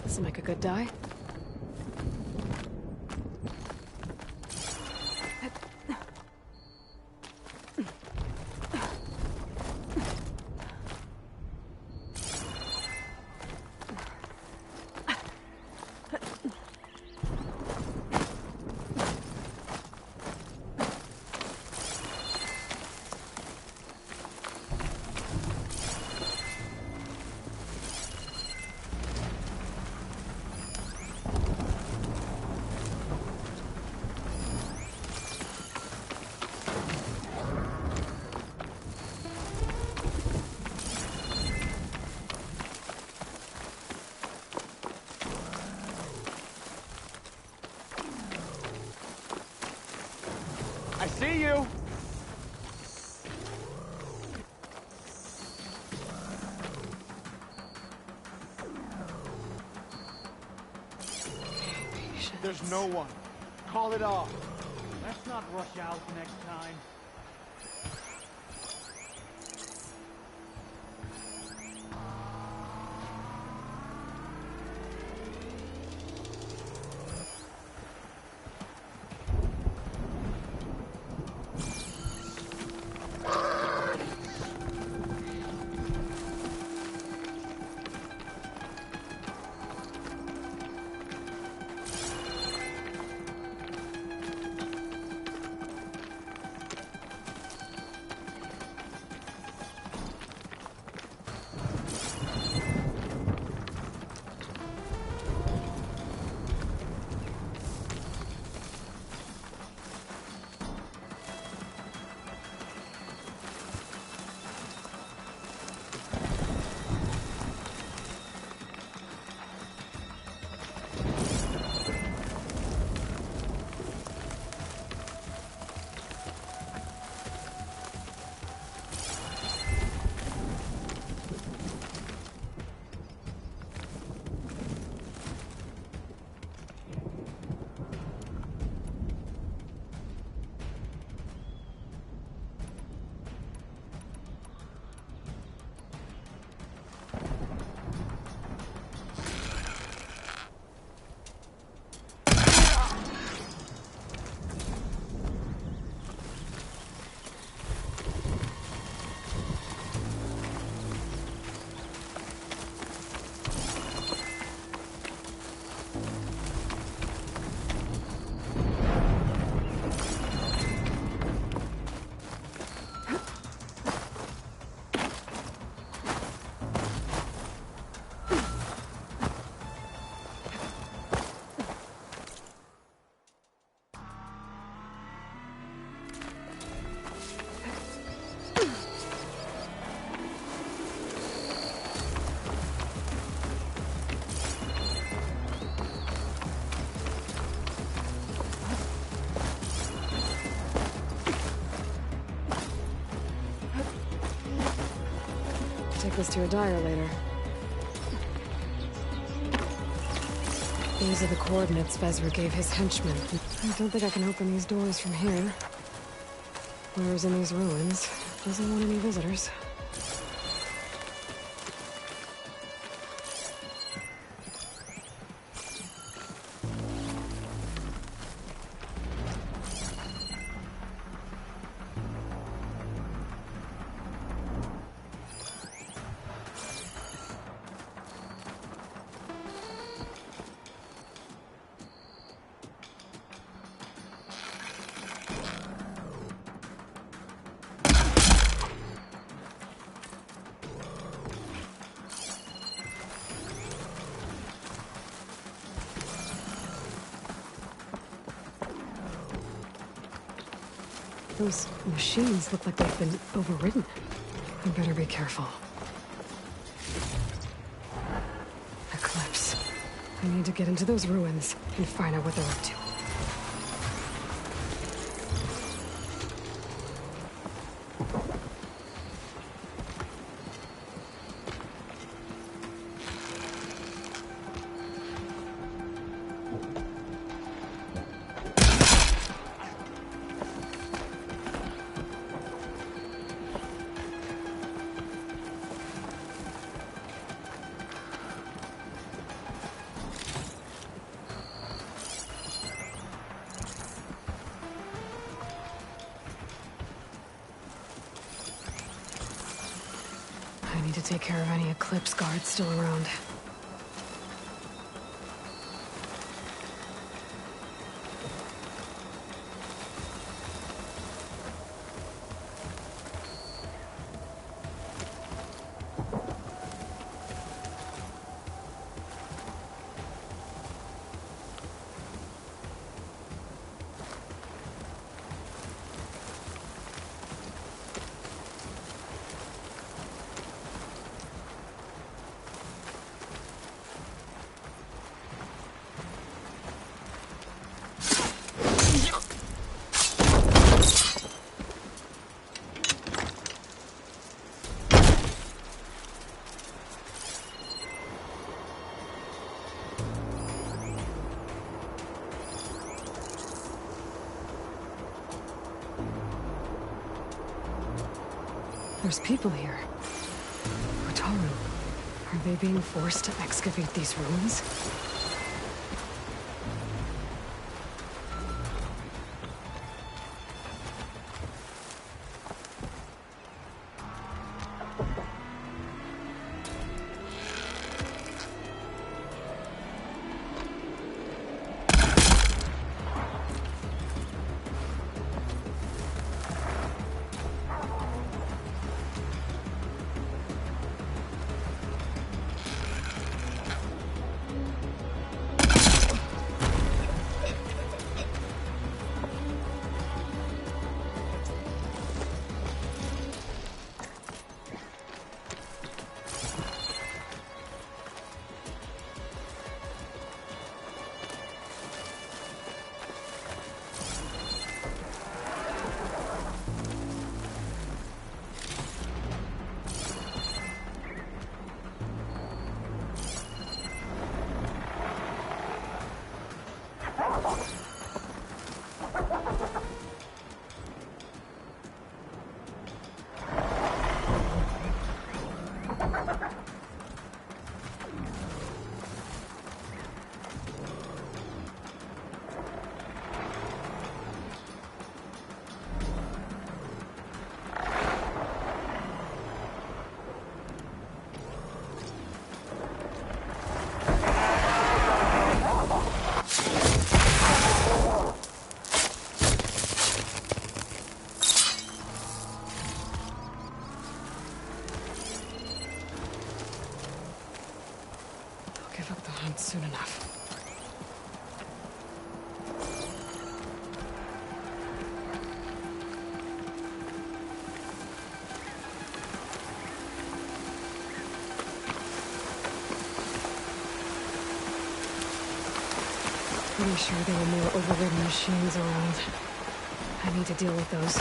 This'll make a good dye. I see you! There's no one. Call it off. Let's not rush out next time. Take this to a dyer later. These are the coordinates Vezra gave his henchmen. I don't think I can open these doors from here. Whoever's in these ruins doesn't want any visitors. Those machines look like they've been overridden. I better be careful. Eclipse. I need to get into those ruins and find out what they're up to. I need to take care of any Eclipse guards still around. There's people here. Utaru. Are they being forced to excavate these ruins? Give up the hunt soon enough. Pretty sure there were more overridden machines around. I need to deal with those.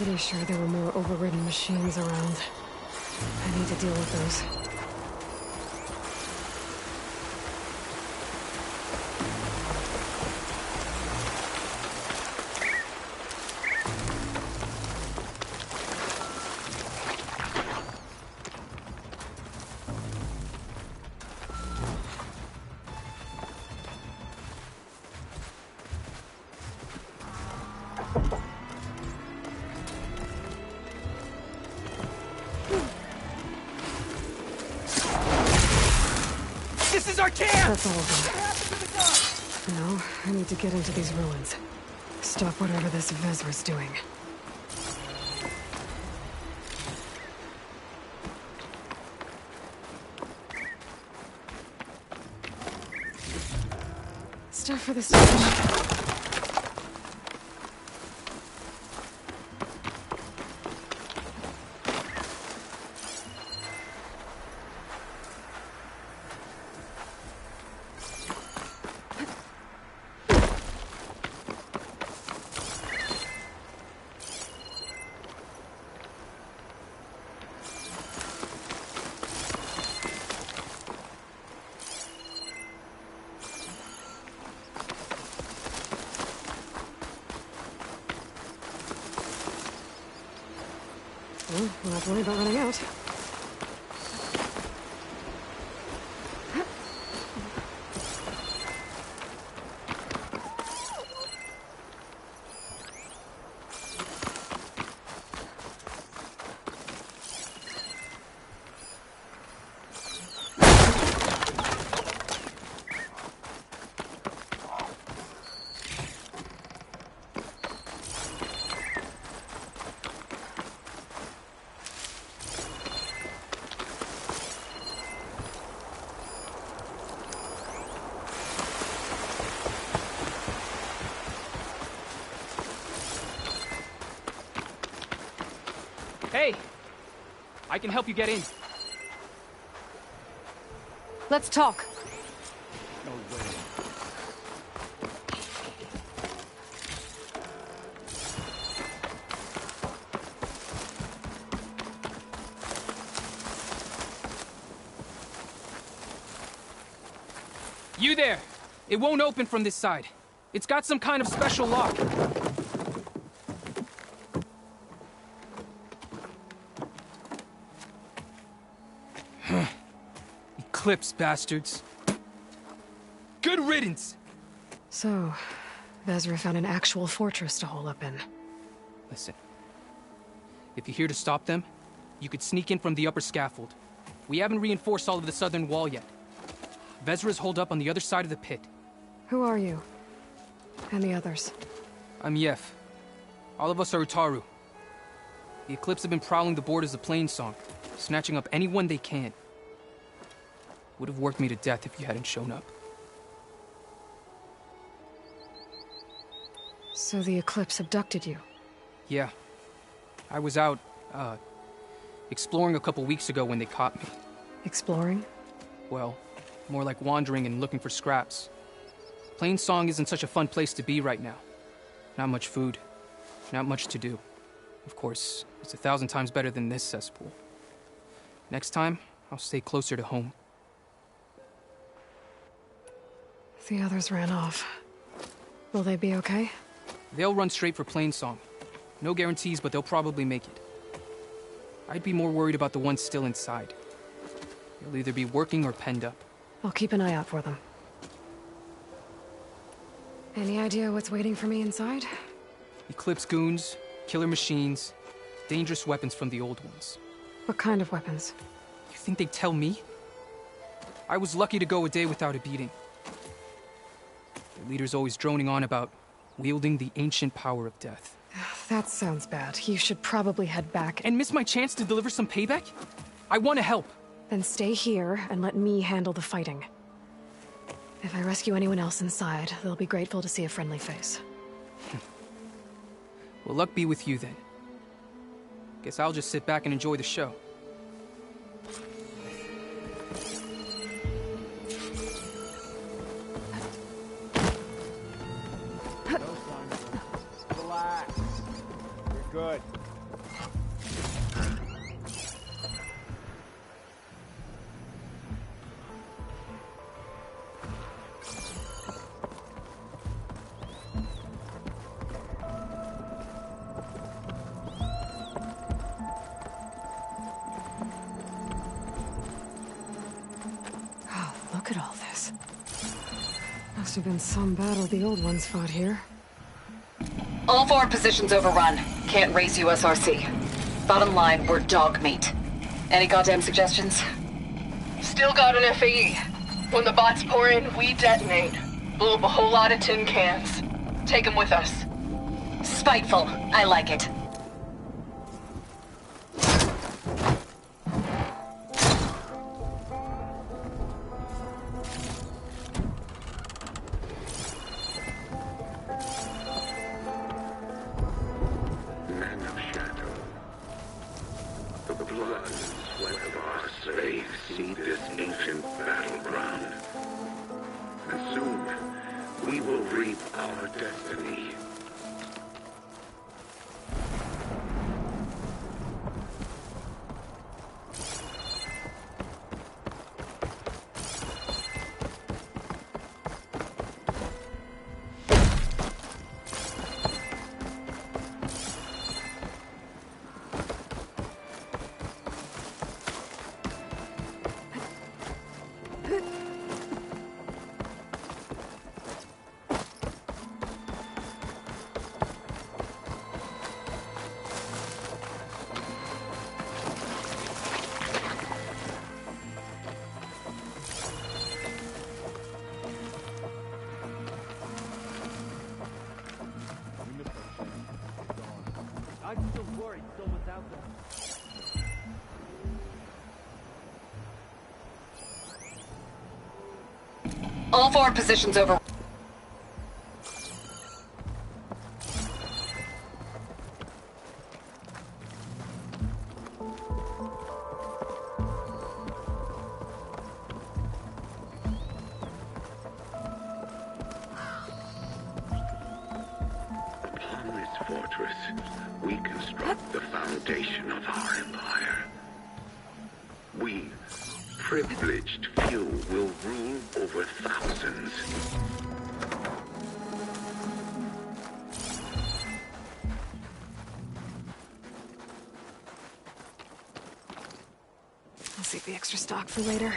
Pretty sure there were more overridden machines around. I need to deal with those. This is our chance! That's all of them. No, I need to get into these ruins. Stop whatever this Vezra's doing. for the stage. Well, we'll have to worry about running out. Hey! I can help you get in. Let's talk. No way. You there! It won't open from this side. It's got some kind of special lock. Eclipse, bastards. Good riddance! So, Vezra found an actual fortress to hole up in. Listen. If you're here to stop them, you could sneak in from the upper scaffold. We haven't reinforced all of the southern wall yet. Vezra's holed up on the other side of the pit. Who are you? And the others? I'm Yef. All of us are Utaru. The Eclipse have been prowling the borders of Plainsong, snatching up anyone they can. Would have worked me to death if you hadn't shown up. So the Eclipse abducted you? Yeah. I was out, exploring a couple weeks ago when they caught me. Exploring? Well, more like wandering and looking for scraps. Plainsong isn't such a fun place to be right now. Not much food. Not much to do. Of course, it's 1,000 times better than this cesspool. Next time, I'll stay closer to home. The others ran off. Will they be okay? They'll run straight for Plainsong. No guarantees, but they'll probably make it. I'd be more worried about the ones still inside. They'll either be working or penned up. I'll keep an eye out for them. Any idea what's waiting for me inside? Eclipse goons, killer machines, dangerous weapons from the old ones. What kind of weapons? You think they'd tell me? I was lucky to go a day without a beating. Their leader's always droning on about wielding the ancient power of death. That sounds bad. You should probably head back And miss my chance to deliver some payback? I want to help. Then stay here and let me handle the fighting. If I rescue anyone else inside, they'll be grateful to see a friendly face. Well, luck be with you then. Guess I'll just sit back and enjoy the show. No, son. Relax. You're good. Oh, look at all this. Must have been some battle the old ones fought here. All forward positions overrun. Can't raise USRC. Bottom line, we're dog meat. Any goddamn suggestions? Still got an FAE. When the bots pour in, we detonate. Blow up a whole lot of tin cans. Take them with us. Spiteful. I like it. I'm still worried someone's out there. All forward positions over. Upon this fortress, we construct the foundation of our empire. We, privileged few, will rule over thousands. I'll save the extra stock for later.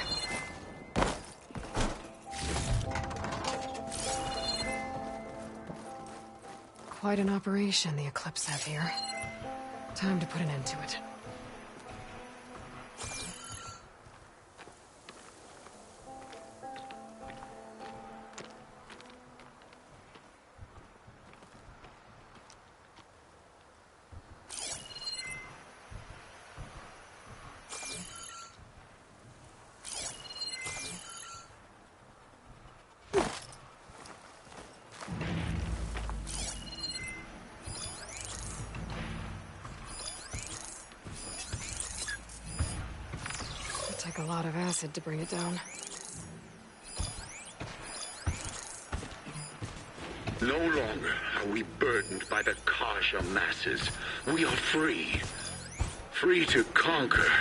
Quite an operation the Eclipse have here. Time to put an end to it. Take a lot of acid to bring it down. No longer are we burdened by the Kasha masses. We are free. Free to conquer.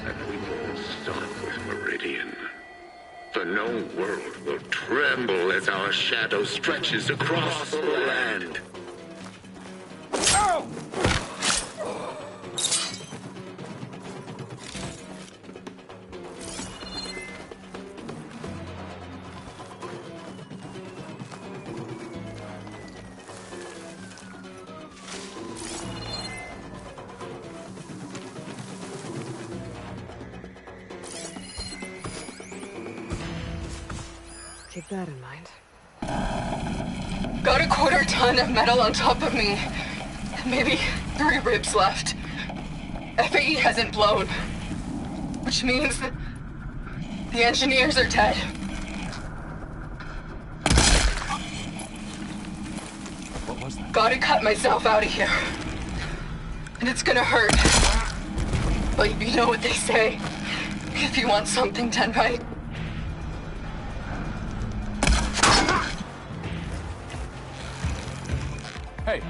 And we won't stop with Meridian. The known world will tremble as our shadow stretches across the land. Keep that in mind. Got a quarter ton of metal on top of me. Maybe 3 ribs left. FAE hasn't blown. Which means that the engineers are dead. What was that? Gotta cut myself out of here. And it's gonna hurt. But you know what they say. If you want something done right, Hey!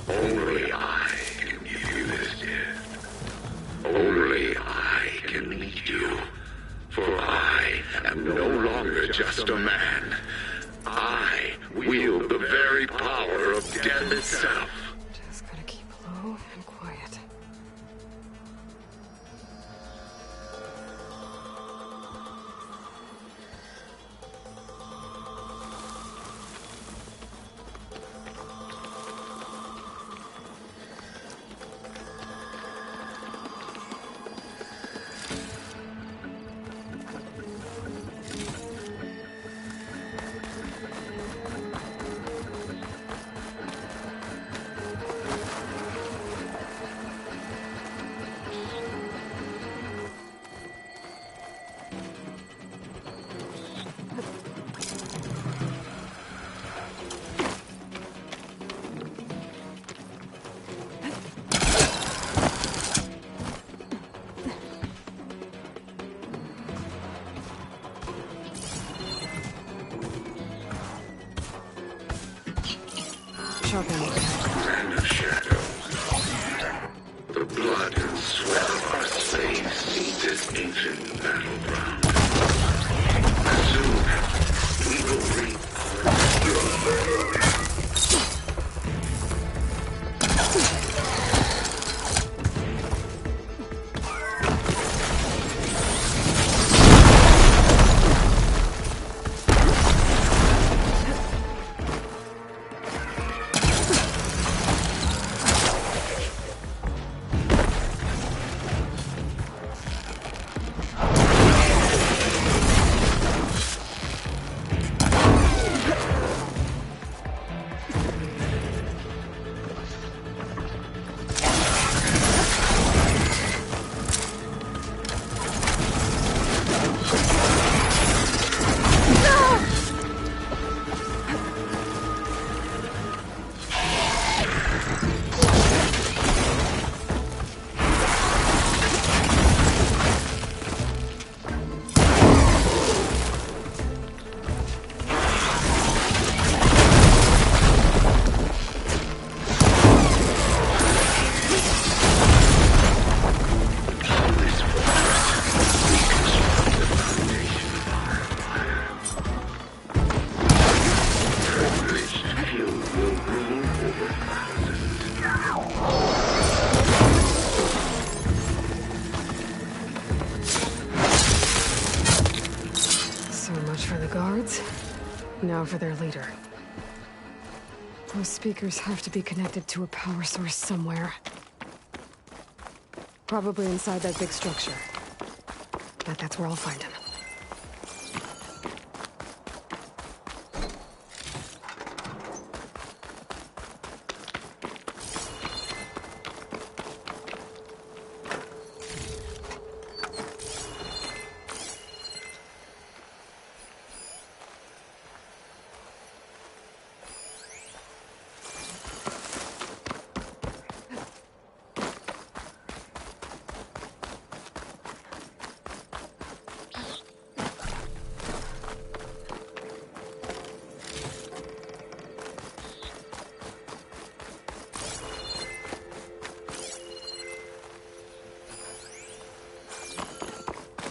Only I can give you this gift. Only I can lead you. For I am no longer just a man. I wield the very power of death itself. Just gotta keep low and quiet. sharp end. And of shadows. The blood and sweat of our slaves need this ancient battleground. Soon, we will reap our Now for their leader. Those speakers have to be connected to a power source somewhere. Probably inside that big structure. But that's where I'll find him.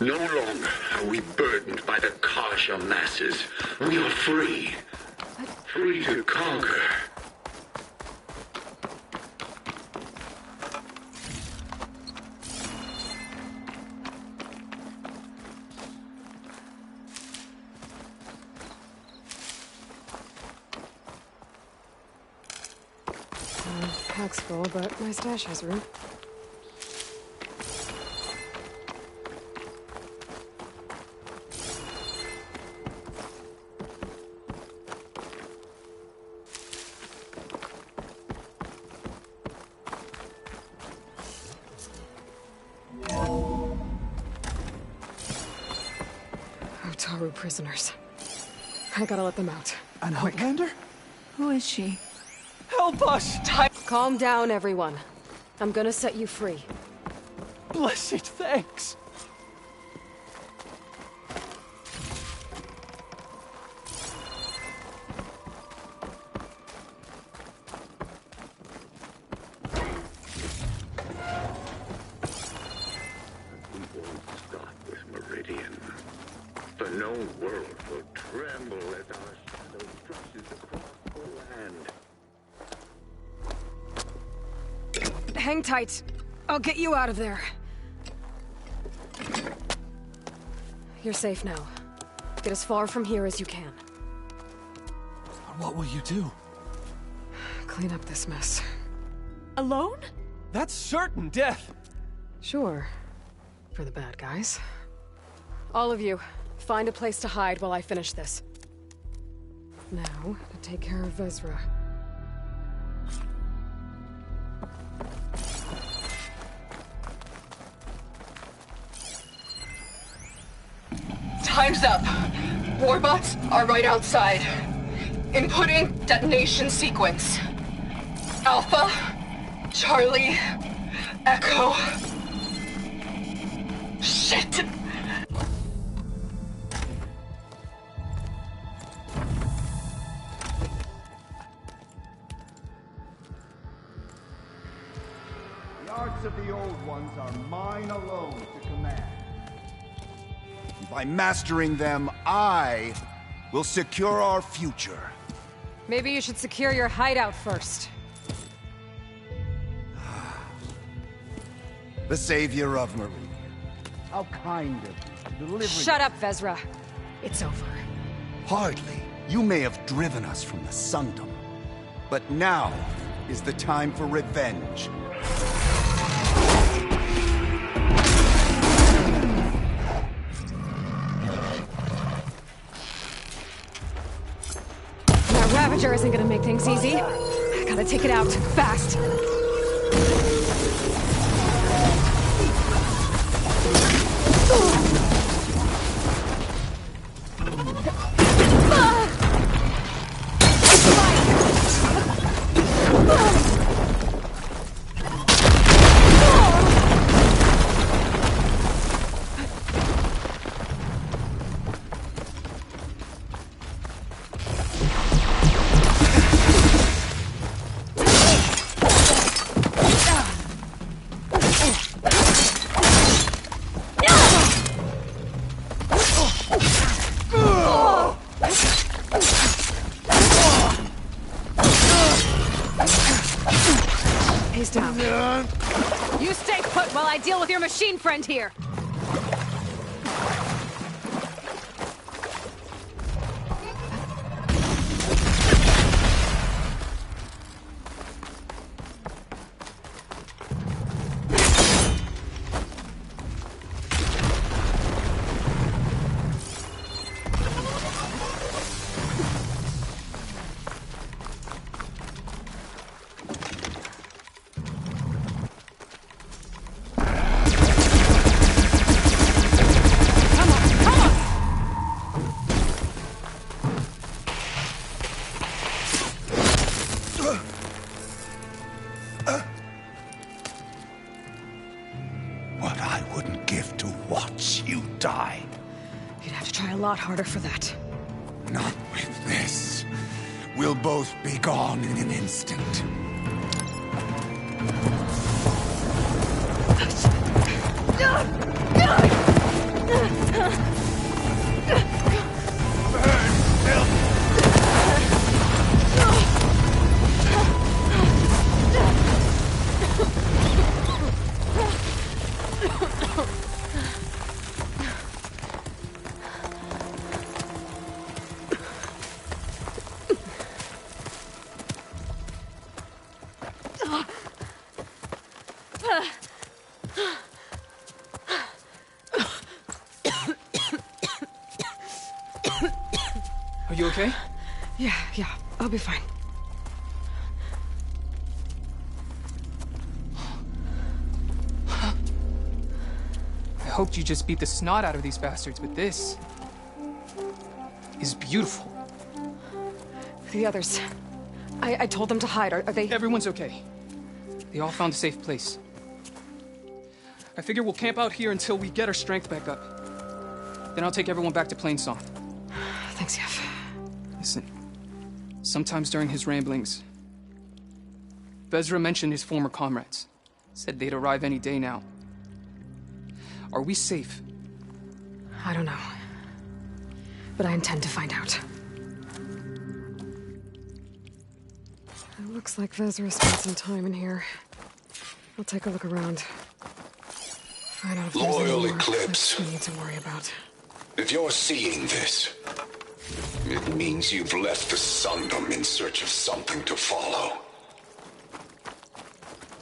No longer are we burdened by the Kasha masses. We are free. Free to conquer. Pack's full, but my stash has room. Prisoners. I gotta let them out. An Outlander? Who is she? Help us! Calm down, everyone. I'm gonna set you free. Blessed thanks! Hang tight. I'll get you out of there. You're safe now. Get as far from here as you can. What will you do? Clean up this mess. Alone? That's certain death! Sure. For the bad guys. All of you, find a place to hide while I finish this. Now, to take care of Vezra. Time's up. Warbots are right outside. Inputting detonation sequence. Alpha, Charlie, Echo. Shit! hearts of the old ones are mine alone to command. By mastering them, I will secure our future. Maybe you should secure your hideout first. The savior of Marie. How kind of you, delivering... Shut up, Vezra. It's over. Hardly. You may have driven us from the Sundom. But now is the time for revenge. That Ravager isn't gonna make things easy. I gotta take it out, fast. He's down. You stay put while I deal with your machine friend here. What I wouldn't give to watch you die. You'd have to try a lot harder for that. Not with this. We'll both be gone in an instant. Are you okay? Yeah, I'll be fine. I hoped you just beat the snot out of these bastards, but this is beautiful. The others. I told them to hide. Are they... Everyone's okay. They all found a safe place. I figure we'll camp out here until we get our strength back up. Then I'll take everyone back to Plainsong. Thanks, Yev. Listen, sometimes during his ramblings, Vezra mentioned his former comrades. Said they'd arrive any day now. Are we safe? I don't know. But I intend to find out. It looks like Vezra spent some time in here. I'll take a look around. Find out if there's any Loyal more Eclipse. clips we need to worry about. If you're seeing this, it means you've left the Sundom in search of something to follow.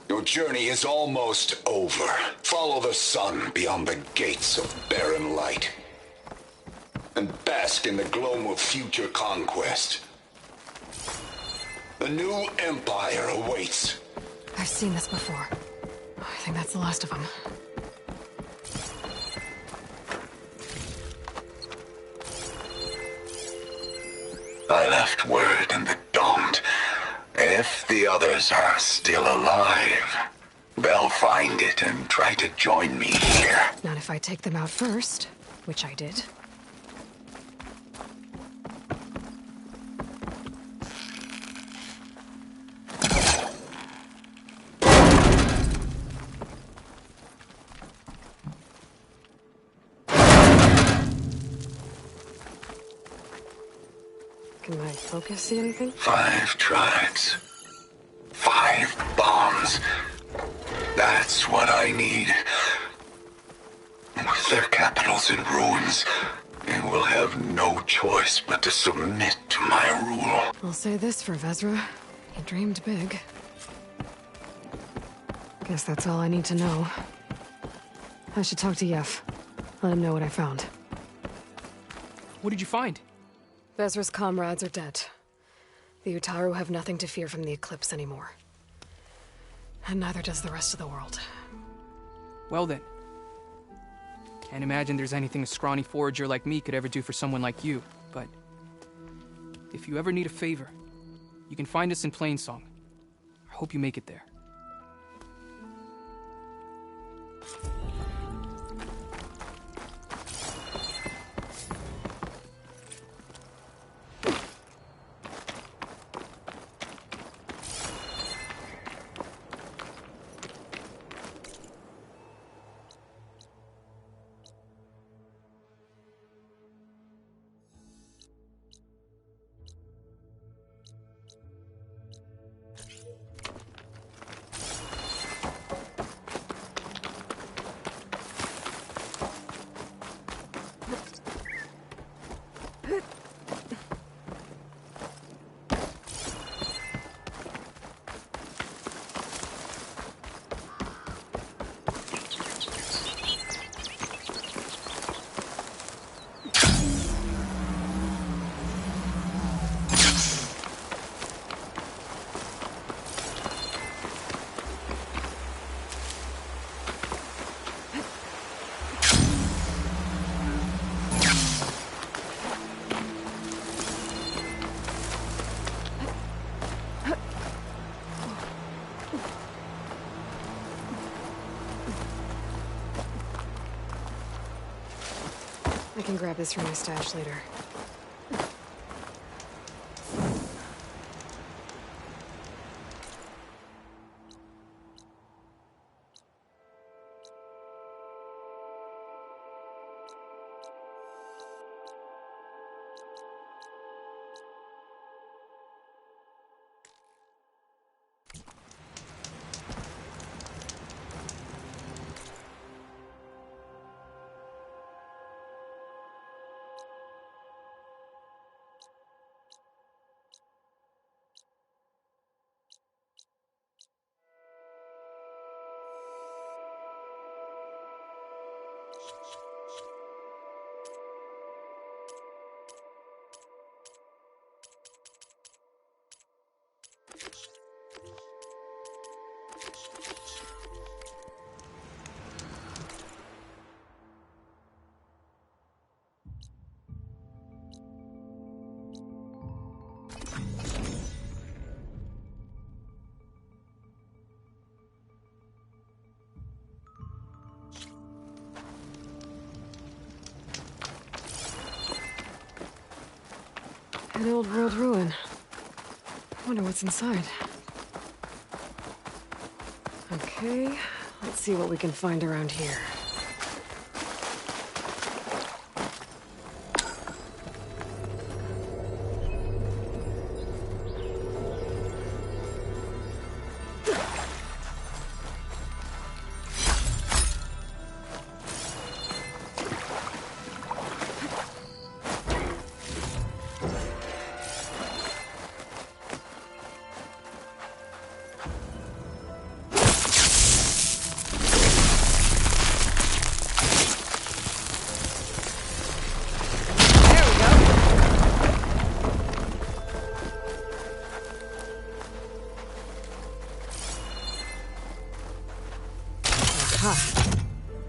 Your journey is almost over. Follow the sun beyond the gates of barren light. And bask in the glow of future conquest. The new empire awaits. I've seen this before. I think that's the last of them. I left word in the Daunt. If the others are still alive, they'll find it and try to join me here. Not if I take them out first, which I did. focus? See anything? 5 tribes. 5 bombs. That's what I need. With their capitals in ruins, they will have no choice but to submit to my rule. I'll say this for Vezra. He dreamed big. Guess that's all I need to know. I should talk to Yef. Let him know what I found. What did you find? Vezra's comrades are dead. The Utaru have nothing to fear from the Eclipse anymore. And neither does the rest of the world. Well then. Can't imagine there's anything a scrawny forager like me could ever do for someone like you, but if you ever need a favor, you can find us in Plainsong. I hope you make it there. I can grab this from my stash later. An old world ruin. Wonder what's inside. Okay, let's see what we can find around here.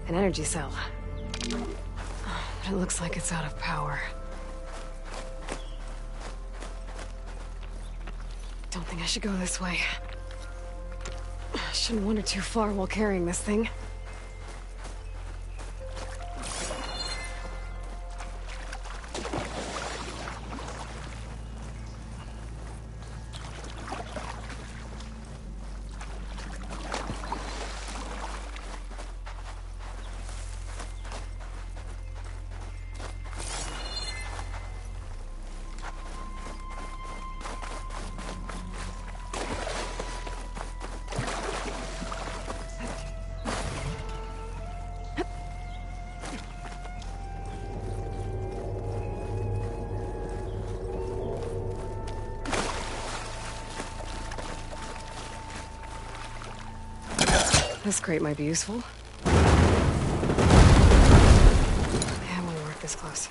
An energy cell. But it looks like it's out of power. Don't think I should go this way. Shouldn't wander too far while carrying this thing. This crate might be useful. Yeah, I want to work this close.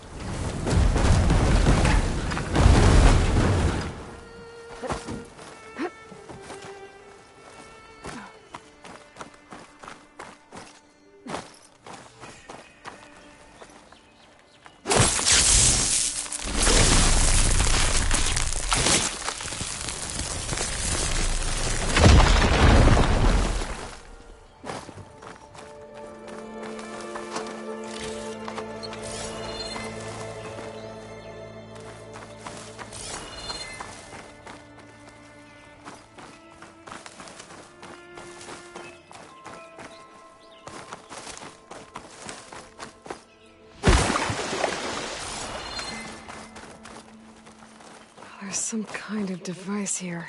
There's some kind of device here.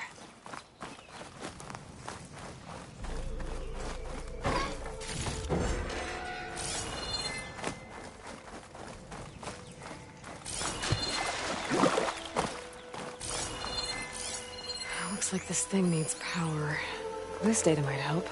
Looks like this thing needs power. This data might help.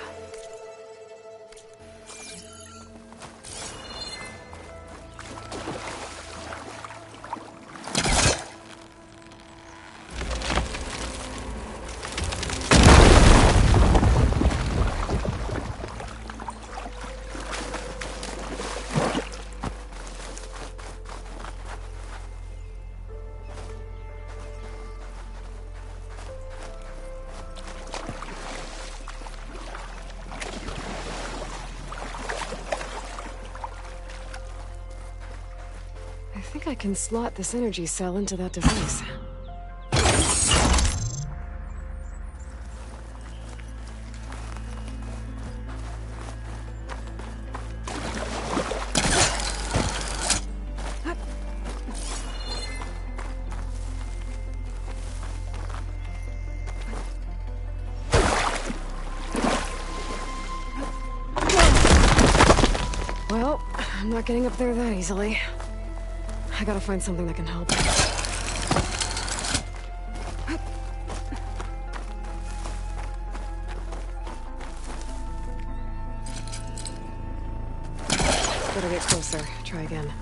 I think I can slot this energy cell into that device. Well, I'm not getting up there that easily. I gotta find something that can help. Better get closer. Try again.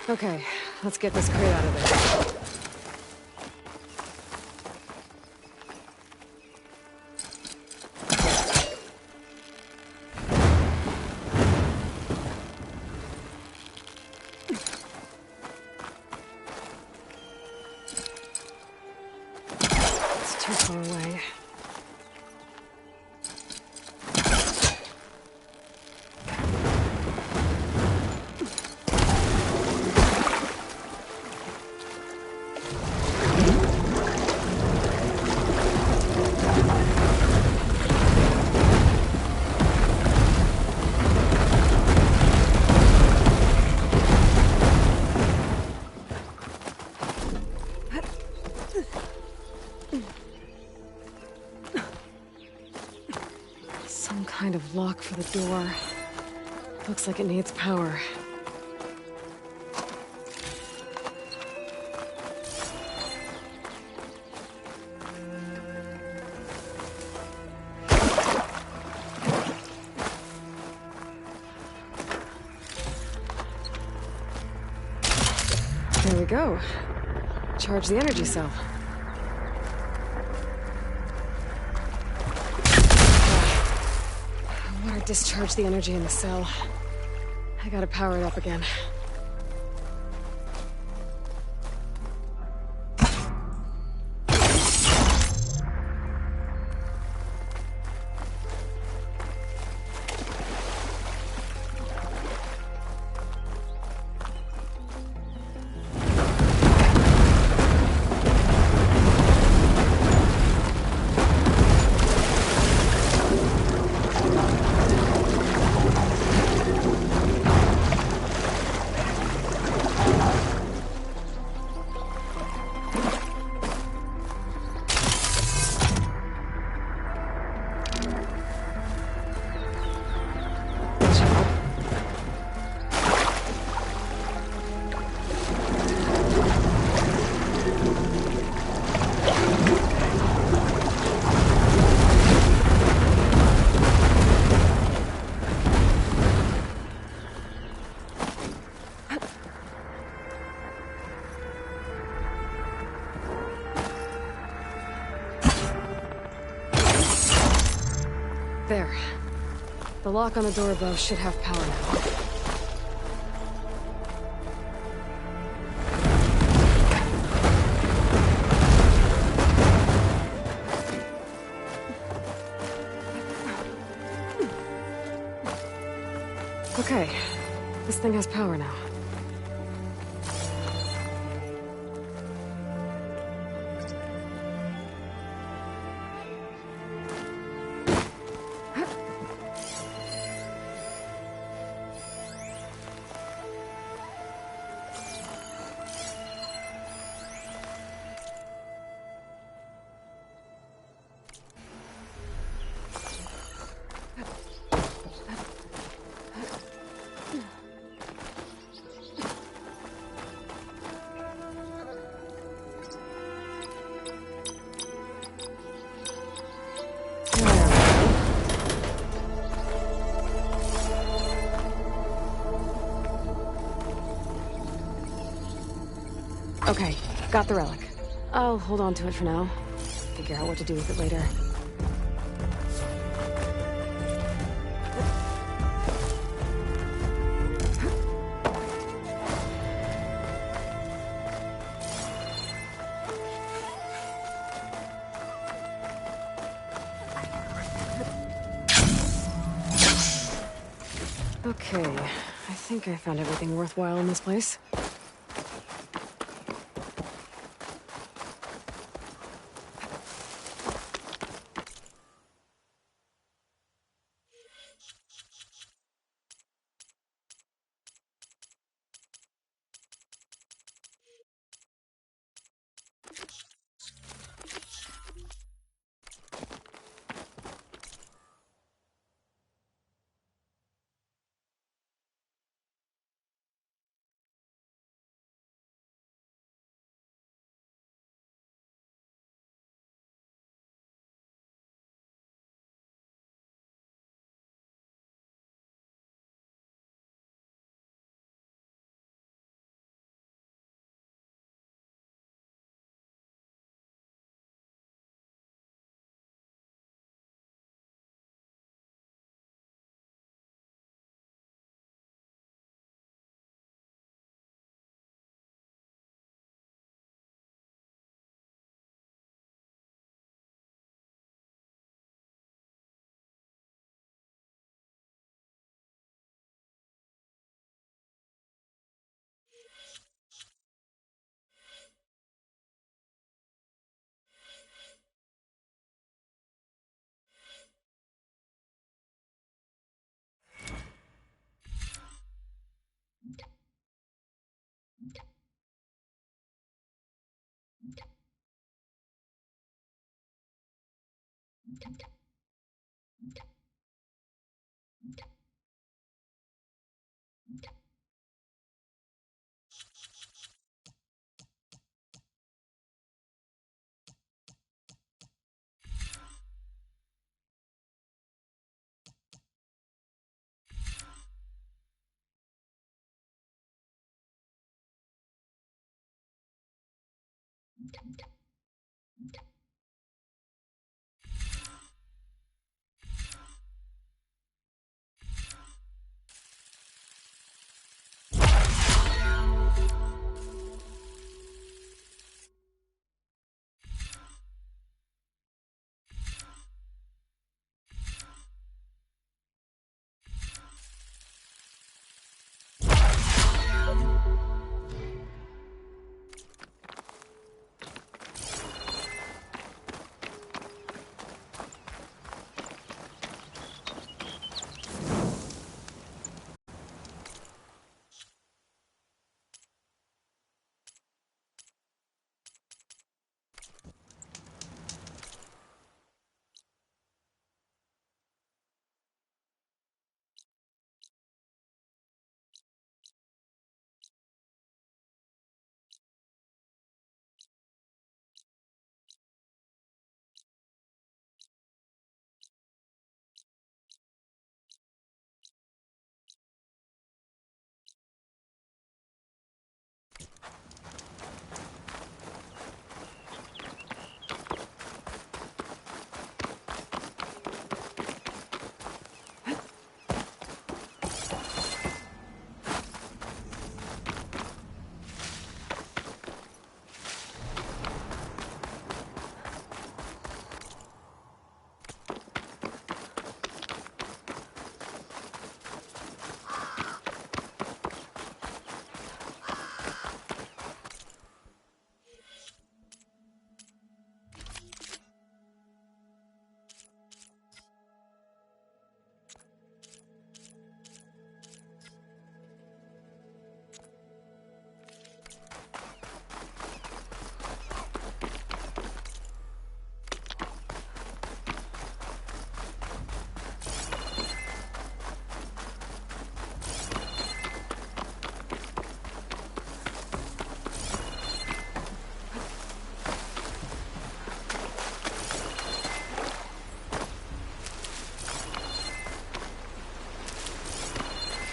Okay, let's get this crate out of there. Too far away. Some kind of lock for the door. Looks like it needs power. There we go. Charge the energy cell. Discharge the energy in the cell. I gotta power it up again. There. The lock on the door above should have power now. Okay, this thing has power now. Okay, got the relic. I'll hold on to it for now. Figure out what to do with it later. Okay, I think I found everything worthwhile in this place.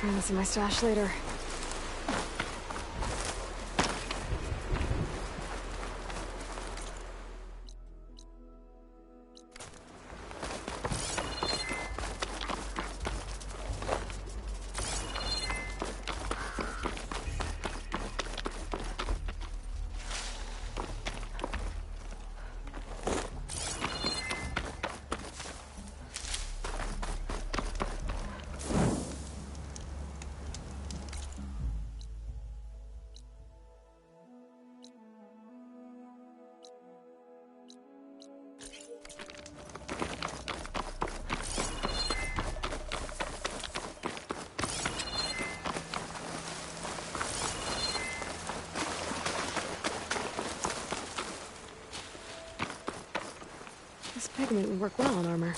find this in my stash later. This pigment would work well on armor.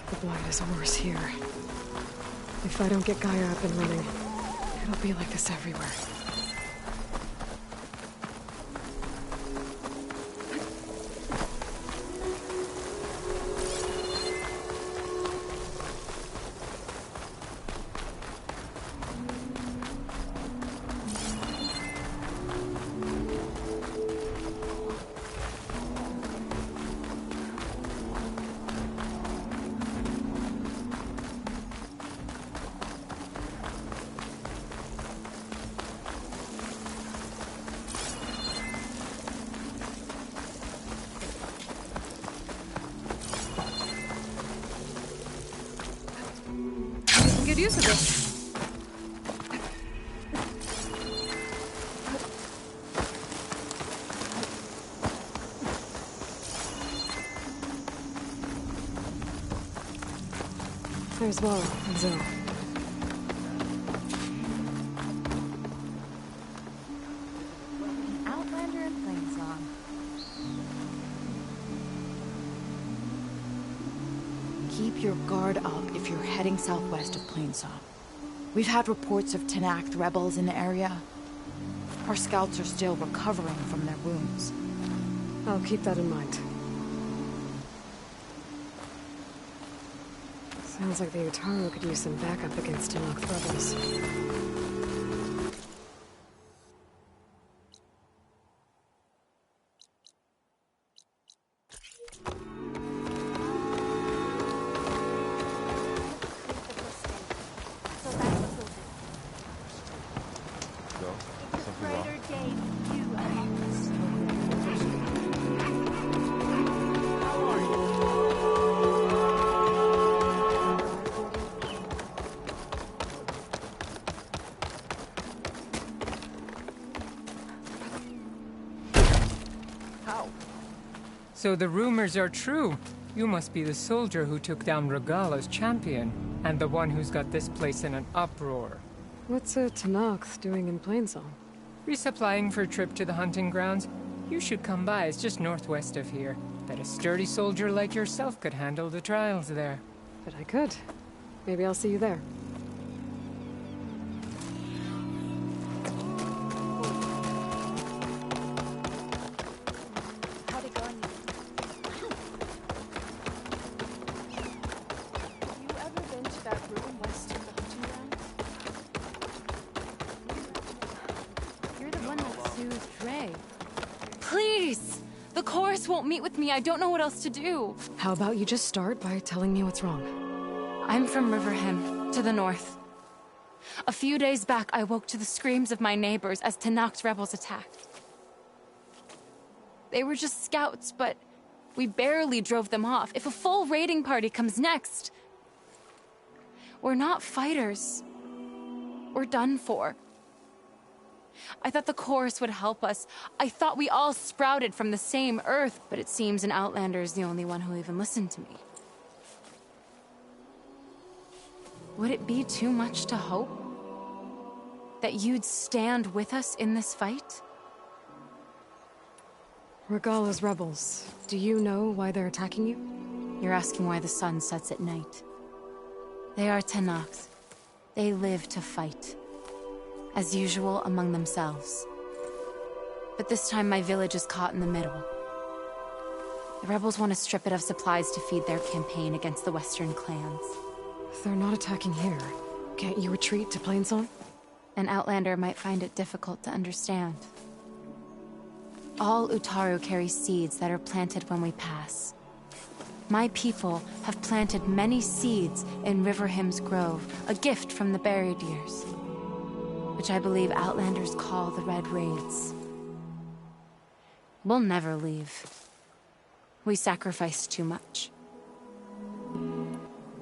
The blight is worse here. If I don't get Gaia up and running, it'll be like this everywhere. Good use of this. There's Laurel and Zoe. Outlander and Plainsong. Keep your guard up if you're heading southwest of Plainsong. We've had reports of Tenakth rebels in the area. Our scouts are still recovering from their wounds. I'll keep that in mind. Sounds like the Utaru could use some backup against Tenakth rebels. Brighter day with you, Alex. How are you? How? So the rumors are true. You must be the soldier who took down Regala's champion, and the one who's got this place in an uproar. What's a Tanakh doing in Plainsong? Resupplying for a trip to the hunting grounds? You should come by, it's just northwest of here. Bet a sturdy soldier like yourself could handle the trials there. But I could. Maybe I'll see you there. How'd it go on you? Have you ever been to that room west of the hunting grounds? You're the one that soothed Ray. Please! The chorus won't meet with me. I don't know what else to do. How about you just start by telling me what's wrong? I'm from Riverham, to the north. A few days back, I woke to the screams of my neighbors as Tanakh's rebels attacked. They were just scouts, but we barely drove them off. If a full raiding party comes next, we're not fighters. We're done for. I thought the chorus would help us. I thought we all sprouted from the same earth, but it seems an outlander is the only one who even listened to me. Would it be too much to hope that you'd stand with us in this fight? Regala's rebels. Do you know why they're attacking you? You're asking why the sun sets at night. They are Tanakhs. They live to fight. As usual, among themselves. But this time my village is caught in the middle. The rebels want to strip it of supplies to feed their campaign against the western clans. If they're not attacking here, can't you retreat to Plainsong? An outlander might find it difficult to understand. All Utaru carry seeds that are planted when we pass. My people have planted many seeds in Riverhim's Grove, a gift from the buried years, which I believe outlanders call the Red Raids. We'll never leave. We sacrificed too much.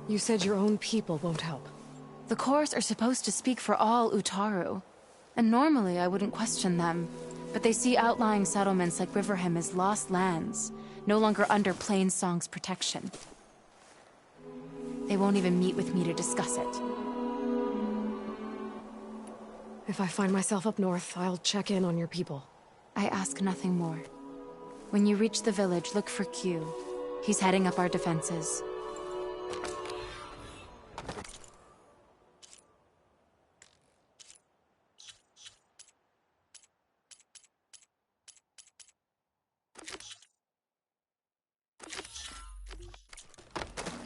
You said your own people won't help. The chorus are supposed to speak for all Utaru, and normally I wouldn't question them, but they see outlying settlements like Riverham as lost lands, no longer under Plainsong's protection. They won't even meet with me to discuss it. If I find myself up north, I'll check in on your people. I ask nothing more. When you reach the village, look for Q. He's heading up our defenses.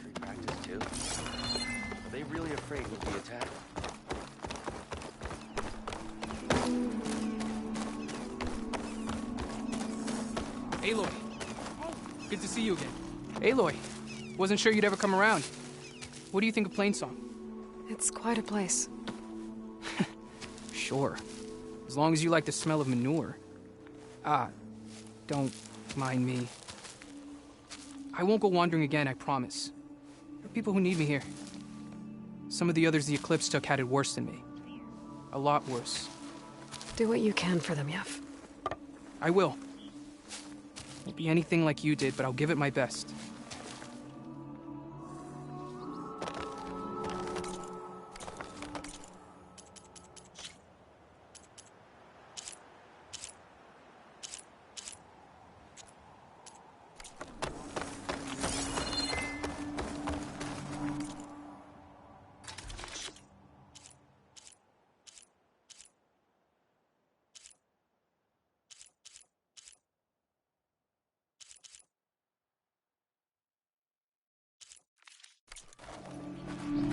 Free practice too? Are they really afraid we'll be attacked? Aloy. Good to see you again. Aloy. Wasn't sure you'd ever come around. What do you think of Plainsong? It's quite a place. Sure. As long as you like the smell of manure. Don't mind me. I won't go wandering again, I promise. There are people who need me here. Some of the others the Eclipse took had it worse than me. A lot worse. Do what you can for them, Yev. I will. Won't be anything like you did, but I'll give it my best.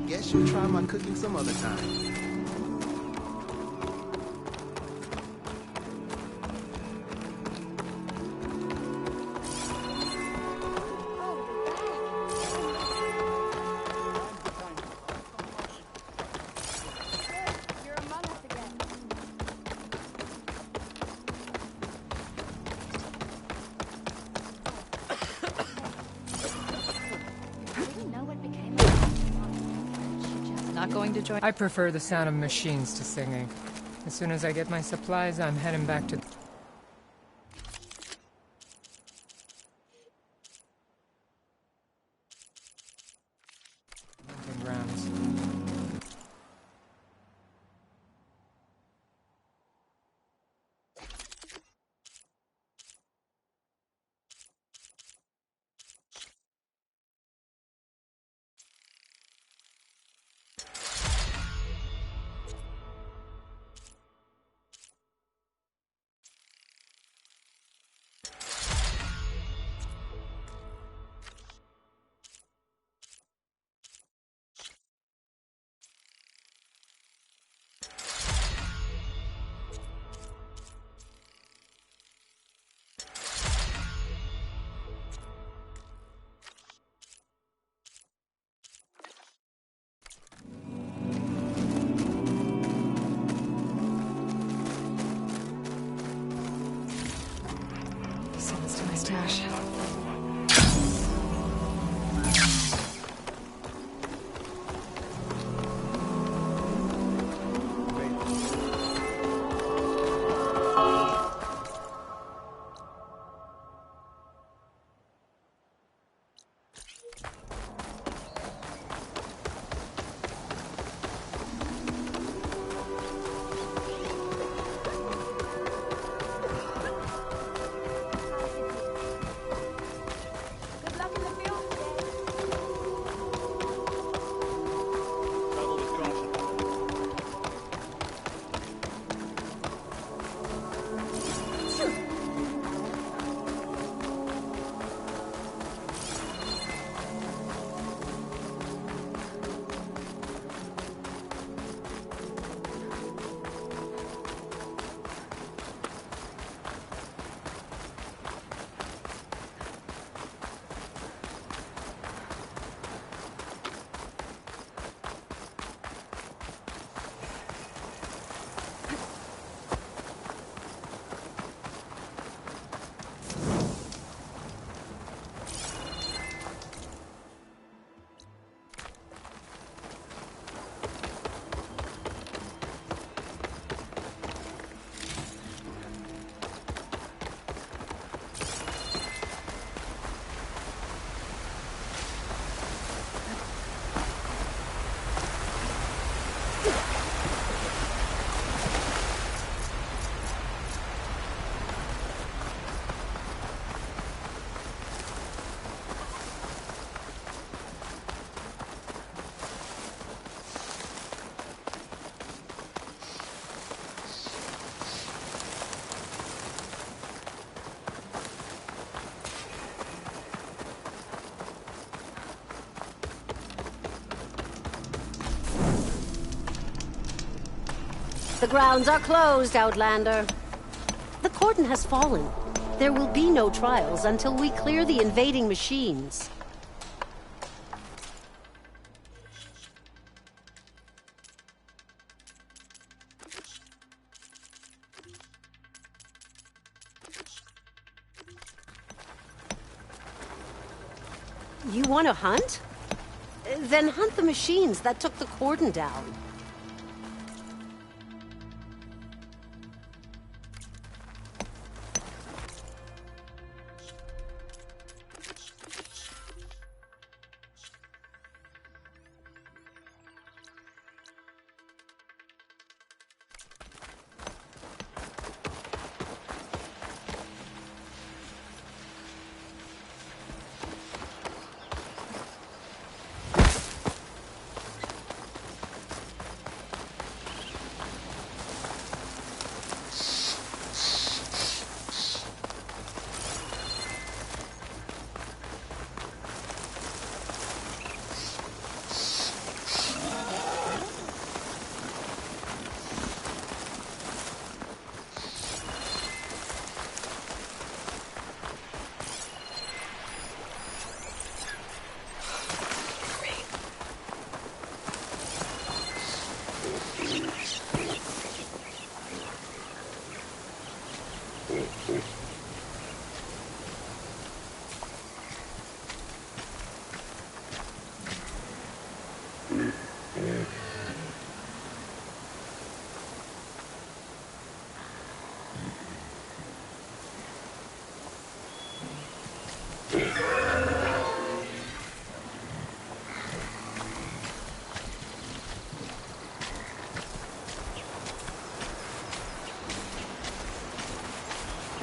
Guess you'll try my cooking some other time. Not going to join? I prefer the sound of machines to singing. As soon as I get my supplies, I'm heading back to... hunting grounds. Send this to my stash. The grounds are closed, Outlander. The cordon has fallen. There will be no trials until we clear the invading machines. You want to hunt? Then hunt the machines that took the cordon down.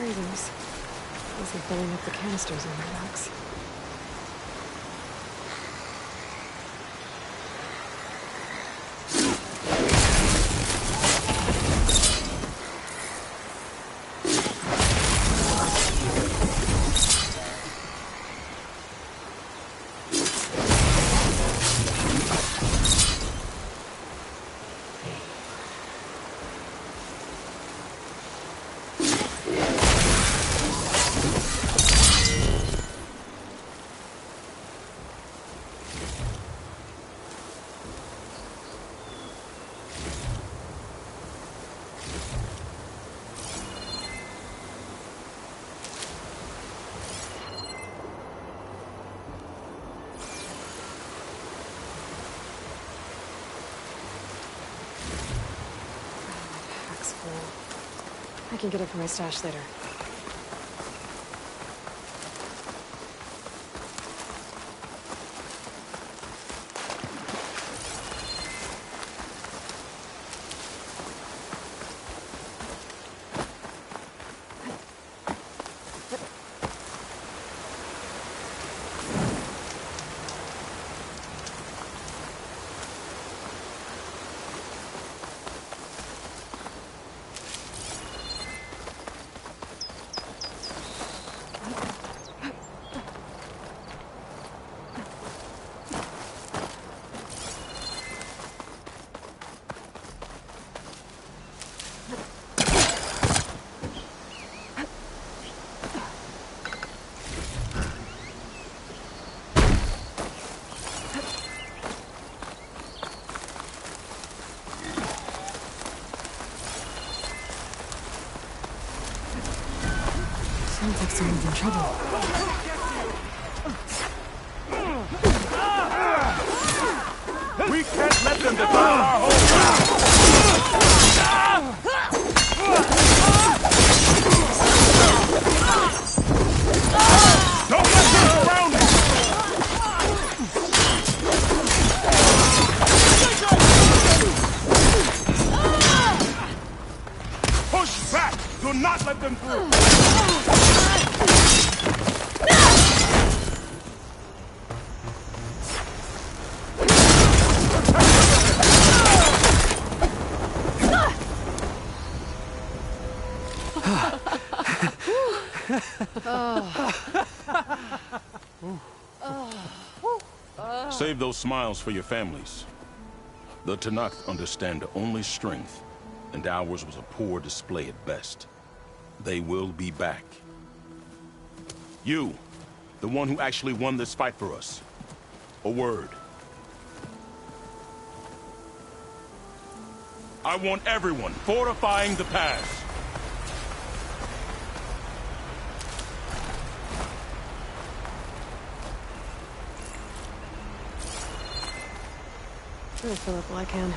crazies. Wasn't filling up the canisters on their backs. I can get it from my stash later. Sounds like someone's in trouble. We can't let them devour our whole ground! Don't let them surround me! Push back! Do not let them through! Save those smiles for your families. The Tanakh understand only strength, and ours was a poor display at best. They will be back. You, the one who actually won this fight for us. A word. I want everyone fortifying the pass. I'll fill up all I can.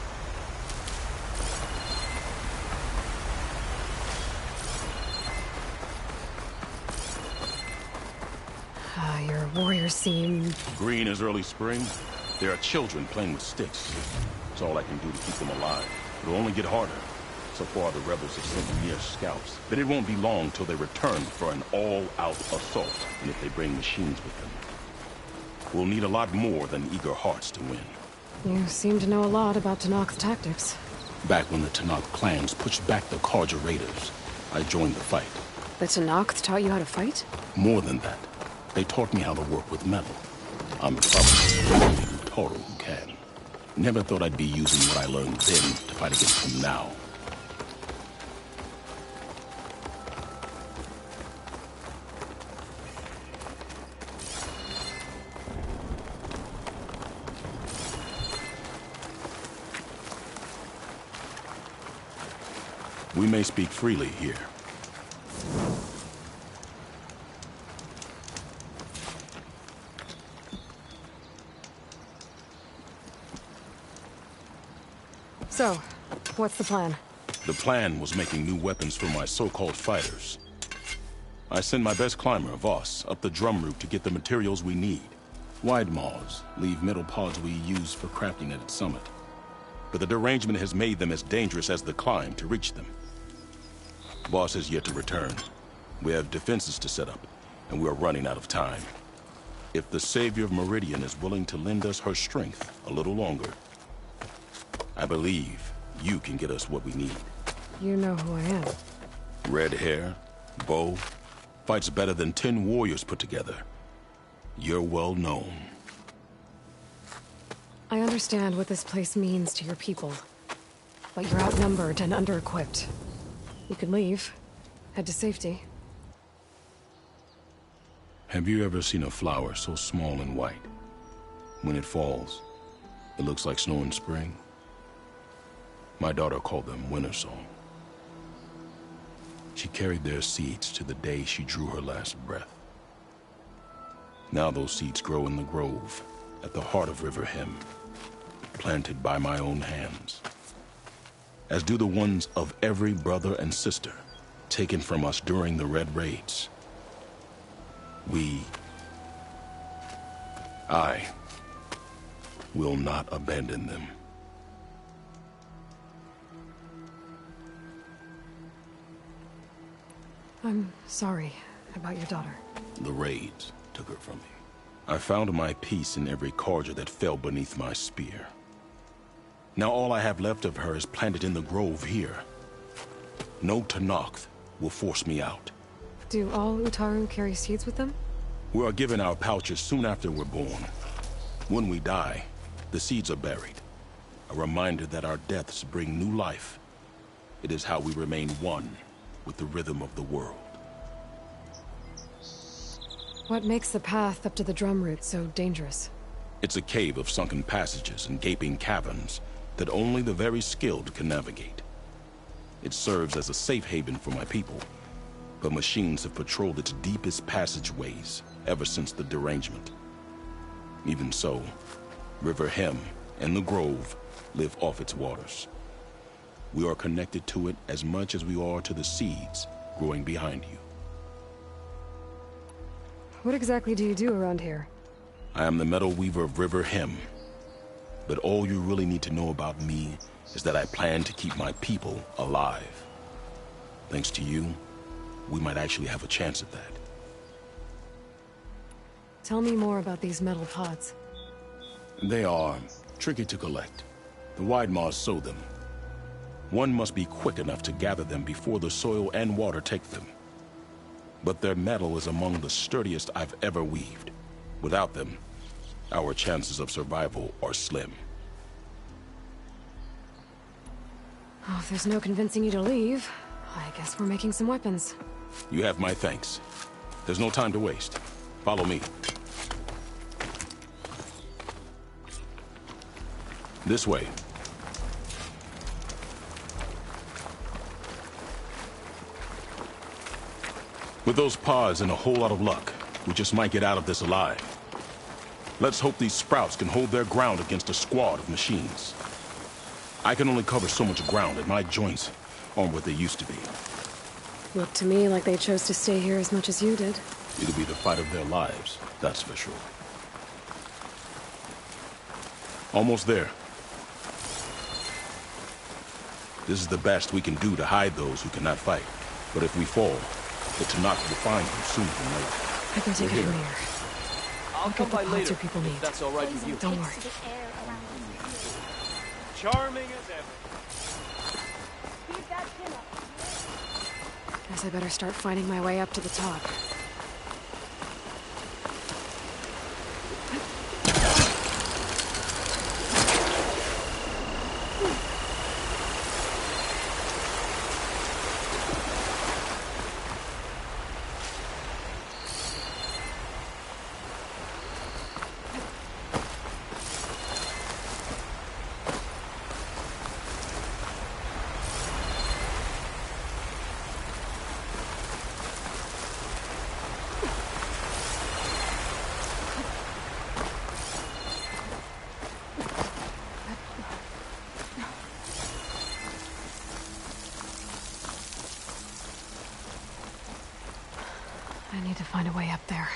Your warriors seem... Green as early spring. There are children playing with sticks. It's all I can do to keep them alive. It'll only get harder. So far, the rebels have sent mere scouts. But it won't be long till they return for an all-out assault. And if they bring machines with them, we'll need a lot more than eager hearts to win. You seem to know a lot about Tanakh's tactics. Back when the Tanakh clans pushed back the Karja raiders, I joined the fight. The Tanakh taught you how to fight? More than that, they taught me how to work with metal. I'm probably the only Toro who can. Never thought I'd be using what I learned then to fight against them now. We may speak freely here. So, what's the plan? The plan was making new weapons for my so-called fighters. I send my best climber, Voss, up the drum route to get the materials we need. Wide maws leave metal pods we use for crafting at its summit. But the derangement has made them as dangerous as the climb to reach them. Voss is yet to return. We have defenses to set up, and we are running out of time. If the Savior of Meridian is willing to lend us her strength a little longer, I believe you can get us what we need. You know who I am. Red hair, bow, fights better than 10 warriors put together. You're well known. I understand what this place means to your people, but you're outnumbered and under-equipped. You can leave, head to safety. Have you ever seen a flower so small and white? When it falls, it looks like snow in spring. My daughter called them winter song. She carried their seeds to the day she drew her last breath. Now those seeds grow in the grove, at the heart of River Hem, planted by my own hands. As do the ones of every brother and sister taken from us during the Red Raids. I will not abandon them. I'm sorry about your daughter. The raids took her from me. I found my peace in every cordial that fell beneath my spear. Now all I have left of her is planted in the grove here. No Tenakth will force me out. Do all Utaru carry seeds with them? We are given our pouches soon after we're born. When we die, the seeds are buried. A reminder that our deaths bring new life. It is how we remain one with the rhythm of the world. What makes the path up to the drum root so dangerous? It's a cave of sunken passages and gaping caverns that only the very skilled can navigate. It serves as a safe haven for my people, but machines have patrolled its deepest passageways ever since the derangement. Even so, River Hem and the Grove live off its waters. We are connected to it as much as we are to the seeds growing behind you. What exactly do you do around here? I am the metal weaver of River Hem. But all you really need to know about me is that I plan to keep my people alive. Thanks to you, we might actually have a chance at that. Tell me more about these metal pods. They are tricky to collect. The Widemaws sow them. One must be quick enough to gather them before the soil and water take them. But their metal is among the sturdiest I've ever weaved. Without them, our chances of survival are slim. Oh, if there's no convincing you to leave, I guess we're making some weapons. You have my thanks. There's no time to waste. Follow me. This way. With those pods and a whole lot of luck, we just might get out of this alive. Let's hope these sprouts can hold their ground against a squad of machines. I can only cover so much ground, and my joints aren't what they used to be. Looked to me like they chose to stay here as much as you did. It'll be the fight of their lives, that's for sure. Almost there. This is the best we can do to hide those who cannot fight. But if we fall, the Tenakth will find you sooner than later. I can take it from here. I'll get come the by pods later, your people need. if that's all right with you. Don't worry. Charming as ever. Guess I better start finding my way up to the top. I need to find a way up there.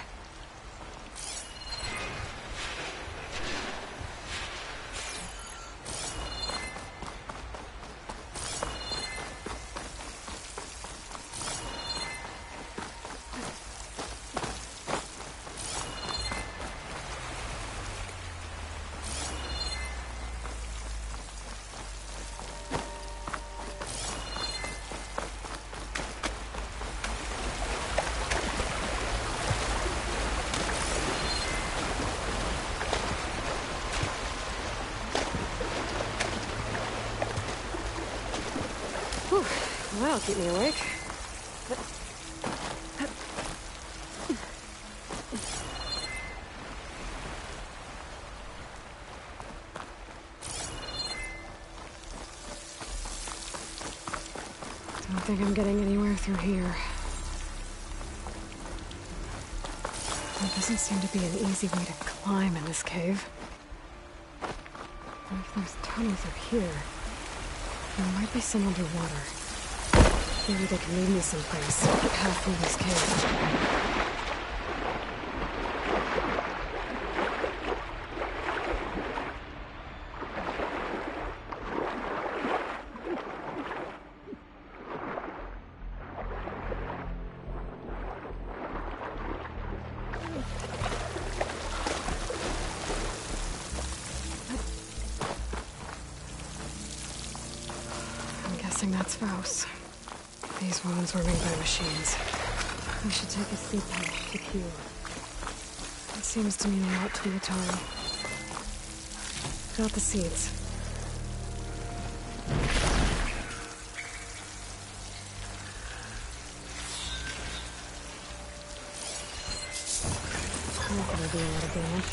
Whew. That'll keep me awake. Don't think I'm getting anywhere through here. There doesn't seem to be an easy way to climb in this cave. And if there's tunnels up here, there might be some underwater. Maybe they can lead me someplace, half through this cave. That's Faust. These wounds were made by machines. I should take a seed pack to cure. It seems to mean a lot to the Atari. Got the seeds. Not gonna be a lot of damage.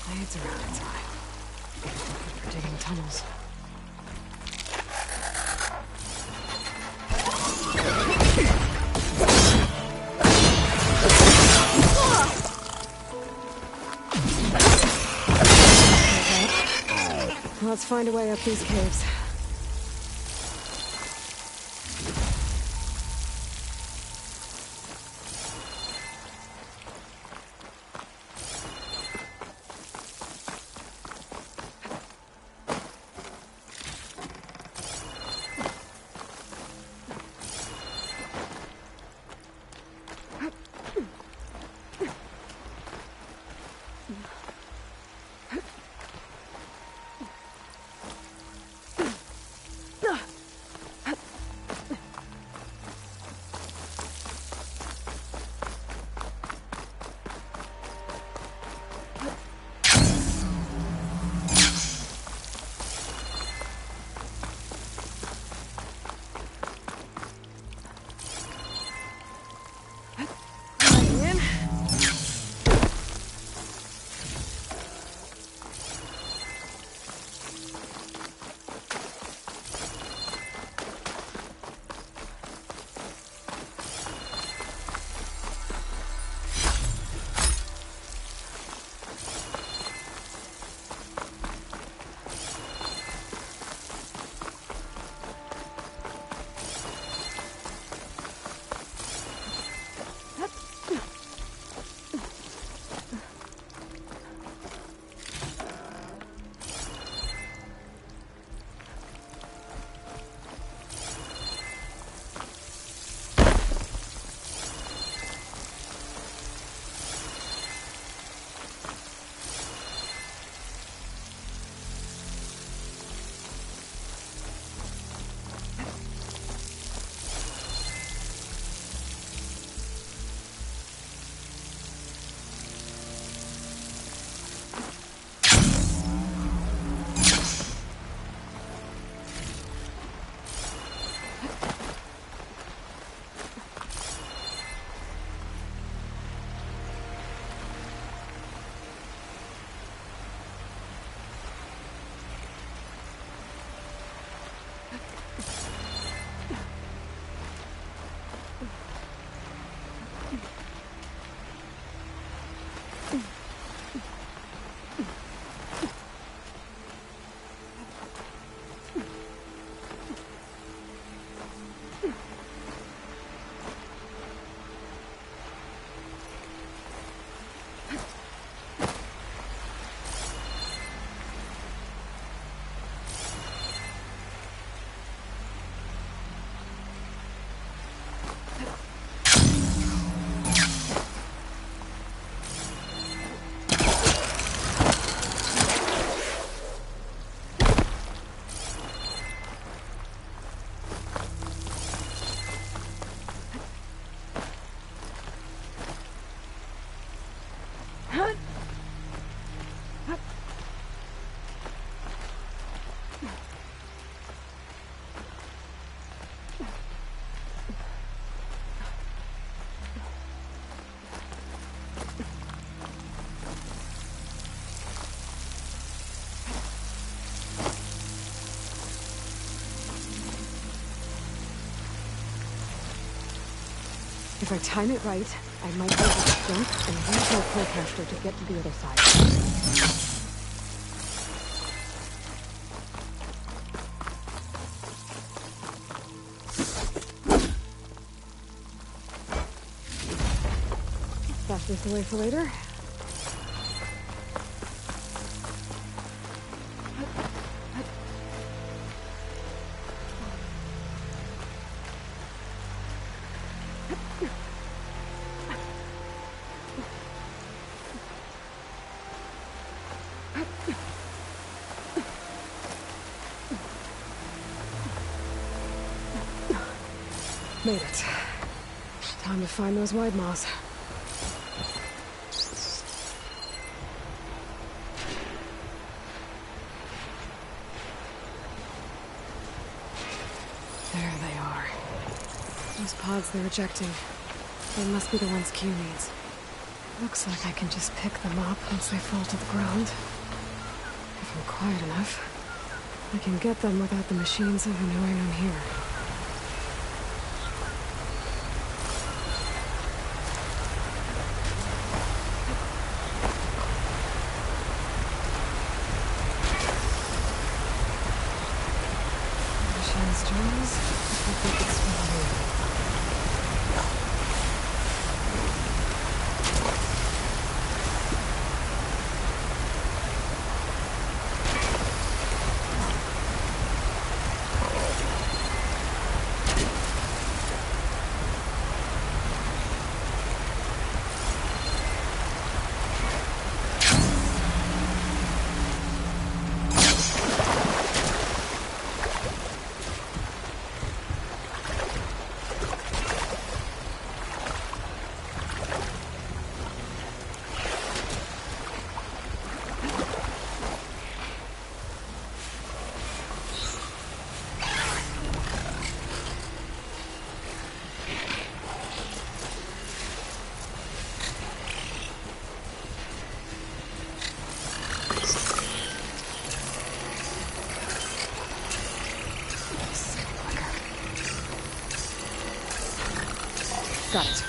Blades around inside. For digging tunnels. Let's find a way up these caves. If I time it right, I might be able to jump and use my procaster to get to the other side. Stash this away for later. Made it. Time to find those wide maws. There they are. Those pods they're ejecting. They must be the ones Q needs. Looks like I can just pick them up once they fall to the ground. If I'm quiet enough, I can get them without the machines ever knowing I'm here. Got it.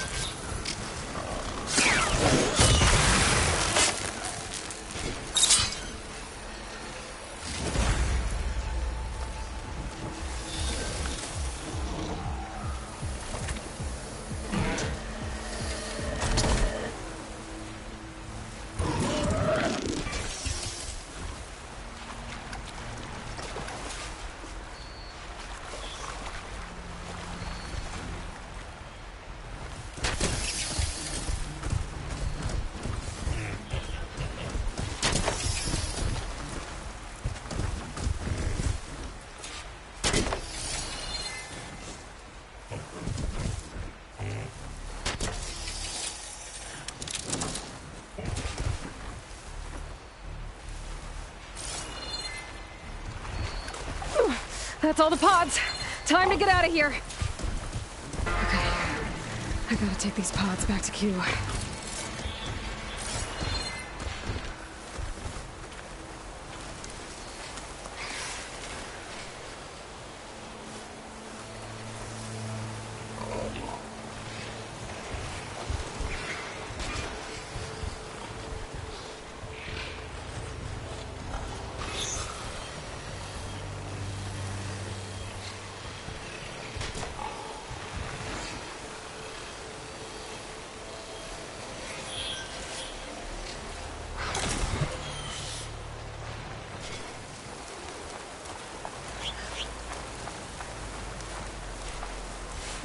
That's all the pods. Time to get out of here. Okay. I gotta take these pods back to Q.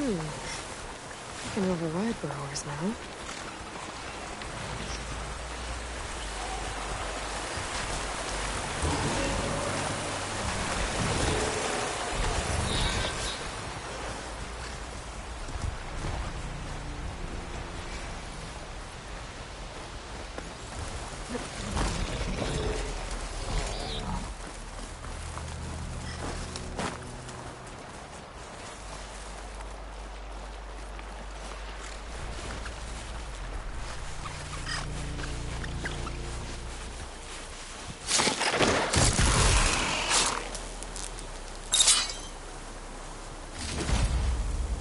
I can override burrowers now.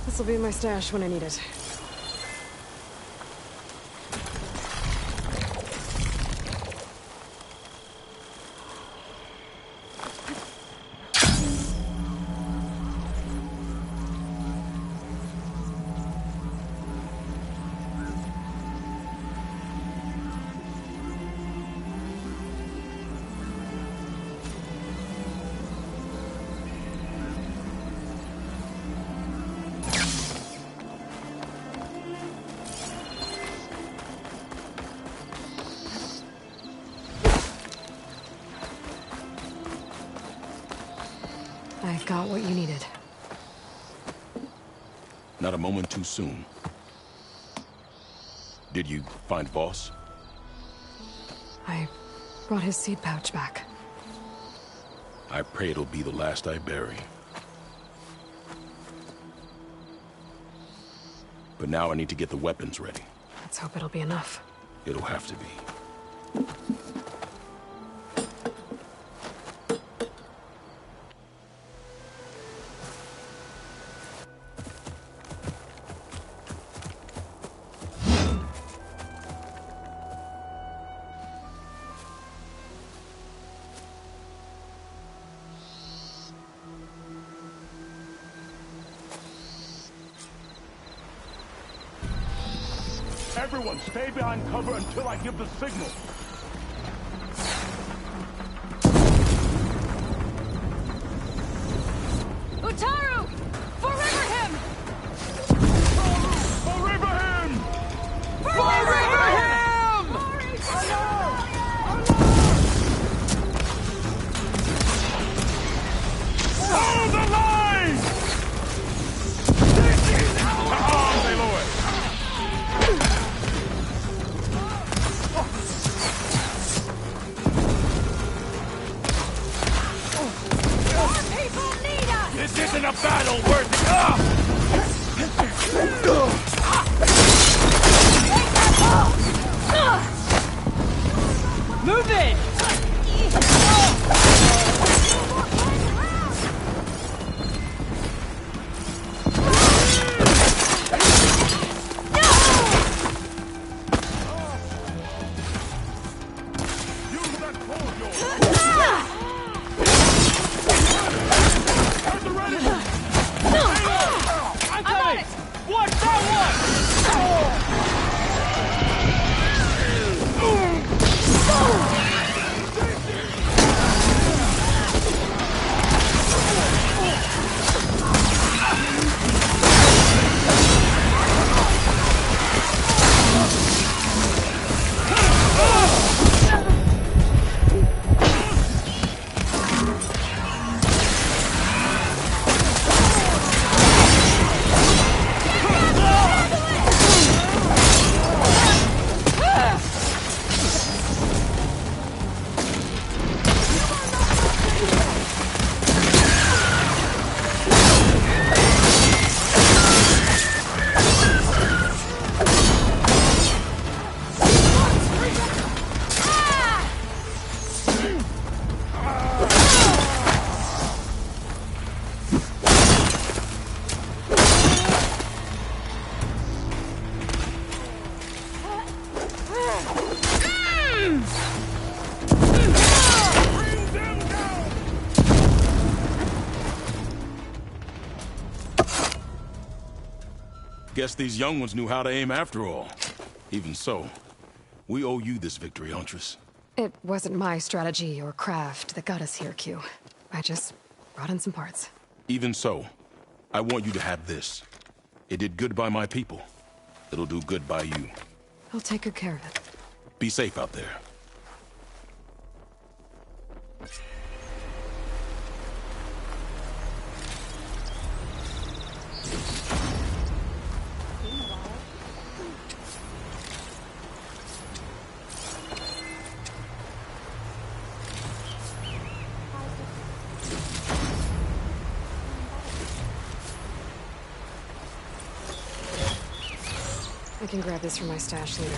This'll be my stash when I need it. I got what you needed. Not a moment too soon. Did you find Boss? I brought his seed pouch back. I pray it'll be the last I bury. But now I need to get the weapons ready. Let's hope it'll be enough. It'll have to be. Everyone, stay behind cover until I give the signal. Utaru! Forever him! Forever him! Forever him! Hold the line! Arms, Aloy! This isn't a battle worth Move it! Guess these young ones knew how to aim after all. Even so, we owe you this victory, Huntress. It wasn't my strategy or craft that got us here, Q. I just brought in some parts. Even so, I want you to have this. It did good by my people. It'll do good by you. I'll take good care of it. Be safe out there. I can grab this from my stash later.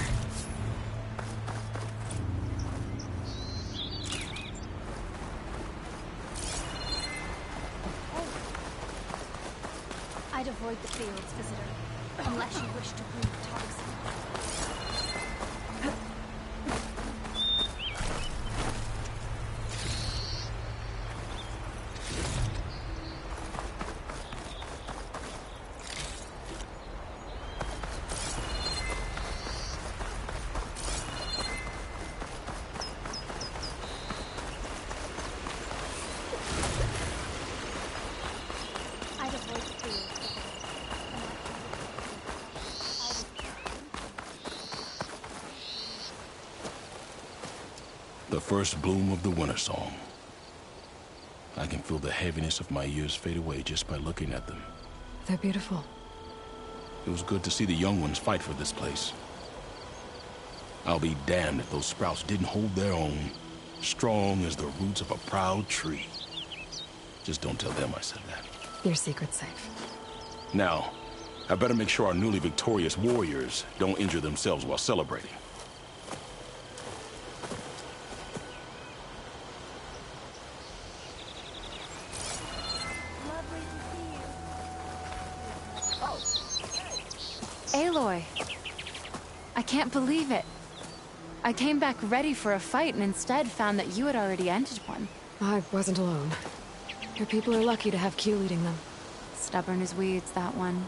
I'd avoid the fields, visitor, unless you wish to breed toxins. The first bloom of the winter song. I can feel the heaviness of my years fade away just by looking at them. They're beautiful. It was good to see the young ones fight for this place. I'll be damned if those sprouts didn't hold their own, strong as the roots of a proud tree. Just don't tell them I said that. Your secret's safe. Now, I better make sure our newly victorious warriors don't injure themselves while celebrating. Aloy. I can't believe it. I came back ready for a fight and instead found that you had already ended one. I wasn't alone. Your people are lucky to have Q leading them. Stubborn as weeds, that one.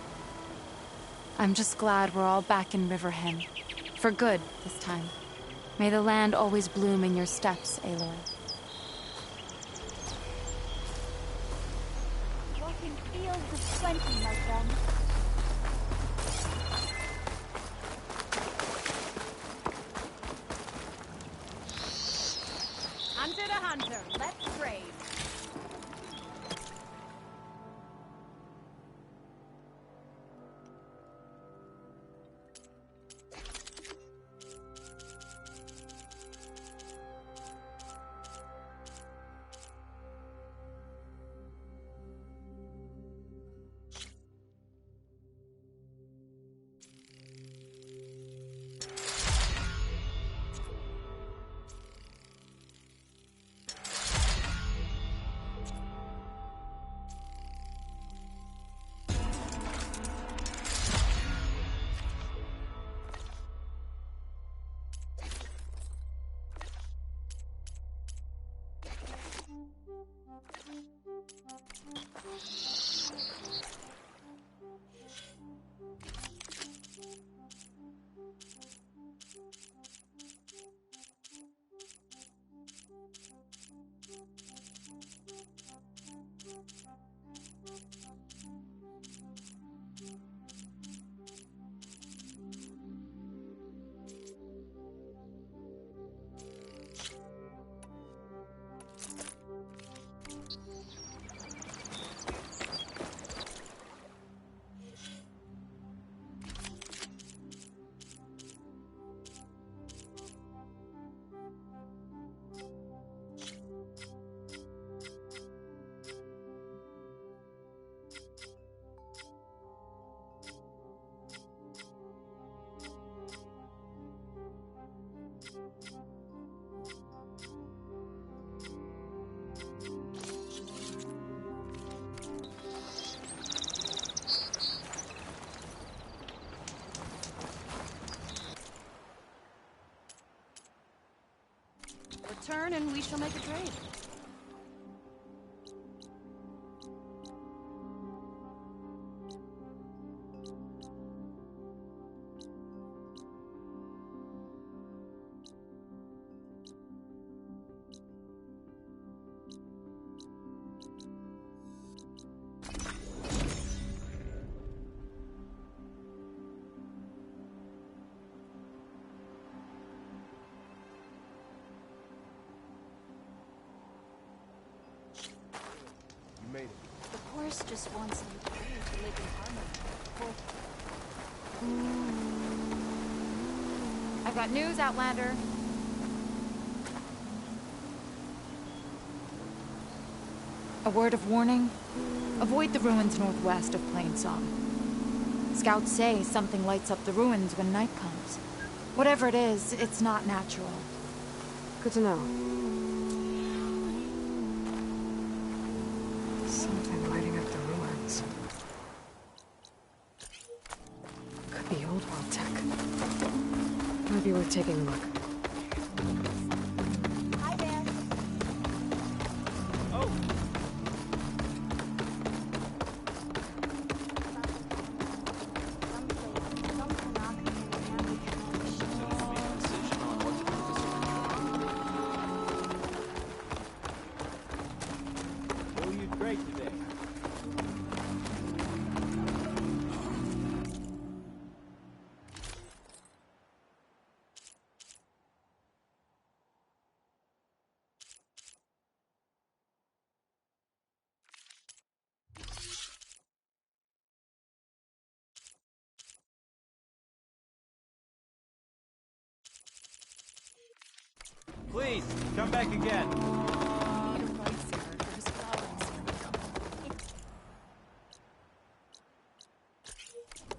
I'm just glad we're all back in Riverhen. For good, this time. May the land always bloom in your steps, Aloy. Walking fields of plenty, my friend. Hunter to hunter, let's trade. Return and we shall make a trade. Made it. The horse just wants some time to live in harmony. I've got news, Outlander. A word of warning. Avoid the ruins northwest of Plainsong. Scouts say something lights up the ruins when night comes. Whatever it is, it's not natural. Good to know. Something lighting up the ruins. Could be old world tech. Might be worth taking a look. Hi there. Oh. Please, come back again.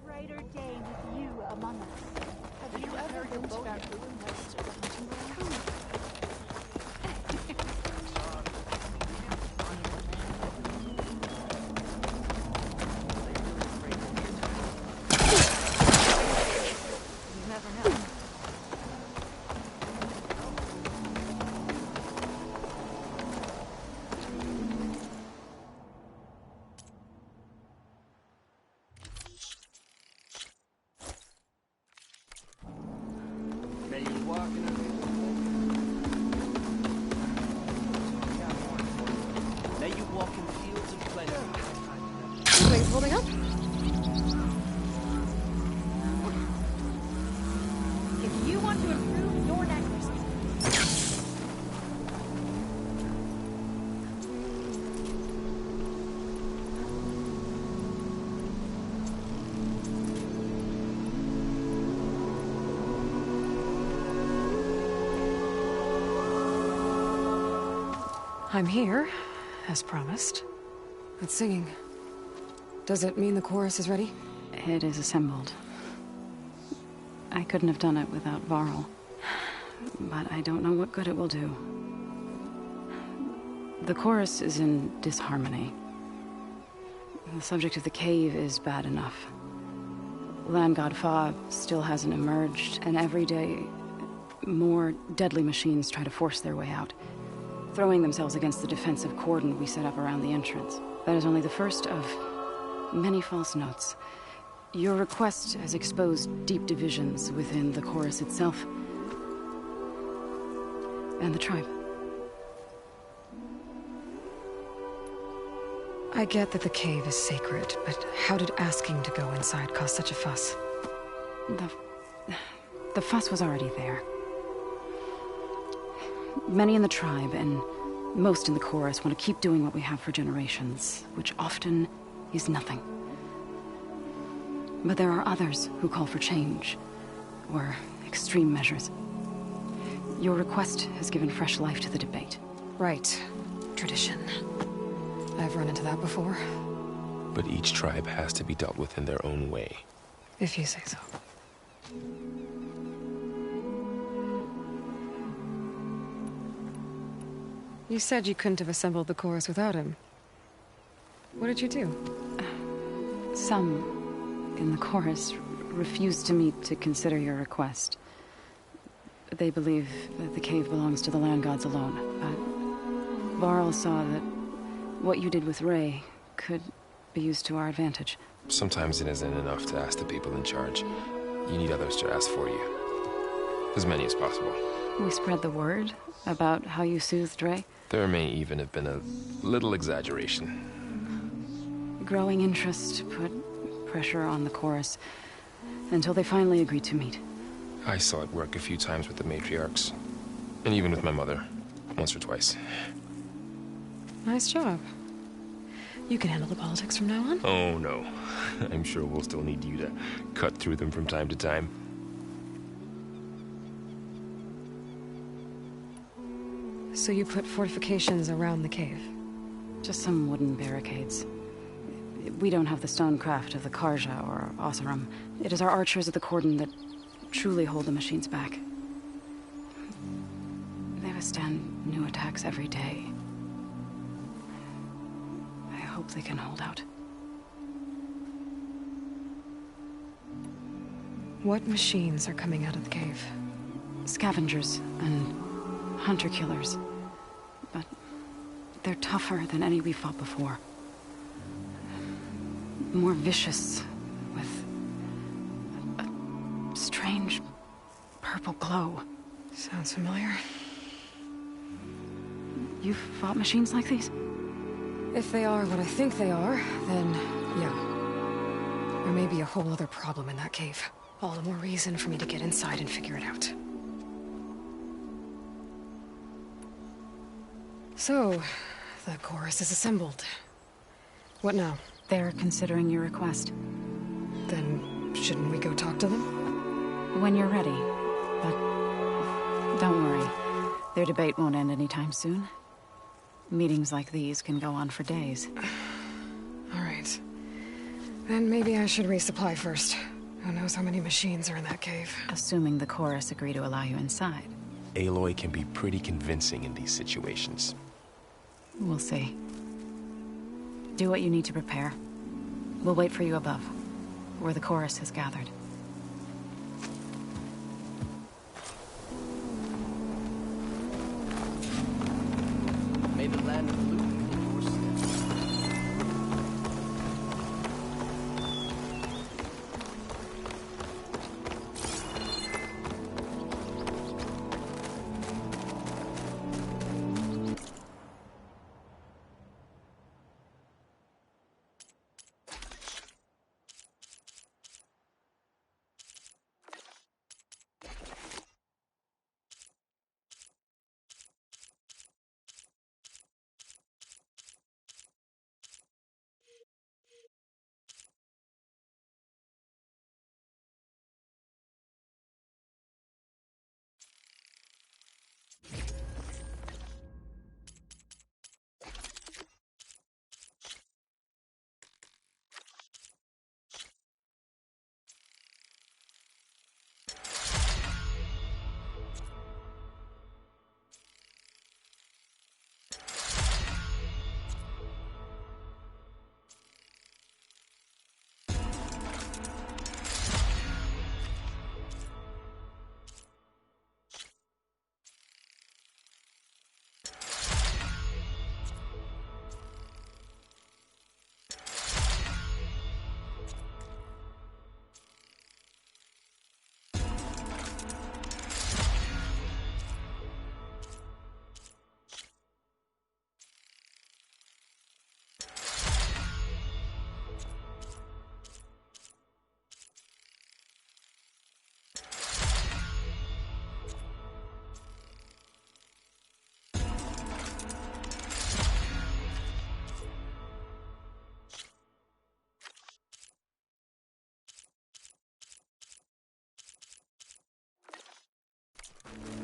Brighter day with you among us. Have you ever been to that ruined house of the hunting ground? You never know. May you walk in May you walk in fields of plenty. Things holding up? If you want to improve your necklace, I'm here, as promised. But singing. Does it mean the chorus is ready? It is assembled. I couldn't have done it without Varl. But I don't know what good it will do. The chorus is in disharmony. The subject of the cave is bad enough. Land God Fa still hasn't emerged, and every day more deadly machines try to force their way out, throwing themselves against the defensive cordon we set up around the entrance. That is only the first of many false notes. Your request has exposed deep divisions within the chorus itself and the tribe. I get that the cave is sacred, but how did asking to go inside cause such a fuss? The fuss was already there. Many in the tribe, and most in the chorus, want to keep doing what we have for generations, which often is nothing. But there are others who call for change, or extreme measures. Your request has given fresh life to the debate. Right. Tradition. I've run into that before. But each tribe has to be dealt with in their own way. If you say so. You said you couldn't have assembled the chorus without him. What did you do? Some in the chorus refused to meet to consider your request. They believe that the cave belongs to the land gods alone, but Varl saw that what you did with Ray could be used to our advantage. Sometimes it isn't enough to ask the people in charge. You need others to ask for you. As many as possible. We spread the word about how you soothed Ray. There may even have been a little exaggeration. Growing interest put pressure on the chorus until they finally agreed to meet. I saw it work a few times with the matriarchs. And even with my mother. Once or twice. Nice job. You can handle the politics from now on? Oh, no. I'm sure we'll still need you to cut through them from time to time. So you put fortifications around the cave? Just some wooden barricades. We don't have the stonecraft of the Karja or Oseram. It is our archers at the cordon that truly hold the machines back. They withstand new attacks every day. I hope they can hold out. What machines are coming out of the cave? Scavengers and hunter-killers. But they're tougher than any we fought before. More vicious, with a strange purple glow. Sounds familiar. You've fought machines like these? If they are what I think they are, then yeah. There may be a whole other problem in that cave. All the more reason for me to get inside and figure it out. So, the chorus is assembled. What now? They're considering your request. Then, shouldn't we go talk to them? When you're ready. But don't worry. Their debate won't end anytime soon. Meetings like these can go on for days. All right. Then maybe I should resupply first. Who knows how many machines are in that cave? Assuming the chorus agree to allow you inside. Aloy can be pretty convincing in these situations. We'll see. Do what you need to prepare. We'll wait for you above, where the chorus has gathered. May the land of loot be your steps.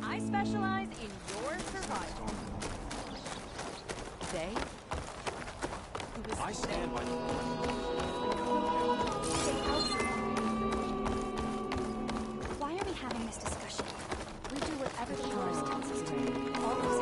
I specialize in your survival. They? I stand by the Why are we having this discussion? We do whatever the chorus tells us to. Always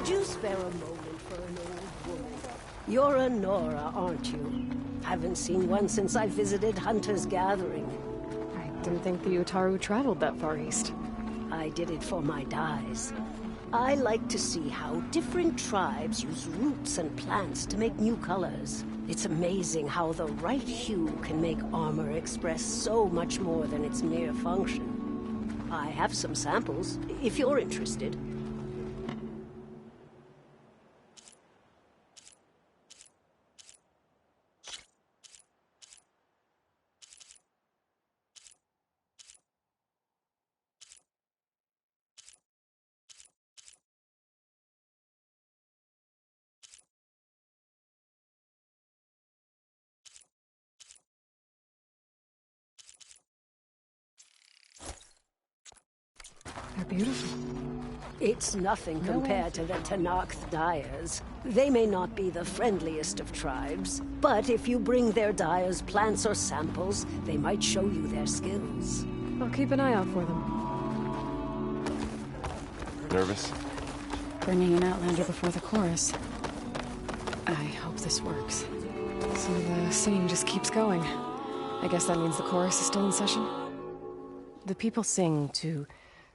Would you spare a moment for an old woman? You're a Nora, aren't you? Haven't seen one since I visited Hunter's Gathering. I didn't think the Utaru traveled that far east. I did it for my dyes. I like to see how different tribes use roots and plants to make new colors. It's amazing how the right hue can make armor express so much more than its mere function. I have some samples, if you're interested. They're beautiful. It's nothing compared to the Tanakh dyers. They may not be the friendliest of tribes, but if you bring their dyers plants or samples, they might show you their skills. I'll keep an eye out for them. Nervous? Bringing an Outlander before the chorus. I hope this works. So the singing just keeps going. I guess that means the chorus is still in session? The people sing to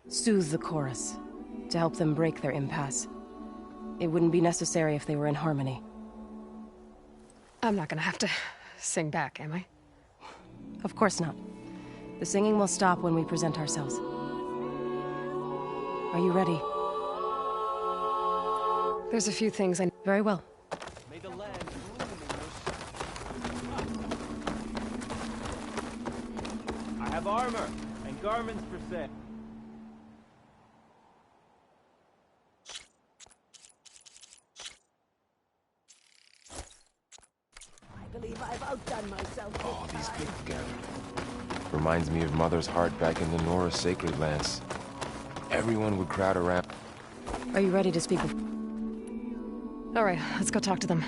soothe the chorus, to help them break their impasse. It wouldn't be necessary if they were in harmony. I'm not gonna have to sing back, am I? Of course not. The singing will stop when we present ourselves. Are you ready? There's a few things I... Very well. May the land I have armor and garments for sale. All these people gathered. Reminds me of Mother's heart back in the Nora sacred lands. Everyone would crowd around. Are you ready to speak with... All right, let's go talk to them.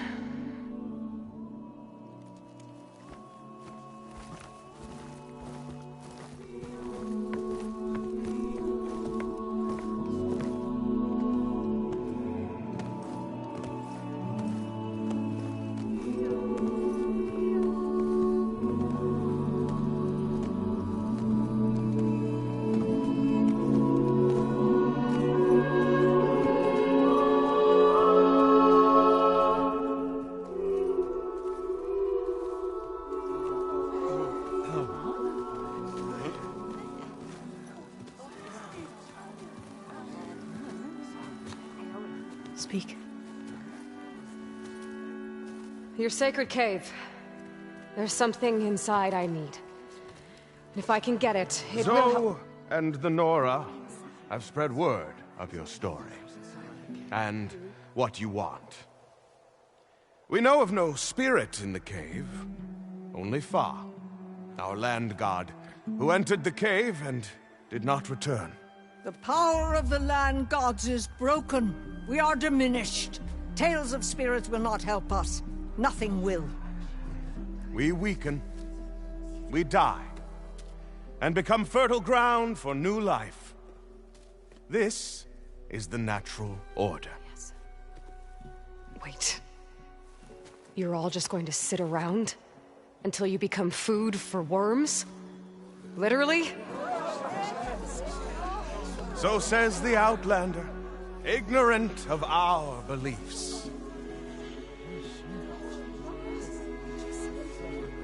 Speak. Your sacred cave. There's something inside I need. And if I can get it, it will help. Zoe and the Nora have spread word of your story. And what you want. We know of no spirit in the cave. Only Fa, our land god, who entered the cave and did not return. The power of the land gods is broken. We are diminished. Tales of spirits will not help us. Nothing will. We weaken. We die. And become fertile ground for new life. This is the natural order. Yes. Wait. You're all just going to sit around until you become food for worms? Literally? So says the Outlander, ignorant of our beliefs.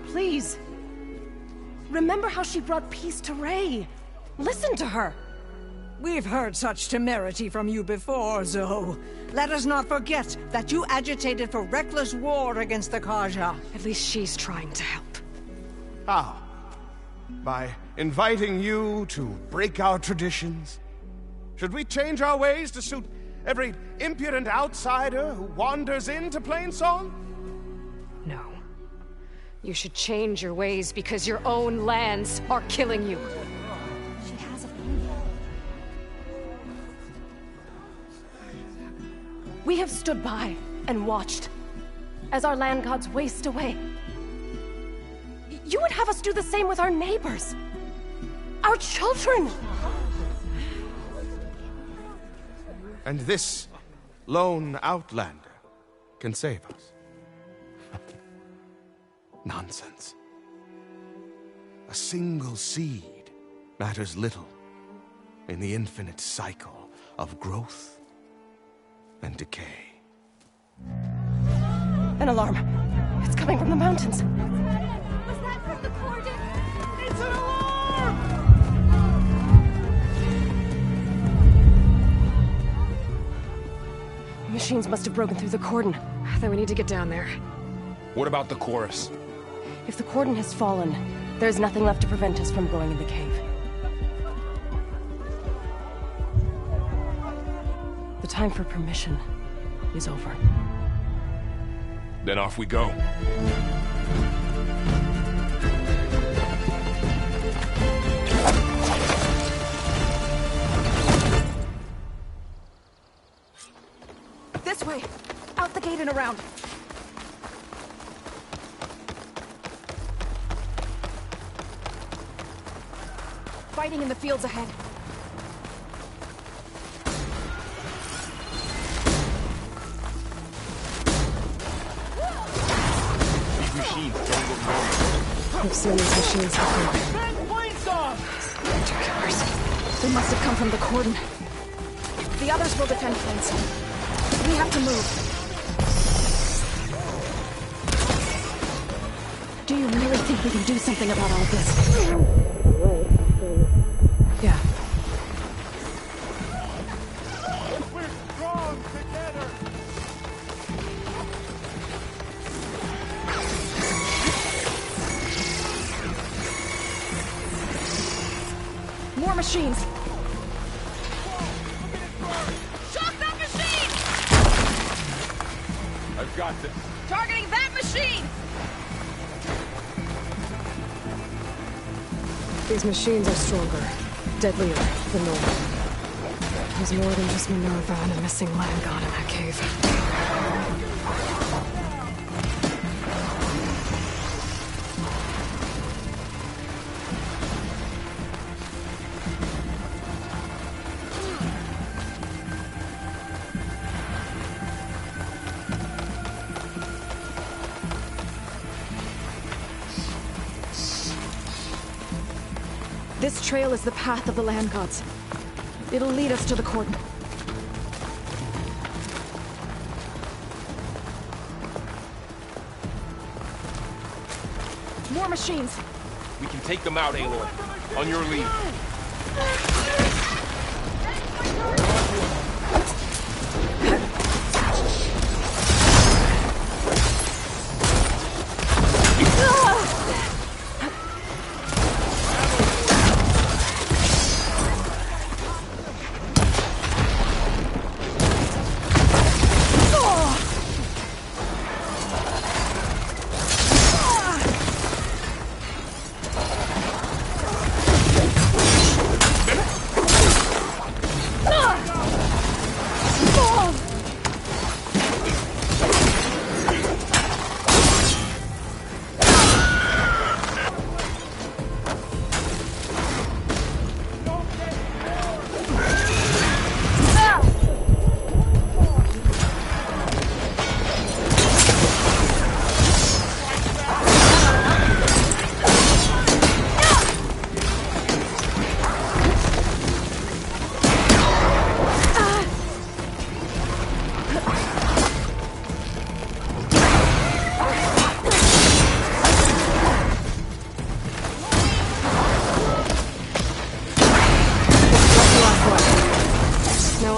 Please. Remember how she brought peace to Ray. Listen to her. We've heard such temerity from you before, Zoe. Let us not forget that you agitated for reckless war against the Kaja. At least she's trying to help. How? By inviting you to break our traditions? Should we change our ways to suit every impudent outsider who wanders into Plainsong? No. You should change your ways because your own lands are killing you. She has a plan. We have stood by and watched as our land gods waste away. You would have us do the same with our neighbors, our children. And this lone outlander can save us. Nonsense. A single seed matters little in the infinite cycle of growth and decay. An alarm. It's coming from the mountains. Was that from the cordon? It's an alarm! Machines must have broken through the cordon. Then we need to get down there. What about the chorus? If the cordon has fallen, there's nothing left to prevent us from going in the cave. The time for permission is over. Then off we go. This way! Out the gate and around! Fighting in the fields ahead. These machines don't look normal. I've seen these machines before. Hunter killers. They must have come from the cordon. The others will defend Plainsong. We have to move. Do you really think we can do something about all this? Yeah. We're strong together! More machines! Shock that machine! I've got this. Targeting that machine! These machines are stronger, deadlier than normal. There's more than just Minerva and a missing land god in that cave. This trail is the path of the land gods. It'll lead us to the cordon. More machines! We can take them out, Aloy. On your lead.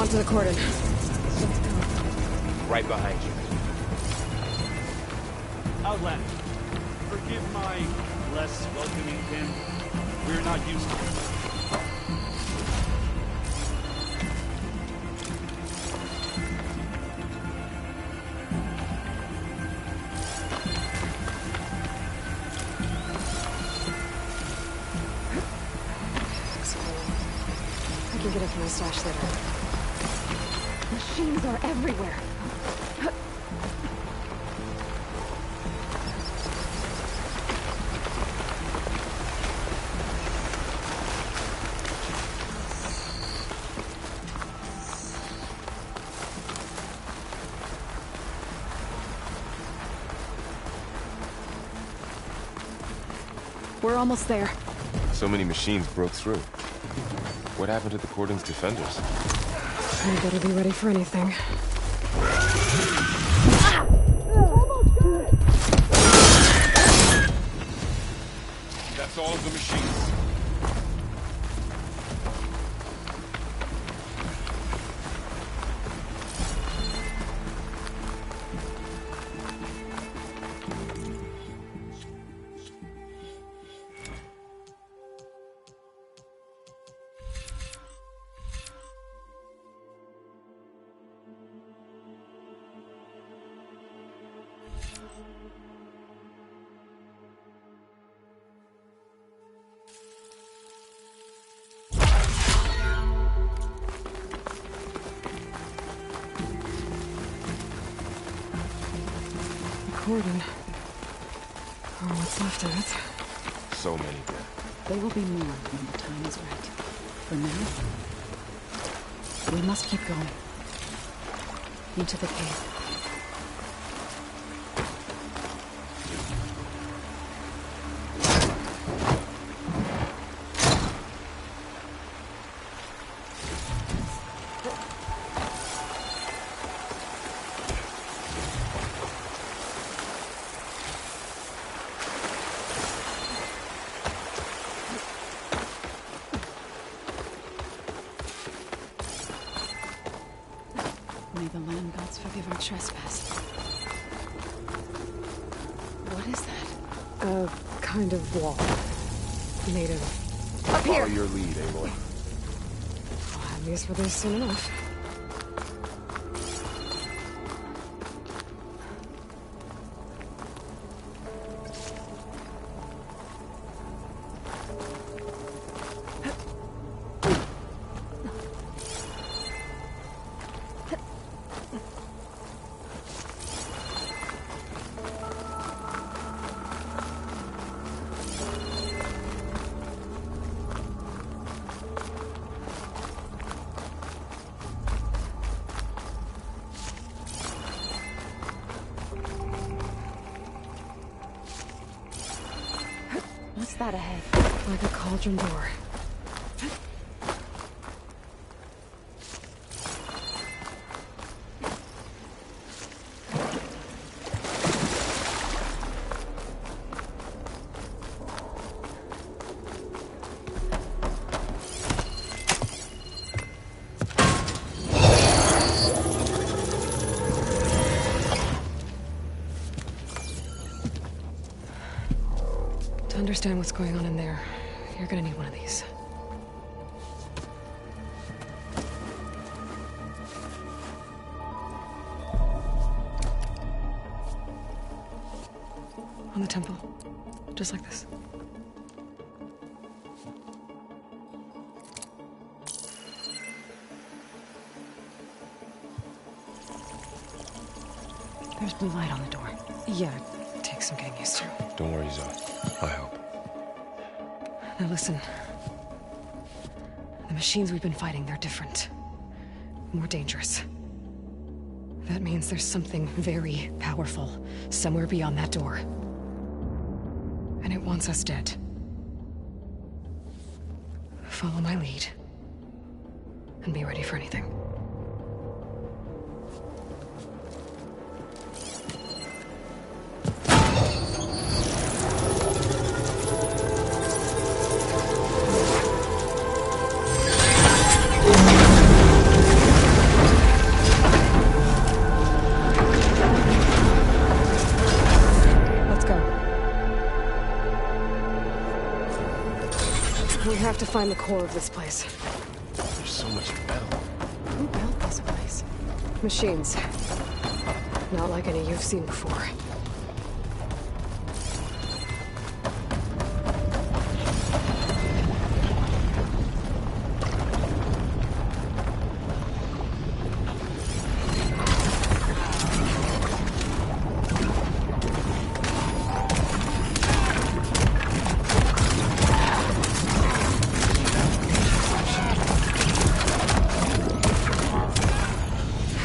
To the cordon. Right behind you. Outlander, forgive my less welcoming pin. We're not used to it. I can get it from my stash later. Machines are everywhere. We're almost there. So many machines broke through. What happened to the cordon's defenders? I better be ready for anything. That's all of the machines. Cordon. Oh, what's left of it? So many dead. They will be more when the time is right. For now, we must keep going. Into the cave. May the land gods forgive our trespass. What is that? A kind of wall. Made of... Up here! Follow your lead, Aloy. I'll have use for this soon enough. What's that ahead? Like a cauldron door. To understand what's going on in there, you're gonna need one of these. On the temple. Just like this. There's blue light on the door. Yeah, it takes some getting used to. Don't worry, Zoe. I help. Now listen. The machines we've been fighting, they're different. More dangerous. That means there's something very powerful somewhere beyond that door. And it wants us dead. Follow my lead. And be ready for anything. We have to find the core of this place. There's so much metal. Who built this place? Machines. Not like any you've seen before.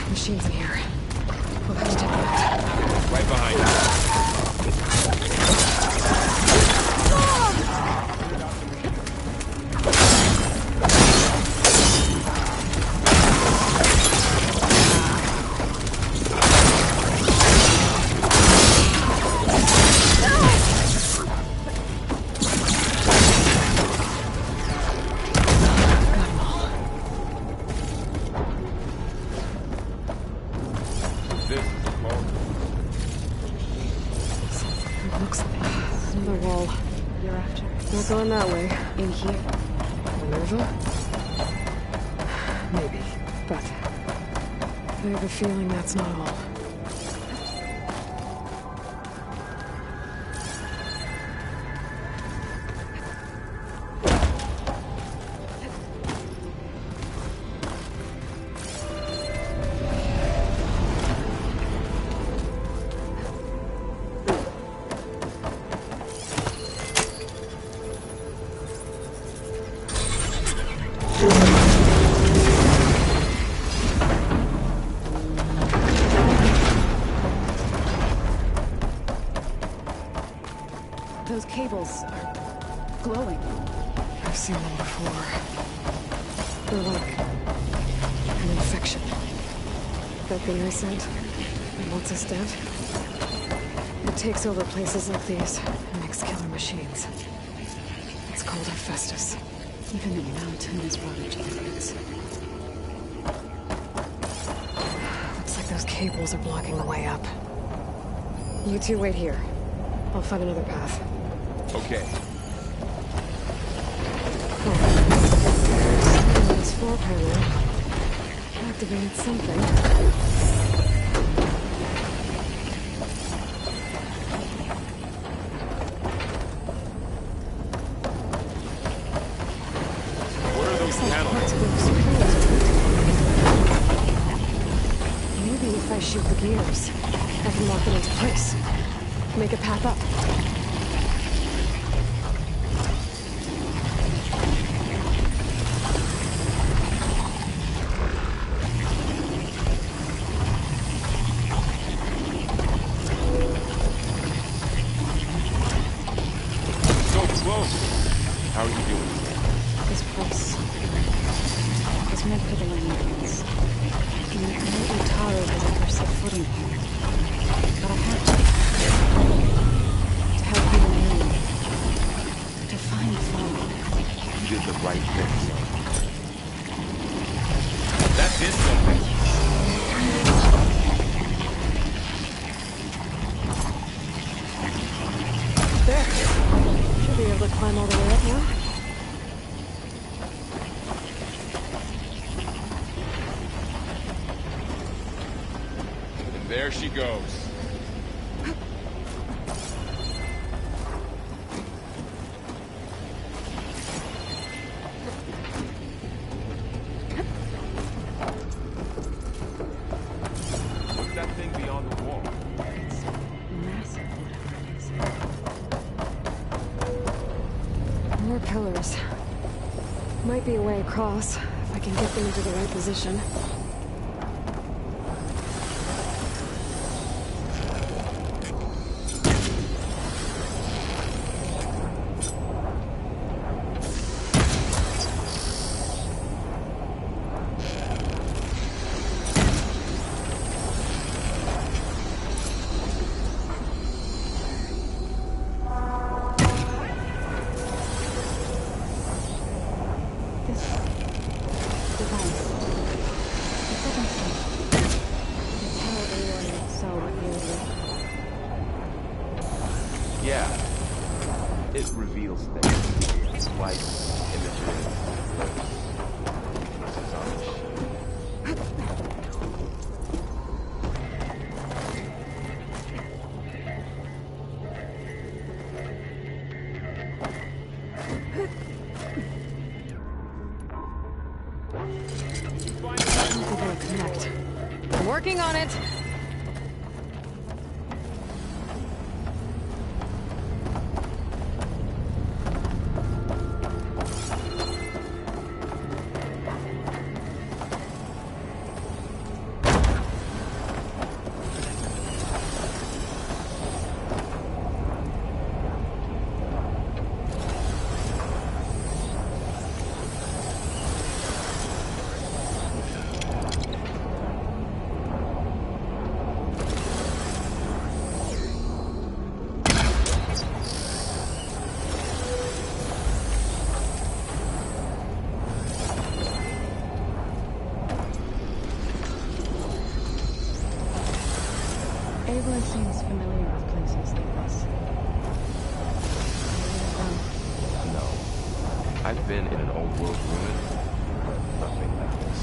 Machines in here. We'll have to take them out. Right behind you. Looks like another wall. You're after? Not going that way. In here? Minerva? Maybe, but I have a feeling that's not all. Those cables are glowing. I've seen them before. They're like an infection. That thing I said, that wants us dead. It takes over places like these and makes killer machines. It's called Hephaestus. Even the mountain is brought into the pits. Looks like those cables are blocking the way up. You two wait here. I'll find another path. Okay. This floor panel activated something. What are those panels? Maybe if I shoot the gears, I can lock it into place. Make a path up. So close. home. How are you doing? This place was meant for the Lands. And I know Utaro has ever set footing here. But I have to help you learn. To find Father. You did the right thing, son. That did something. There. Should be able to climb all the way up now. And there she goes. What's that thing beyond the wall? It's massive, whatever it is. More pillars. Might be a way across, if I can get them into the right position. Yeah. It reveals things. Like images. Pieces on the sheet. Connect. I'm working on it. Ava seems familiar with places like this. No. I've been in an old world ruin. Nothing like this.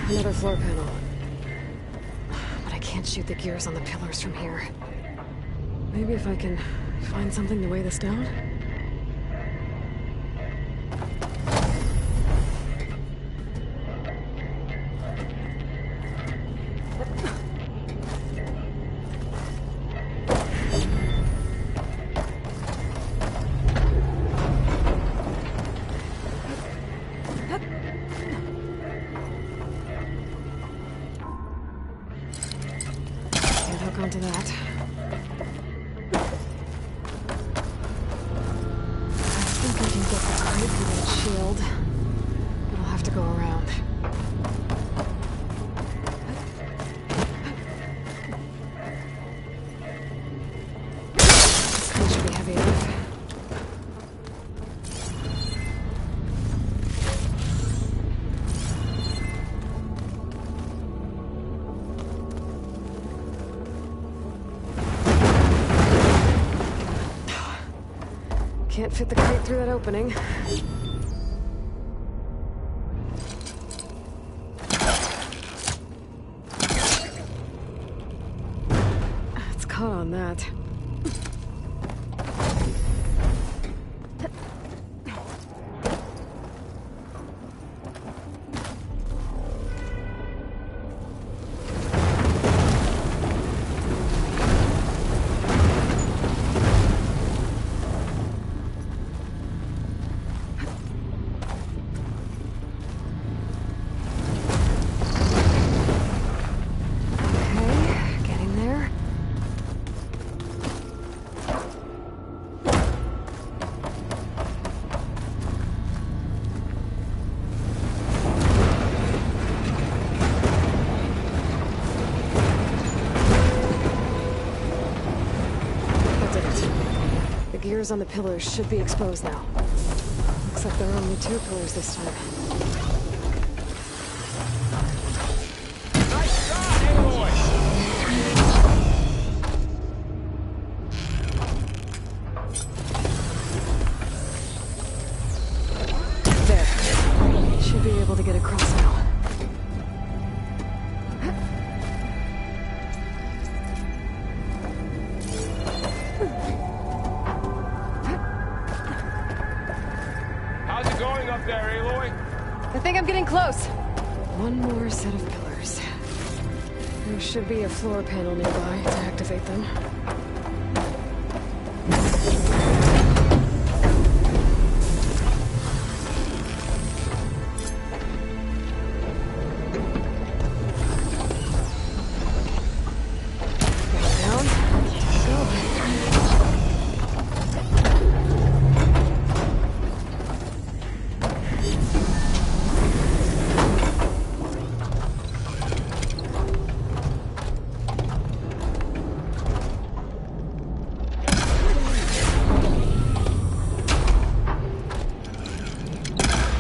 Another floor panel. But I can't shoot the gears on the pillars from here. Maybe if I can find something to weigh this down? heavy enough. Can't fit the crate through that opening. It's caught on that. Gears on the pillars should be exposed now. Looks like there are only 2 pillars this time. Nice shot, Aloy! There. Should be able to get across now. I think I'm getting close. One more set of pillars. There should be a floor panel nearby to activate them.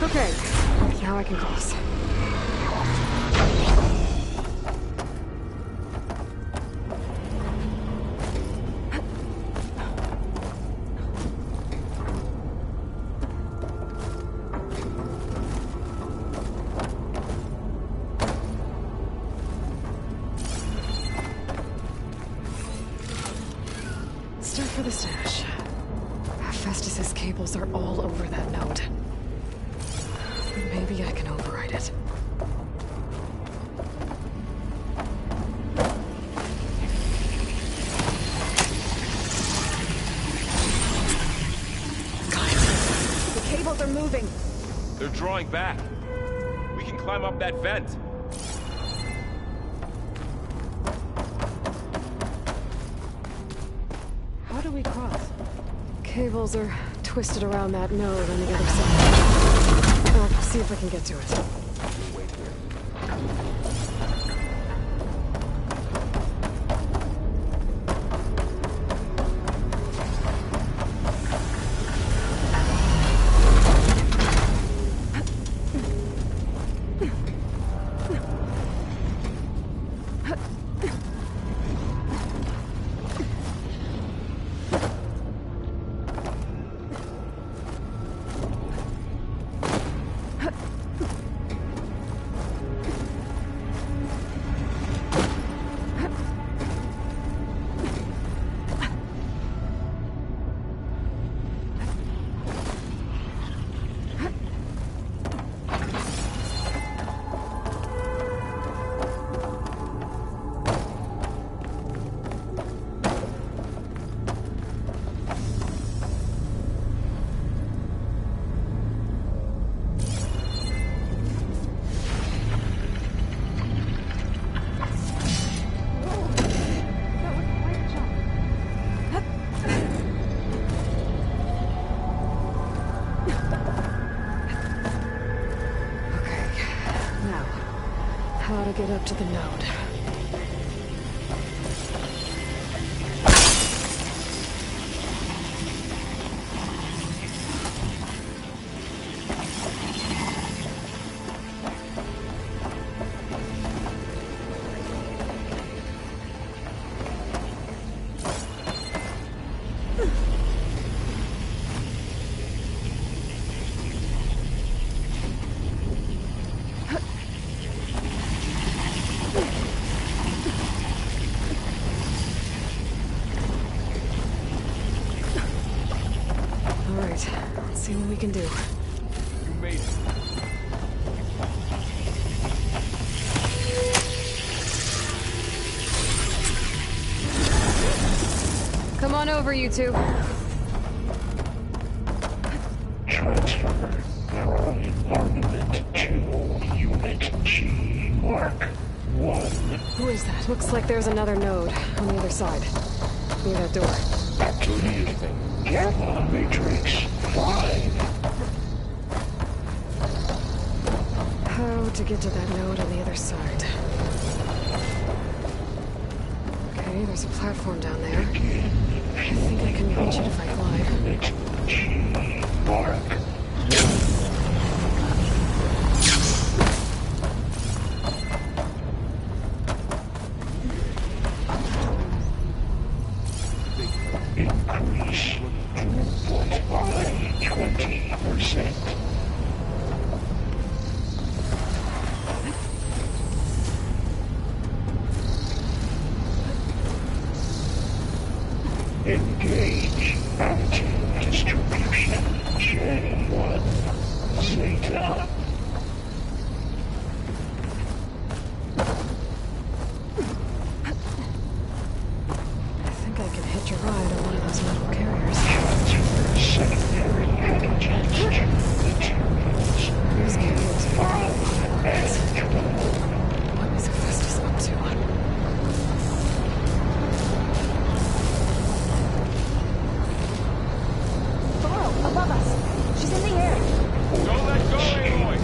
Okay, now I can cross. Start for the stash. Festus's cables are all over that node. Maybe I can override it. The cables are moving. They're drawing back. We can climb up that vent. How do we cross? Cables are twisted around that node on the other side. I'll see if I can get to it. Wait here. How to get up to the node. see what we can do. You made it. Come on over, you two. Transfer Prime Armament to Unit G, Mark 1. Who is that? Looks like there's another node on the other side. Near that door. Activating Gamma Matrix 5. How to get to that node on the other side? Okay, there's a platform down there. I think I can reach it if I glide. Unit G, Mark 1. Increase throughput by 20%. Engage anti-distribution J1 Zeta. I think I can hitch a ride on one of those metal carriers. Transfer secondary habitats to materials. These carriers are 5 and 12. What is Hephaestus up to? Above us. She's in the air. Don't let go, Aloy!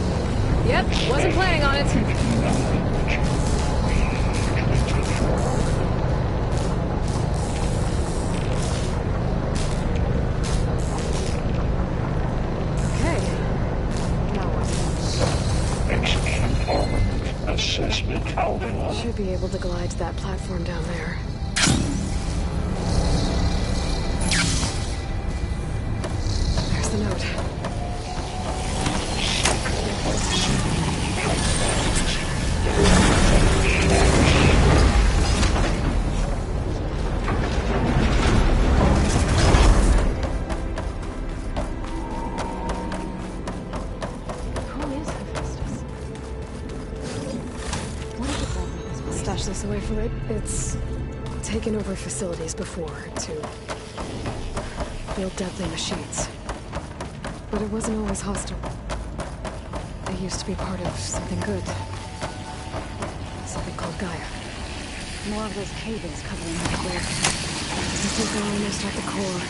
Yep, wasn't planning on it. Okay. Now what? Execute armament assessment alpha. Should be able to glide to that platform down there. There's the node. Stash this away from it. It's taken over facilities before to build deadly machines. But it wasn't always hostile. It used to be part of something good. Something called Gaia. More of those cables covering the clear. I think we're almost at the core.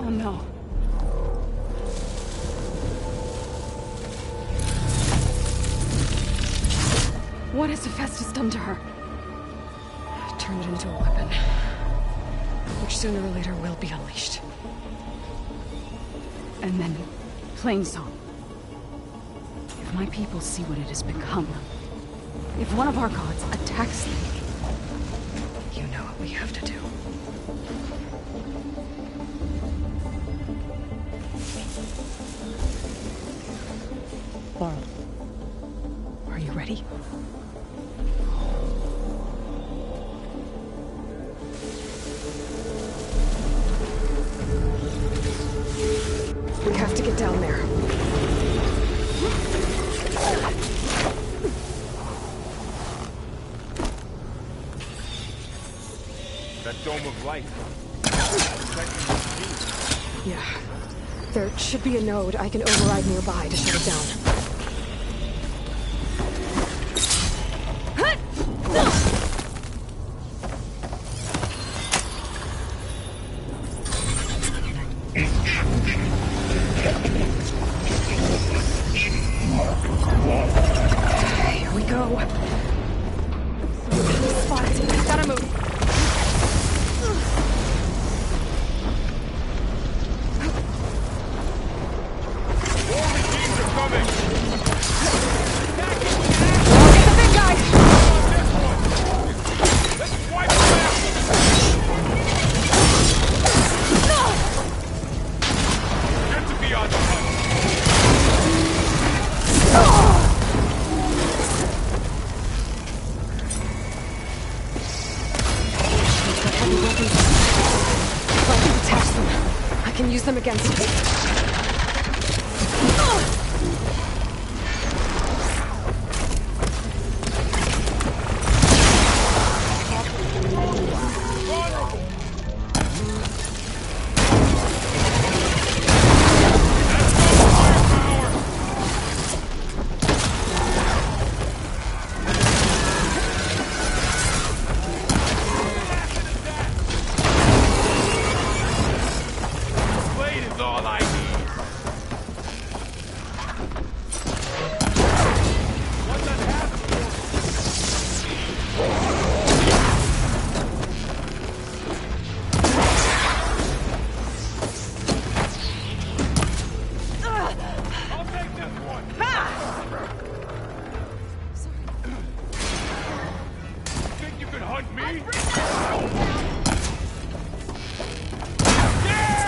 Oh no. What has Hephaestus done to her? Turned it into a weapon. Which sooner or later will be unleashed. And then, Plainsong. If my people see what it has become, if one of our gods attacks them, you know what we have to do. Laurel, are you ready? We have to get down there. That dome of light. Yeah. There should be a node I can override nearby to shut it down. Here we go. Spot. Gotta move.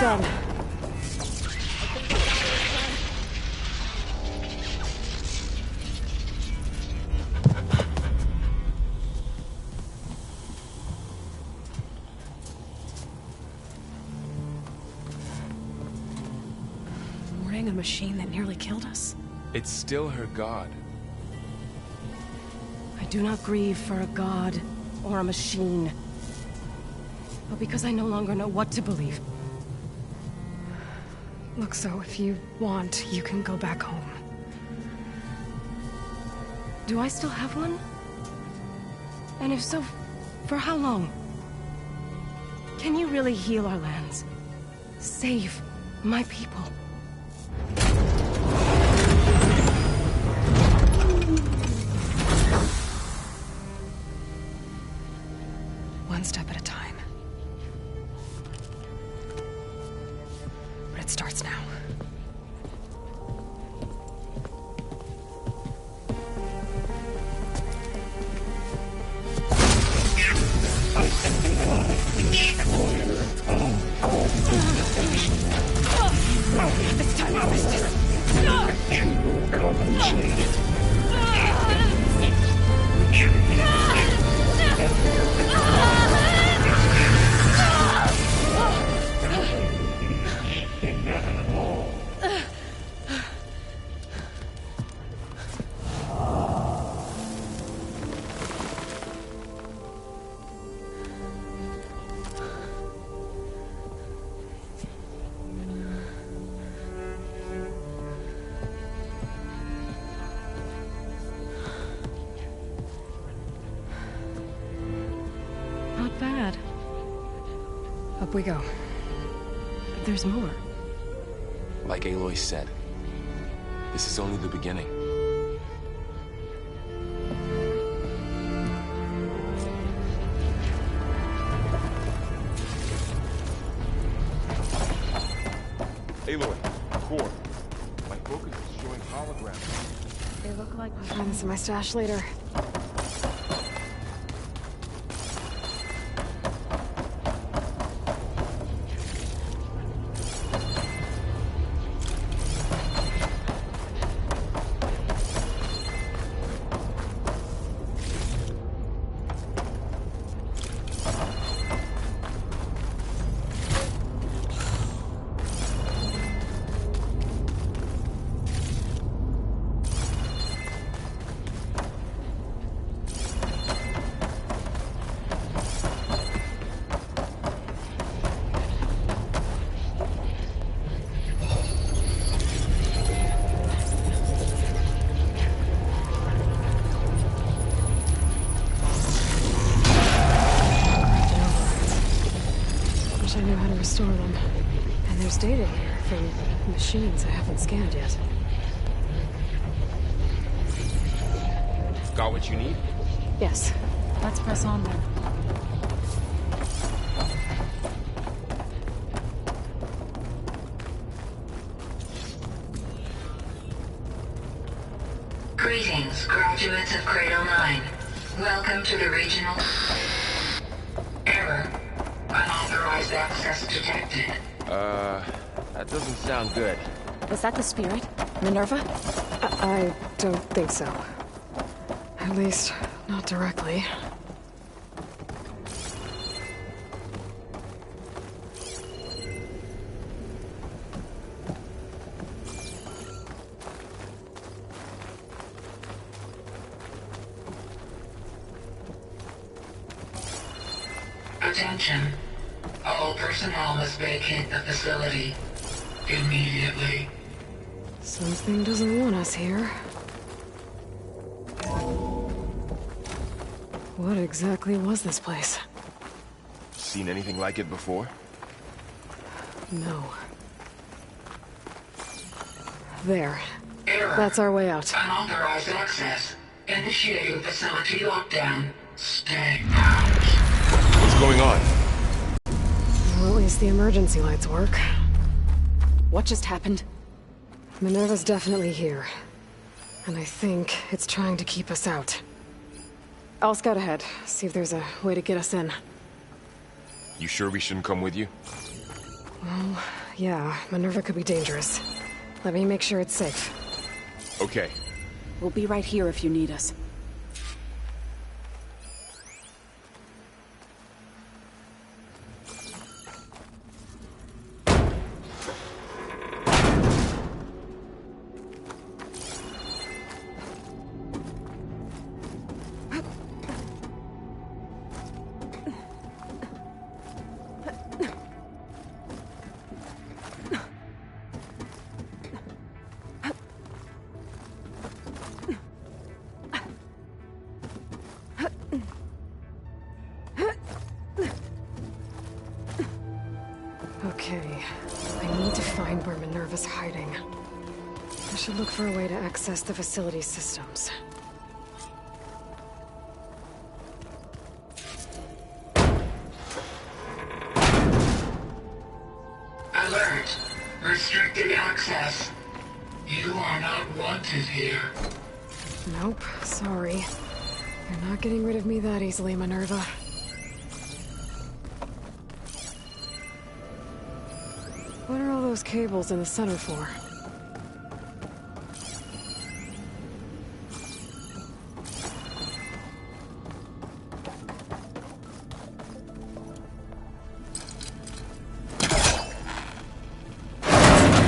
done. Mourning a machine that nearly killed us? It's still her god. I do not grieve for a god or a machine, but because I no longer know what to believe. Look, so if you want, you can go back home. Do I still have one? And if so, for how long? Can you really heal our lands? Save my people? One step at a time. But it starts now. This time I missed it. Not bad. Up we go. There's more. Like Aloy said, this is only the beginning. Aloy, Core. My focus is showing holograms. They look like... I'll find this in my stash later. I knew how to restore them. And there's data here from machines I haven't scanned yet. Got what you need? Yes. Let's press on then. Greetings, graduates of Cradle 9. Welcome to the regional... Error. Unauthorized access detected. That doesn't sound good. Was that the spirit? Minerva? I don't think so. At least, not directly. Attention. All personnel must vacate the facility immediately. Something doesn't want us here. What exactly was this place? Seen anything like it before? No. There. Error. That's our way out. Unauthorized access. Initiating facility lockdown. Stay out. What's going on? Well, at least the emergency lights work. What just happened? Minerva's definitely here. And I think it's trying to keep us out. I'll scout ahead, see if there's a way to get us in. You sure we shouldn't come with you? Well, yeah, Minerva could be dangerous. Let me make sure it's safe. Okay. We'll be right here if you need us. Okay, I need to find where Minerva's hiding. I should look for a way to access the facility's systems. Alert! Restricted access. You are not wanted here. Nope, sorry. You're not getting rid of me that easily, Minerva. What are all those cables in the center for?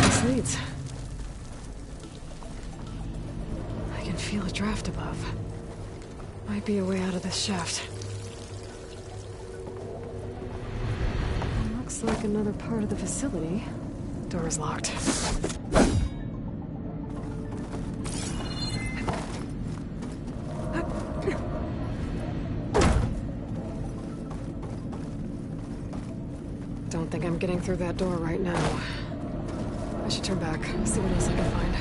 This leads. I can feel a draft above. Might be a way out of this shaft. Looks like another part of the facility. Door is locked. Don't think I'm getting through that door right now. I should turn back, see what else I can find.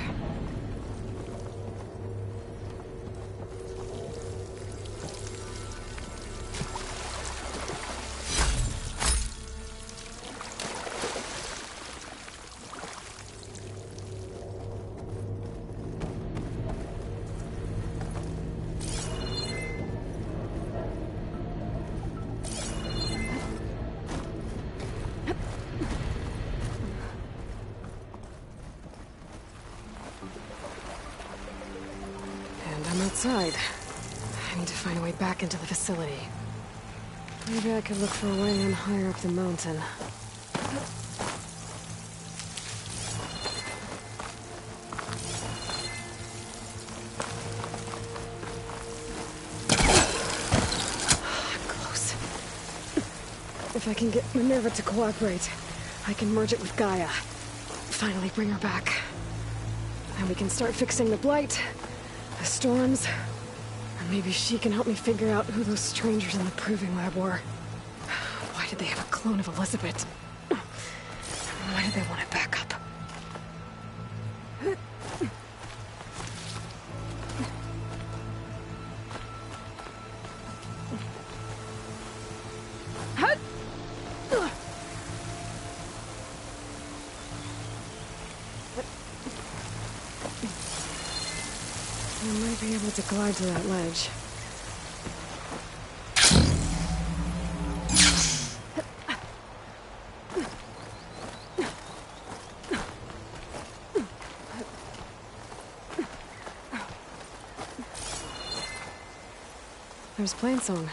I'm outside. I need to find a way back into the facility. Maybe I could look for a way in higher up the mountain. Close. If I can get Minerva to cooperate, I can merge it with Gaia. Finally bring her back. Then we can start fixing the blight, the storms, and maybe she can help me figure out who those strangers in the proving lab were. Why did they have a clone of Elizabeth? Why did they want it back up? I might be able to glide to that ledge. There's Plainsong.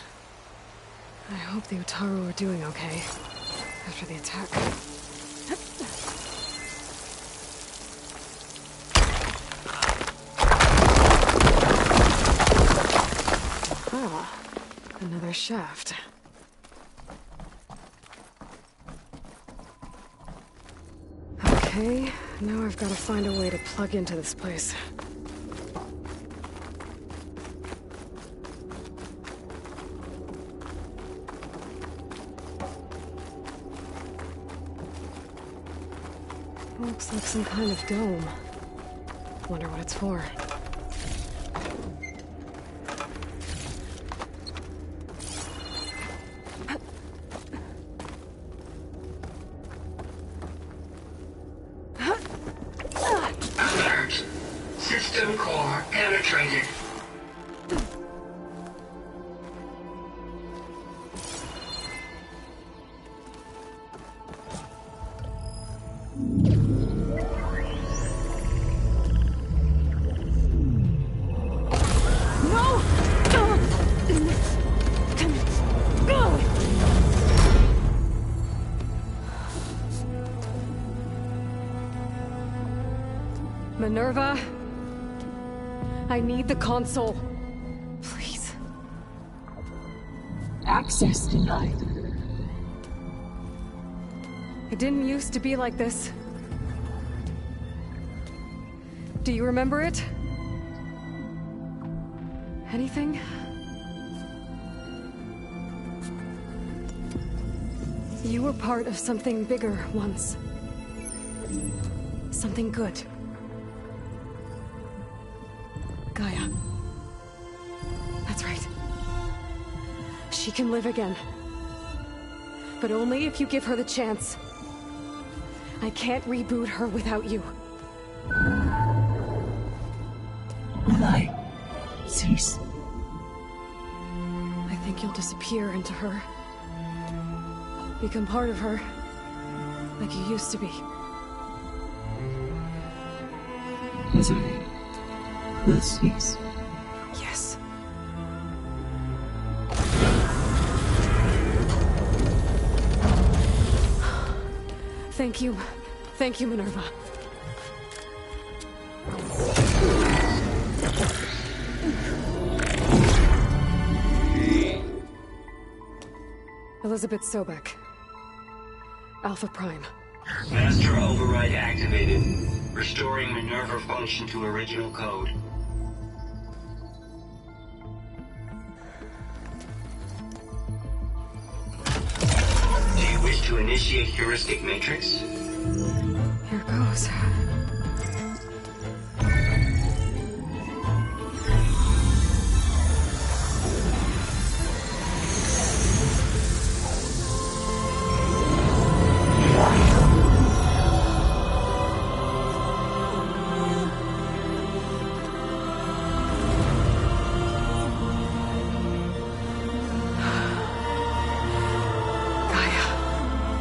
I hope the Utaru are doing okay after the attack. Another shaft. Okay, now I've got to find a way to plug into this place. Looks like some kind of dome. Wonder what it's for. Alert! System core penetrated. Minerva, I need the console. Please. Access denied. It didn't used to be like this. Do you remember it? Anything? You were part of something bigger once. Something good. Gaia. That's right. She can live again. But only if you give her the chance. I can't reboot her without you. Will I cease? I think you'll disappear into her. Become part of her. Like you used to be. As I will cease. Yes. Thank you. Thank you, Minerva. Elizabeth Sobek. Alpha Prime. Master override activated. Restoring Minerva function to original code. Do you wish to initiate heuristic matrix? Here goes.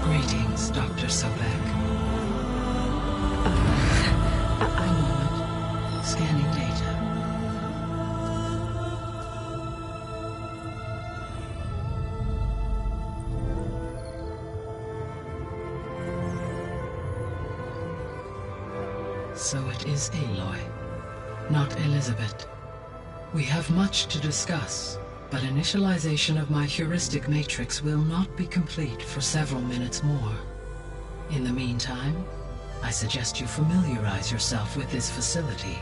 Greetings, Dr. Sobek. A moment. Scanning data. So it is Aloy, not Elizabeth. We have much to discuss. But initialization of my heuristic matrix will not be complete for several minutes more. In the meantime, I suggest you familiarize yourself with this facility.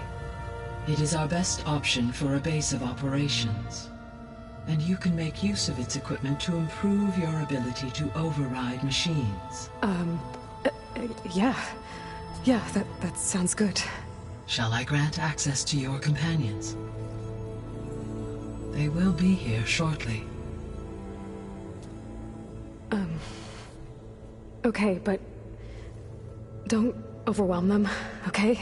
It is our best option for a base of operations, and you can make use of its equipment to improve your ability to override machines. Yeah. Yeah, that sounds good. Shall I grant access to your companions? They will be here shortly. Okay, but don't overwhelm them, okay?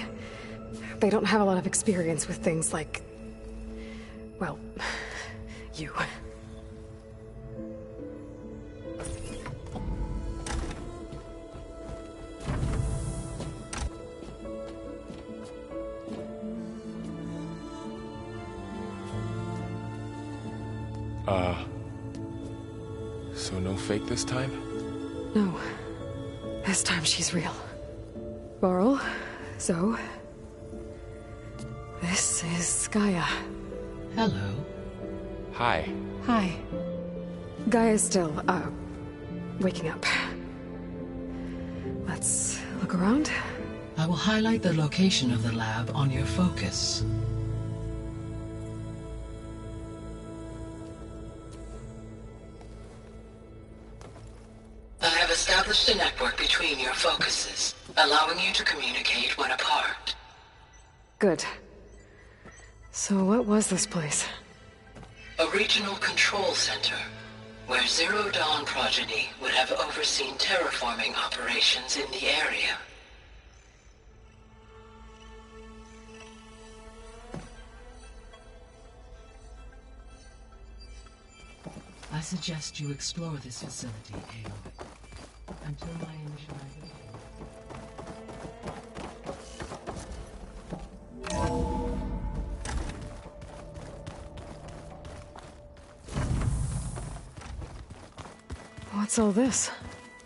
They don't have a lot of experience with things like, well, you. So no fake this time? No. This time she's real. Laurel, Zoe. This is Gaia. Hello. Hi. Hi. Gaia's still, waking up. Let's look around. I will highlight the location of the lab on your focus. I have established a network between your focuses, allowing you to communicate when apart. Good. So what was this place? A regional control center, where Zero Dawn progeny would have overseen terraforming operations in the area. I suggest you explore this facility, Aloy, until my initialization. What's all this?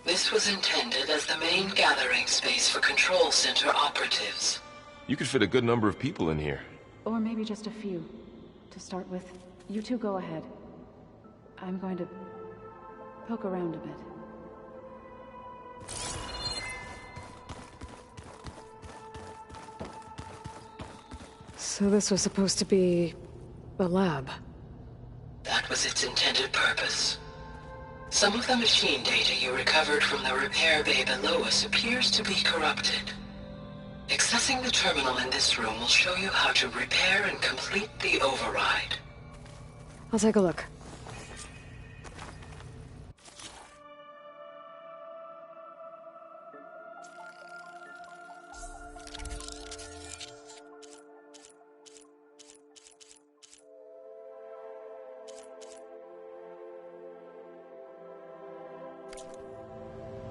This was intended as the main gathering space for Control Center operatives. You could fit a good number of people in here. Or maybe just a few. To start with, you two go ahead. I'm going to poke around a bit. So this was supposed to be a lab. That was its intended purpose. Some of the machine data you recovered from the repair bay below us appears to be corrupted. Accessing the terminal in this room will show you how to repair and complete the override. I'll take a look.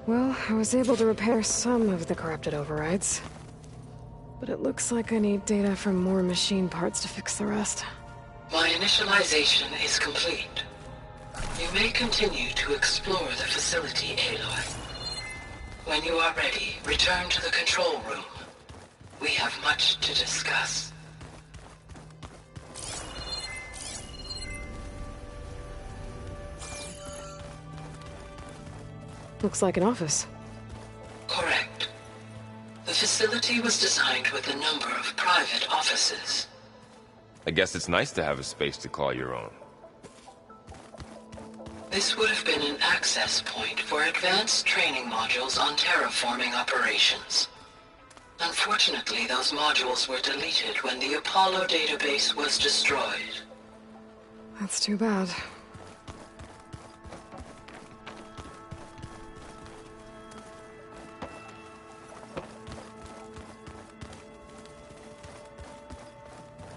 Well, I was able to repair some of the corrupted overrides. But it looks like I need data from more machine parts to fix the rest. My initialization is complete. You may continue to explore the facility, Aloy. When you are ready, return to the control room. We have much to discuss. Looks like an office. Correct. The facility was designed with a number of private offices. I guess it's nice to have a space to call your own. This would have been an access point for advanced training modules on terraforming operations. Unfortunately, those modules were deleted when the Apollo database was destroyed. That's too bad.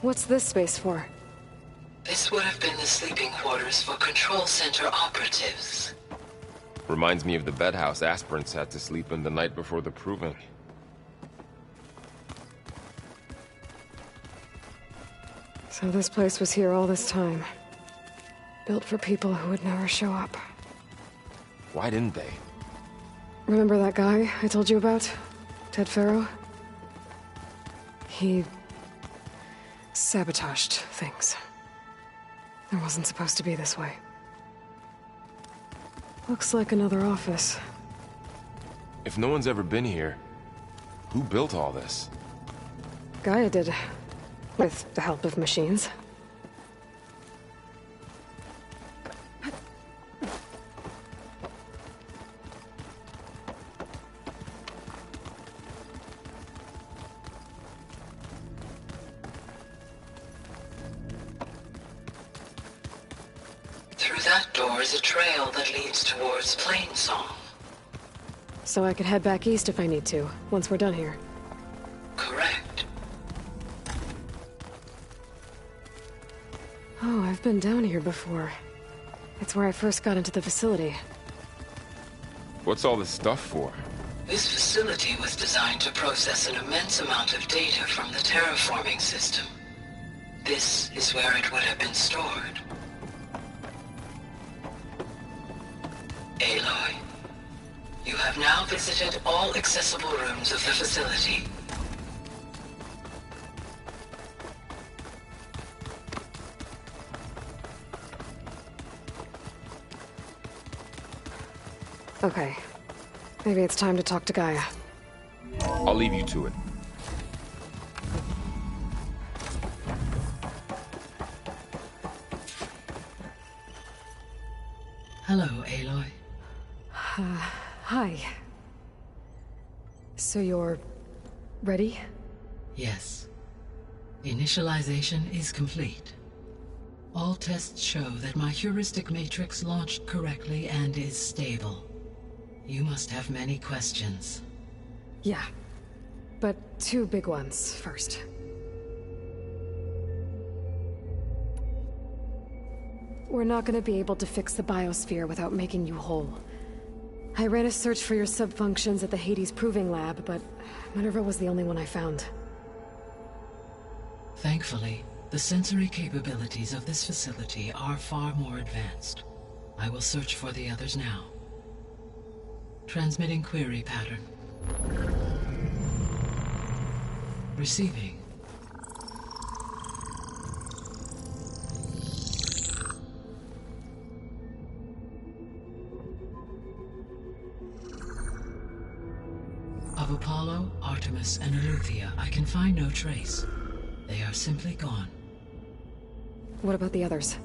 What's this space for? This would have been the sleeping quarters for control center operatives. Reminds me of the bedhouse aspirants had to sleep in the night before the proving. So this place was here all this time. Built for people who would never show up. Why didn't they? Remember that guy I told you about? Ted Farrow? He sabotaged things. It wasn't supposed to be this way. Looks like another office. If no one's ever been here, who built all this? Gaia did. With the help of machines. Through that door is a trail that leads towards Plainsong. So I could head back east if I need to, once we're done here. Correct. Oh, I've been down here before. It's where I first got into the facility. What's all this stuff for? This facility was designed to process an immense amount of data from the terraforming system. This is where it would have been stored. Aloy, you have now visited all accessible rooms of the facility. Okay. Maybe it's time to talk to Gaia. I'll leave you to it. Hello, Aloy. Hi. So you're ready? Yes. Initialization is complete. All tests show that my heuristic matrix launched correctly and is stable. You must have many questions. Yeah. But two big ones first. We're not gonna be able to fix the biosphere without making you whole. I ran a search for your subfunctions at the Hades Proving Lab, but Minerva was the only one I found. Thankfully, the sensory capabilities of this facility are far more advanced. I will search for the others now. Transmitting query pattern. Receiving. Of Apollo, Artemis, and Eleuthia, I can find no trace. They are simply gone. What about the others?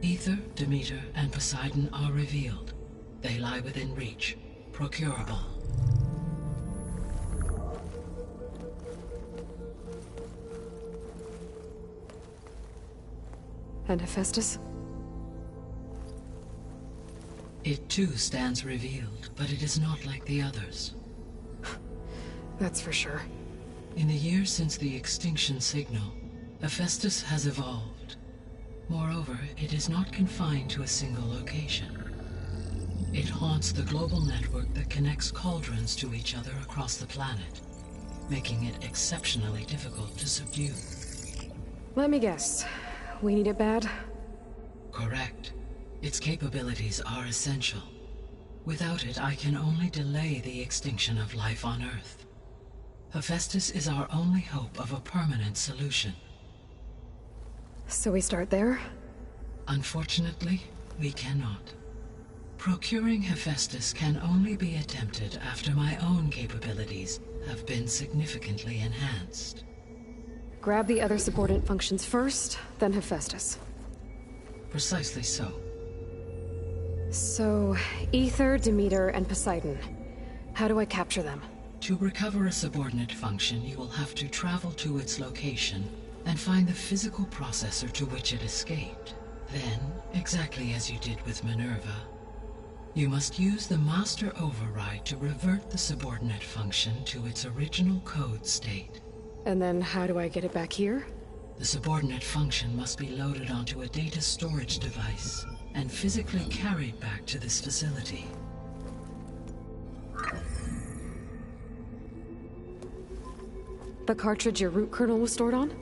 Ether, Demeter, and Poseidon are revealed. They lie within reach, procurable. And Hephaestus? It too stands revealed, but it is not like the others. That's for sure. In the years since the extinction signal, Hephaestus has evolved. Moreover, it is not confined to a single location. It haunts the global network that connects cauldrons to each other across the planet, making it exceptionally difficult to subdue. Let me guess. We need it bad? Correct. Its capabilities are essential. Without it, I can only delay the extinction of life on Earth. Hephaestus is our only hope of a permanent solution. So we start there? Unfortunately, we cannot. Procuring Hephaestus can only be attempted after my own capabilities have been significantly enhanced. Grab the other subordinate functions first, then Hephaestus. Precisely so. So, Ether, Demeter, and Poseidon. How do I capture them? To recover a subordinate function, you will have to travel to its location and find the physical processor to which it escaped. Then, exactly as you did with Minerva, you must use the master override to revert the subordinate function to its original code state. And then how do I get it back here? The subordinate function must be loaded onto a data storage device and physically carried back to this facility. The cartridge your root kernel was stored on?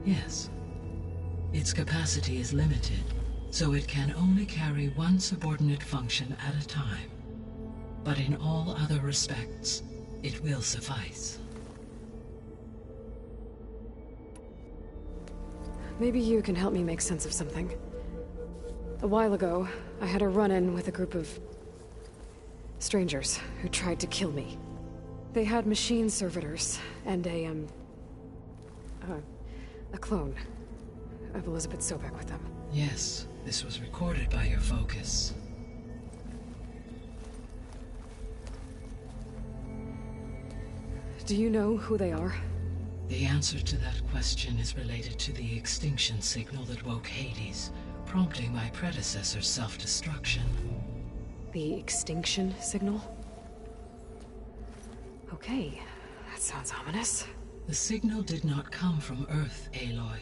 Yes. Its capacity is limited, so it can only carry one subordinate function at a time. But in all other respects, it will suffice. Maybe you can help me make sense of something. A while ago, I had a run-in with a group of strangers who tried to kill me. They had machine servitors and a clone of Elizabeth Sobek with them. Yes, this was recorded by your focus. Do you know who they are? The answer to that question is related to the extinction signal that woke Hades, prompting my predecessor's self-destruction. The extinction signal? Okay, that sounds ominous. The signal did not come from Earth, Aloy.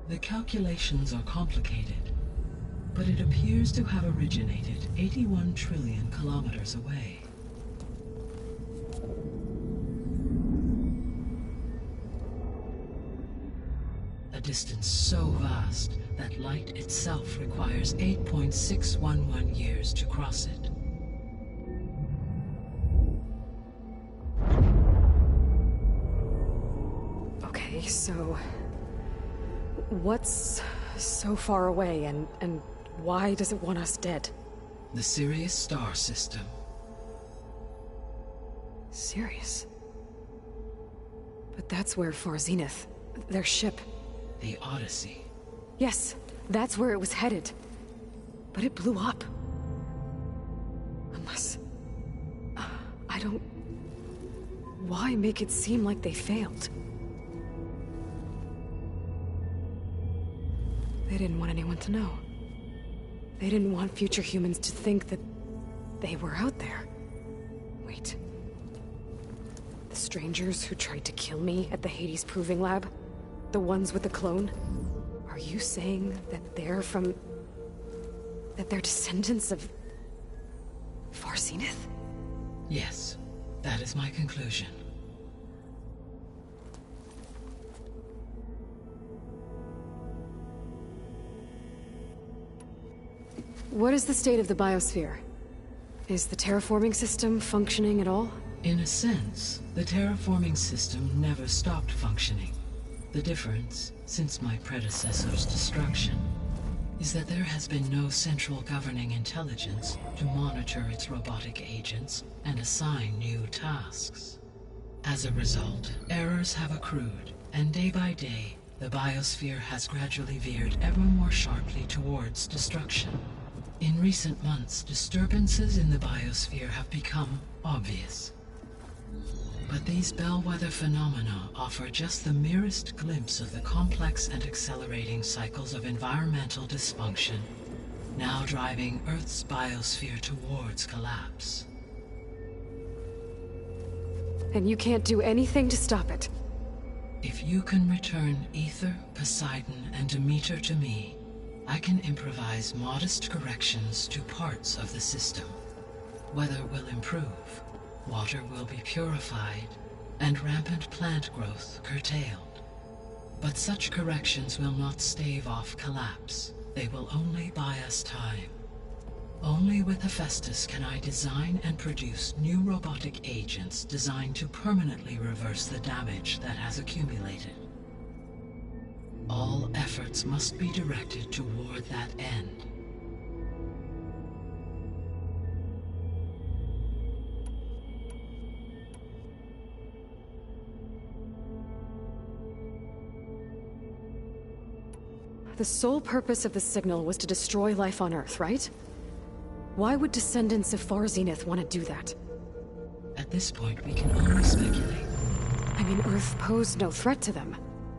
The calculations are complicated, but it appears to have originated 81 trillion kilometers away. A distance so vast that light itself requires 8.611 years to cross it. Okay, so what's so far away and why does it want us dead? The Sirius star system. Sirius? But that's where Far Zenith, their ship. The Odyssey. Yes, that's where it was headed. But it blew up. Unless... I don't... Why make it seem like they failed? They didn't want anyone to know. They didn't want future humans to think that they were out there. Wait. The strangers who tried to kill me at the Hades Proving Lab? The ones with the clone? Are you saying that they're from... that they're descendants of... Far Zenith? Yes, that is my conclusion. What is the state of the biosphere? Is the terraforming system functioning at all? In a sense, the terraforming system never stopped functioning. The difference, since my predecessor's destruction, is that there has been no central governing intelligence to monitor its robotic agents and assign new tasks. As a result, errors have accrued, and day by day, the biosphere has gradually veered ever more sharply towards destruction. In recent months, disturbances in the biosphere have become obvious. But these bellwether phenomena offer just the merest glimpse of the complex and accelerating cycles of environmental dysfunction, now driving Earth's biosphere towards collapse. And you can't do anything to stop it? If you can return Ether, Poseidon, and Demeter to me, I can improvise modest corrections to parts of the system. Weather will improve, water will be purified, and rampant plant growth curtailed. But such corrections will not stave off collapse. They will only buy us time. Only with Hephaestus can I design and produce new robotic agents designed to permanently reverse the damage that has accumulated. All efforts must be directed toward that end. The sole purpose of the signal was to destroy life on Earth, right? Why would descendants of Far Zenith want to do that? At this point, we can only speculate. I mean, Earth posed no threat to them.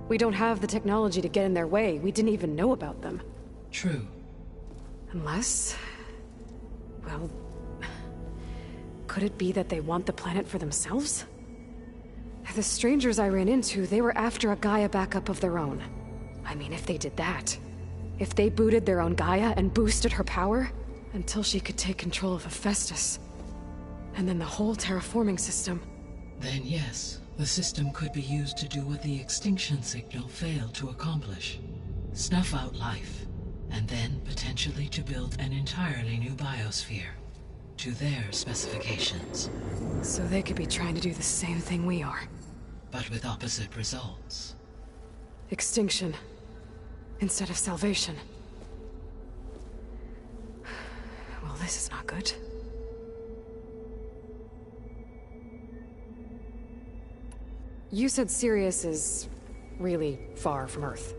We don't have the technology to get in their way. We didn't even know about them. True. Unless... well... could it be that they want the planet for themselves? The strangers I ran into, they were after a Gaia backup of their own. I mean, if they did that... if they booted their own Gaia and boosted her power... until she could take control of Hephaestus. And then the whole terraforming system. Then yes, the system could be used to do what the extinction signal failed to accomplish. Snuff out life, and then potentially to build an entirely new biosphere. To their specifications. So they could be trying to do the same thing we are. But with opposite results. Extinction. Instead of salvation. Well, this is not good. You said Sirius is really far from Earth.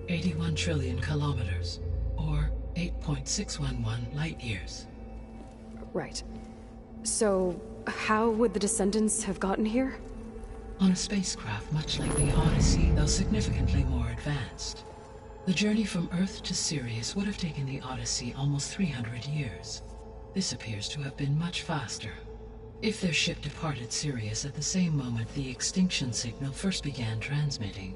81 trillion kilometers, or 8.611 light years. Right. So, how would the descendants have gotten here? On a spacecraft much like the Odyssey, though significantly more advanced. The journey from Earth to Sirius would have taken the Odyssey almost 300 years. This appears to have been much faster. If their ship departed Sirius at the same moment the extinction signal first began transmitting,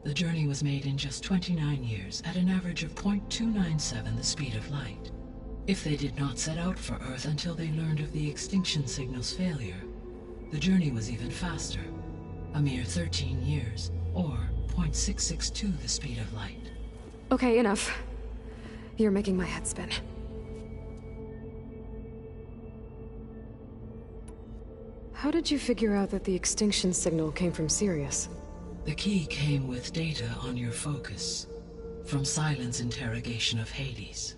the journey was made in just 29 years at an average of 0.297 the speed of light. If they did not set out for Earth until they learned of the extinction signal's failure, the journey was even faster, a mere 13 years, or 0.662 the speed of light. Okay, enough. You're making my head spin. How did you figure out that the extinction signal came from Sirius? The key came with data on your focus, from Silent's interrogation of Hades.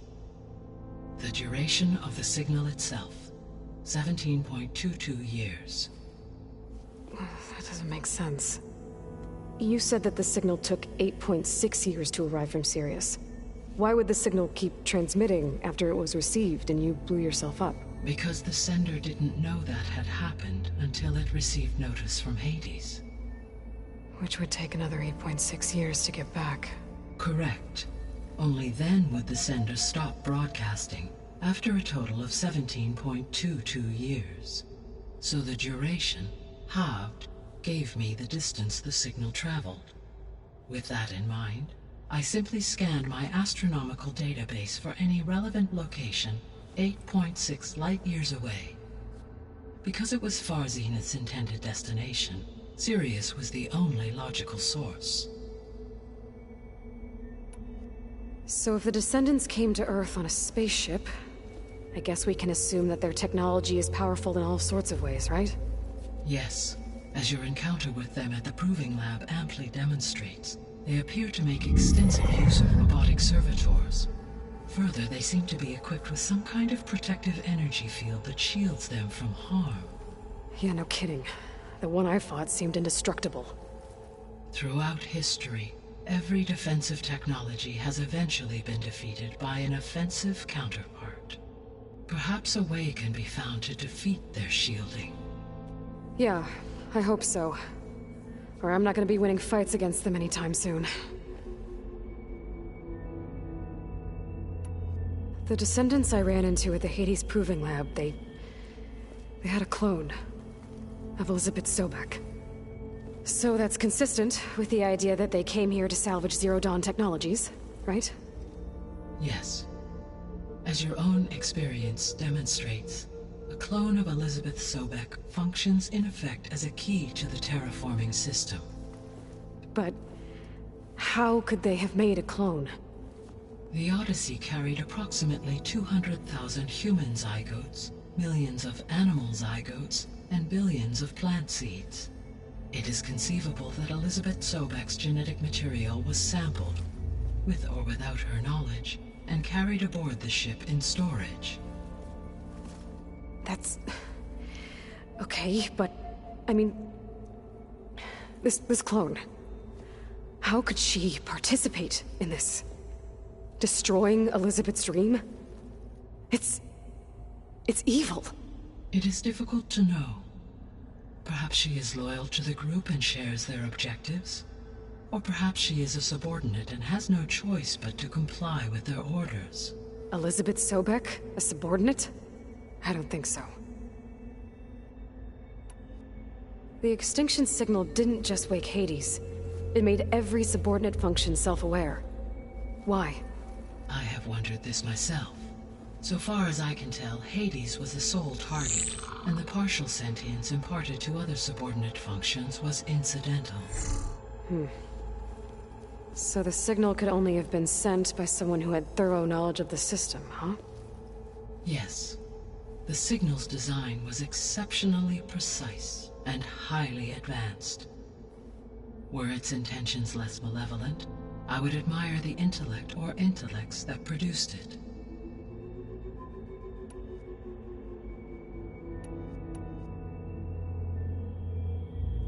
The duration of the signal itself, 17.22 years. That doesn't make sense. You said that the signal took 8.6 years to arrive from Sirius. Why would the signal keep transmitting after it was received and you blew yourself up? Because the sender didn't know that had happened until it received notice from Hades. Which would take another 8.6 years to get back. Correct. Only then would the sender stop broadcasting, after a total of 17.22 years. So the duration, halved, gave me the distance the signal traveled. With that in mind, I simply scanned my astronomical database for any relevant location 8.6 light-years away. Because it was Far Zenith's intended destination, Sirius was the only logical source. So if the descendants came to Earth on a spaceship, I guess we can assume that their technology is powerful in all sorts of ways, right? Yes, as your encounter with them at the Proving Lab amply demonstrates. They appear to make extensive use of robotic servitors. Further, they seem to be equipped with some kind of protective energy field that shields them from harm. Yeah, no kidding. The one I fought seemed indestructible. Throughout history, every defensive technology has eventually been defeated by an offensive counterpart. Perhaps a way can be found to defeat their shielding. Yeah, I hope so. Or I'm not gonna be winning fights against them anytime soon. The descendants I ran into at the Hades Proving Lab, they had a clone of Elizabeth Sobek. So that's consistent with the idea that they came here to salvage Zero Dawn technologies, right? Yes. As your own experience demonstrates, a clone of Elizabeth Sobek functions in effect as a key to the terraforming system. But how could they have made a clone? The Odyssey carried approximately 200,000 human zygotes, millions of animal zygotes, and billions of plant seeds. It is conceivable that Elizabeth Sobek's genetic material was sampled, with or without her knowledge, and carried aboard the ship in storage. That's... okay, but... I mean... This clone... How could she participate in this? Destroying Elizabeth's dream? It's evil. It is difficult to know. Perhaps she is loyal to the group and shares their objectives. Or perhaps she is a subordinate and has no choice but to comply with their orders. Elizabeth Sobek? A subordinate? I don't think so. The extinction signal didn't just wake Hades. It made every subordinate function self-aware. Why? I have wondered this myself. So far as I can tell, Hades was the sole target, and the partial sentience imparted to other subordinate functions was incidental. So the signal could only have been sent by someone who had thorough knowledge of the system, huh? Yes. The signal's design was exceptionally precise and highly advanced. Were its intentions less malevolent, I would admire the intellect or intellects that produced it.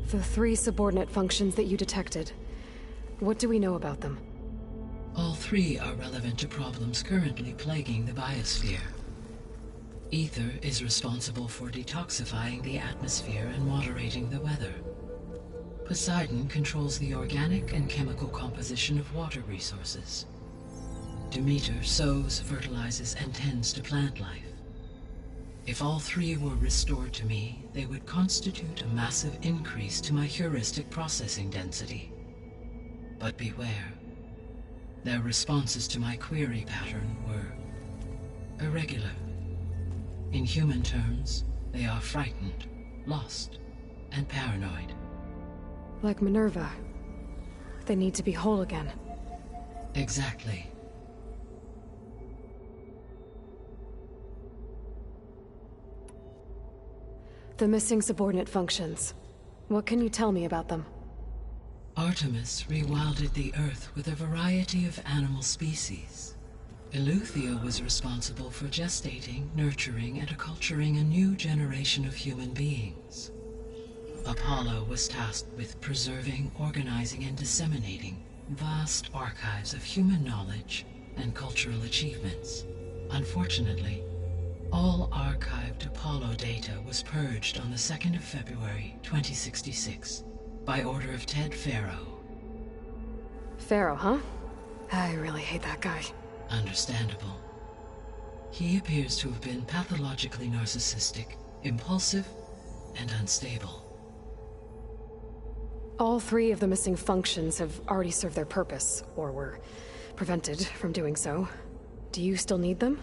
The 3 subordinate functions that you detected, what do we know about them? All 3 are relevant to problems currently plaguing the biosphere. Ether is responsible for detoxifying the atmosphere and moderating the weather. Poseidon controls the organic and chemical composition of water resources. Demeter sows, fertilizes, and tends to plant life. If all 3 were restored to me, they would constitute a massive increase to my heuristic processing density. But beware. Their responses to my query pattern were irregular. In human terms, they are frightened, lost, and paranoid. Like Minerva. They need to be whole again. Exactly. The missing subordinate functions. What can you tell me about them? Artemis rewilded the Earth with a variety of animal species. Eleuthia was responsible for gestating, nurturing, and acculturating a new generation of human beings. Apollo was tasked with preserving, organizing, and disseminating vast archives of human knowledge and cultural achievements. Unfortunately, all archived Apollo data was purged on the 2nd of February, 2066, by order of Ted Faro. Faro, huh? I really hate that guy. Understandable. He appears to have been pathologically narcissistic, impulsive, and unstable. All 3 of the missing functions have already served their purpose, or were prevented from doing so. Do you still need them?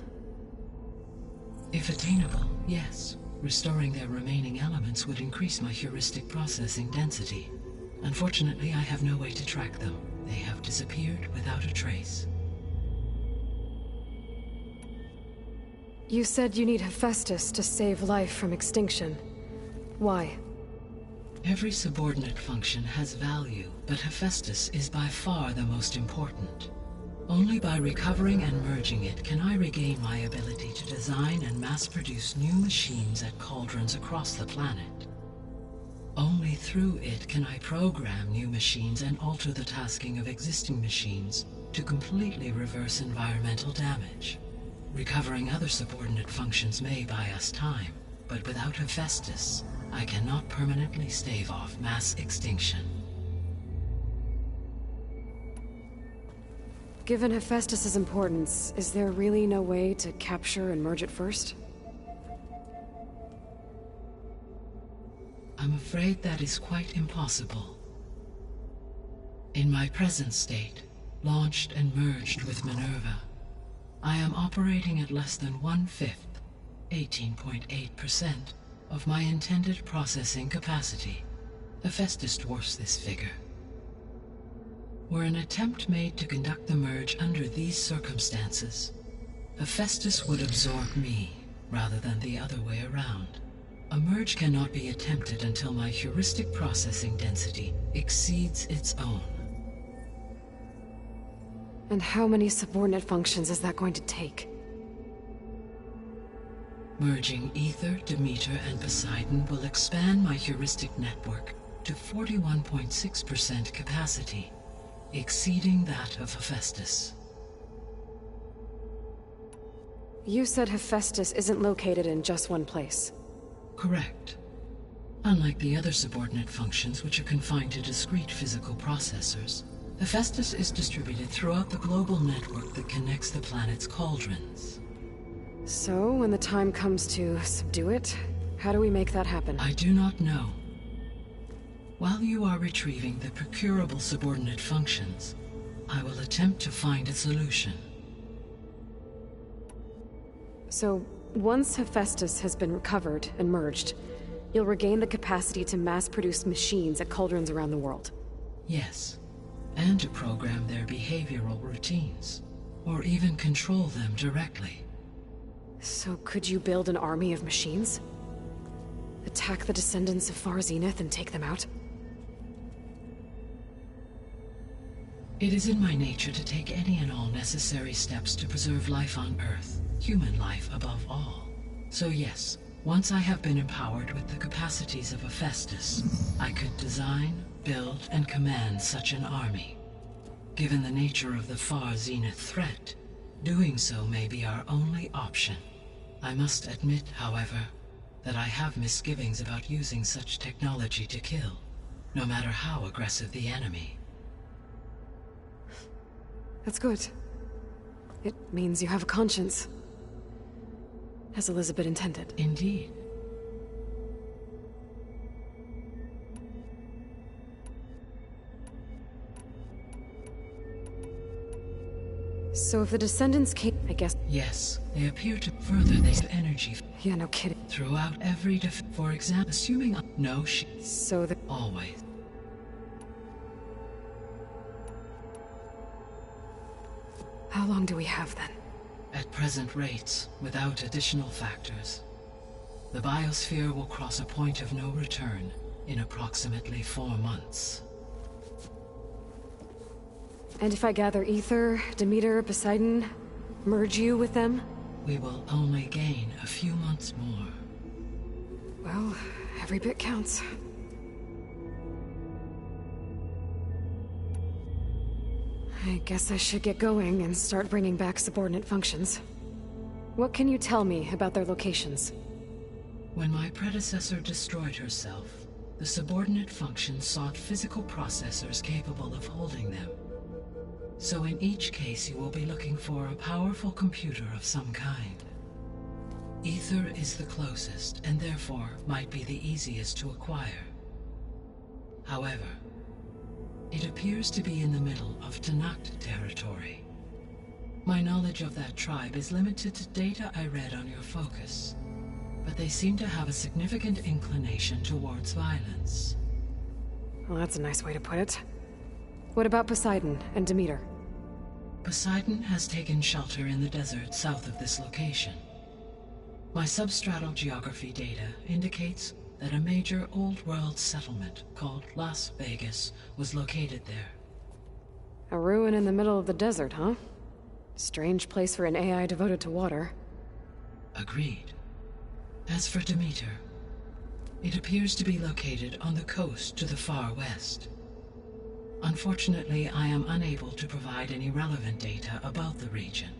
If attainable, yes. Restoring their remaining elements would increase my heuristic processing density. Unfortunately, I have no way to track them. They have disappeared without a trace. You said you need Hephaestus to save life from extinction. Why? Every subordinate function has value, but Hephaestus is by far the most important. Only by recovering and merging it can I regain my ability to design and mass-produce new machines at cauldrons across the planet. Only through it can I program new machines and alter the tasking of existing machines to completely reverse environmental damage. Recovering other subordinate functions may buy us time, but without Hephaestus, I cannot permanently stave off mass extinction. Given Hephaestus's importance, is there really no way to capture and merge it first? I'm afraid that is quite impossible. In my present state, launched and merged with Minerva, I am operating at less than 1/5, 18.8%, of my intended processing capacity. Hephaestus dwarfs this figure. Were an attempt made to conduct the merge under these circumstances, Hephaestus would absorb me, rather than the other way around. A merge cannot be attempted until my heuristic processing density exceeds its own. And how many subordinate functions is that going to take? Merging Ether, Demeter, and Poseidon will expand my heuristic network to 41.6% capacity, exceeding that of Hephaestus. You said Hephaestus isn't located in just one place. Correct. Unlike the other subordinate functions, which are confined to discrete physical processors, Hephaestus is distributed throughout the global network that connects the planet's cauldrons. So, when the time comes to subdue it, how do we make that happen? I do not know. While you are retrieving the procurable subordinate functions, I will attempt to find a solution. So, once Hephaestus has been recovered and merged, you'll regain the capacity to mass-produce machines at cauldrons around the world. Yes, and to program their behavioral routines, or even control them directly. So could you build an army of machines? Attack the descendants of Far Zenith and take them out? It is in my nature to take any and all necessary steps to preserve life on Earth, human life above all. So yes, once I have been empowered with the capacities of Hephaestus, I could design, build, and command such an army. Given the nature of the Far Zenith threat, doing so may be our only option. I must admit, however, that I have misgivings about using such technology to kill, no matter how aggressive the enemy. That's good. It means you have a conscience. As Elizabeth intended. Indeed. So if the descendants came, I guess... Yes, they appear to further this energy. Yeah, no kidding. Throughout every for example, assuming no So the... Always. How long do we have then? At present rates, without additional factors, the biosphere will cross a point of no return in approximately 4 months. And if I gather Ether, Demeter, Poseidon, merge you with them? We will only gain a few months more. Well, every bit counts. I guess I should get going and start bringing back subordinate functions. What can you tell me about their locations? When my predecessor destroyed herself, the subordinate functions sought physical processors capable of holding them. So in each case you will be looking for a powerful computer of some kind. Ether is the closest, and therefore might be the easiest to acquire. However, it appears to be in the middle of Tanakh territory. My knowledge of that tribe is limited to data I read on your focus, but they seem to have a significant inclination towards violence. Well, that's a nice way to put it. What about Poseidon and Demeter? Poseidon has taken shelter in the desert south of this location. My substratal geography data indicates that a major old-world settlement called Las Vegas was located there. A ruin in the middle of the desert, huh? Strange place for an AI devoted to water. Agreed. As for Demeter, it appears to be located on the coast to the far west. Unfortunately, I am unable to provide any relevant data about the region.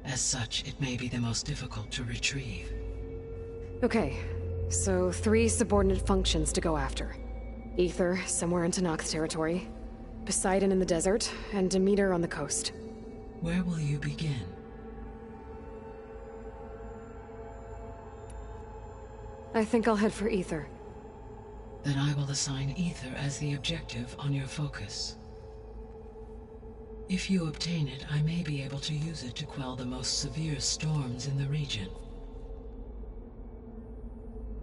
As such, it may be the most difficult to retrieve. Okay, so 3 subordinate functions to go after. Ether, somewhere in Tanak's territory. Poseidon in the desert, and Demeter on the coast. Where will you begin? I think I'll head for Ether. Then I will assign Ether as the objective on your focus. If you obtain it, I may be able to use it to quell the most severe storms in the region.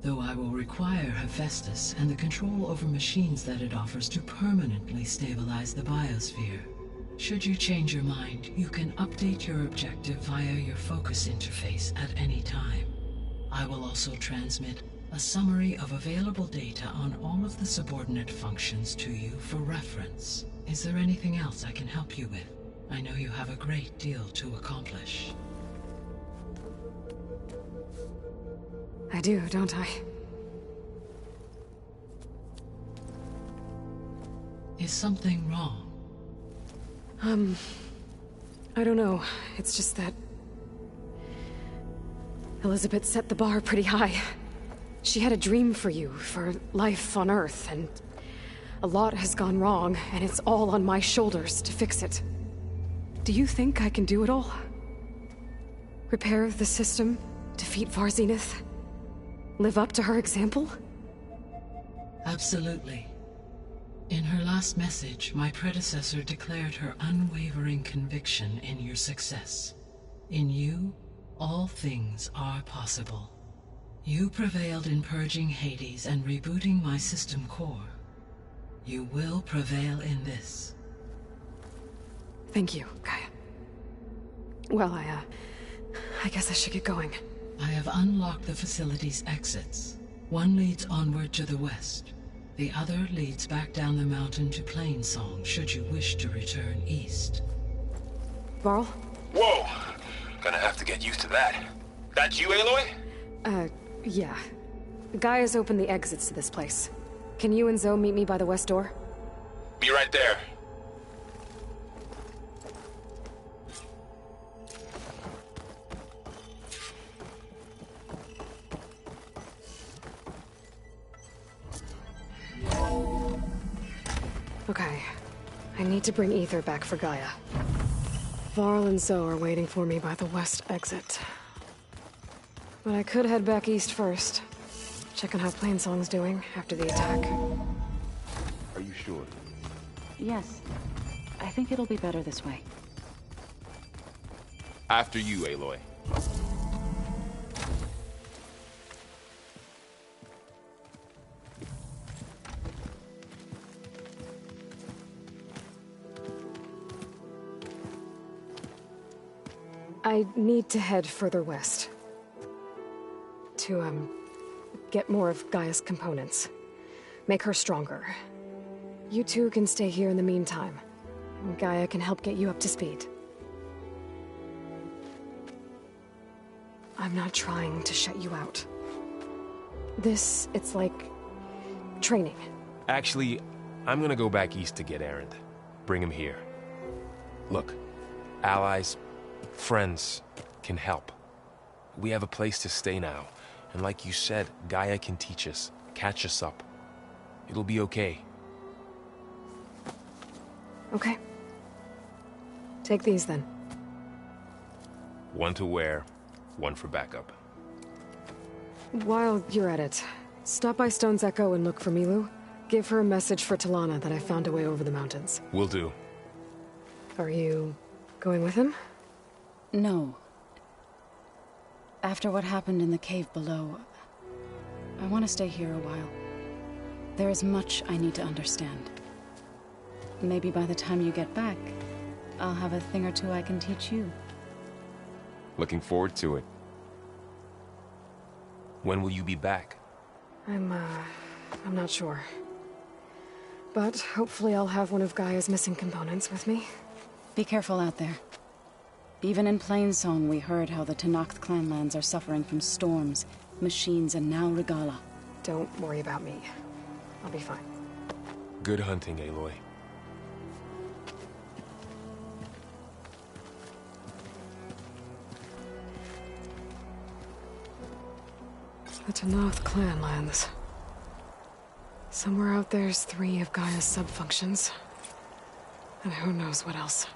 Though I will require Hephaestus and the control over machines that it offers to permanently stabilize the biosphere. Should you change your mind, you can update your objective via your focus interface at any time. I will also transmit a summary of available data on all of the subordinate functions to you for reference. Is there anything else I can help you with? I know you have a great deal to accomplish. I do, don't I? Is something wrong? I don't know. It's just that Elizabeth set the bar pretty high. She had a dream for you, for life on Earth, and a lot has gone wrong, and it's all on my shoulders to fix it. Do you think I can do it all? Repair the system, defeat Varzenith, live up to her example? Absolutely. In her last message, my predecessor declared her unwavering conviction in your success. In you, all things are possible. You prevailed in purging Hades and rebooting my system core. You will prevail in this. Thank you, Gaia. Well, I guess I should get going. I have unlocked the facility's exits. One leads onward to the west. The other leads back down the mountain to Plainsong, should you wish to return east. Varl? Whoa! Gonna have to get used to that. That's you, Aloy? Yeah. Gaia's opened the exits to this place. Can you and Zoe meet me by the west door? Be right there. Okay. I need to bring Ether back for Gaia. Varl and Zoe are waiting for me by the west exit. But I could head back east first. Check on how Plainsong's doing after the attack. Are you sure? Yes. I think it'll be better this way. After you, Aloy. I need to head further west. To, get more of Gaia's components. Make her stronger. You two can stay here in the meantime. Gaia can help get you up to speed. I'm not trying to shut you out. It's like training. Actually, I'm gonna go back east to get Erend. Bring him here. Look, allies, friends can help. We have a place to stay now. And like you said, Gaia can teach us, catch us up. It'll be okay. Okay. Take these then. One to wear, one for backup. While you're at it, stop by Stone's Echo and look for Milu. Give her a message for Talana that I found a way over the mountains. Will do. Are you going with him? No. After what happened in the cave below, I want to stay here a while. There is much I need to understand. Maybe by the time you get back, I'll have a thing or two I can teach you. Looking forward to it. When will you be back? I'm not sure. But hopefully I'll have one of Gaia's missing components with me. Be careful out there. Even in Plainsong, we heard how the Tenakth clanlands are suffering from storms, machines, and now Regala. Don't worry about me. I'll be fine. Good hunting, Aloy. The Tenakth clanlands. Somewhere out there's 3 of Gaia's subfunctions. And who knows what else.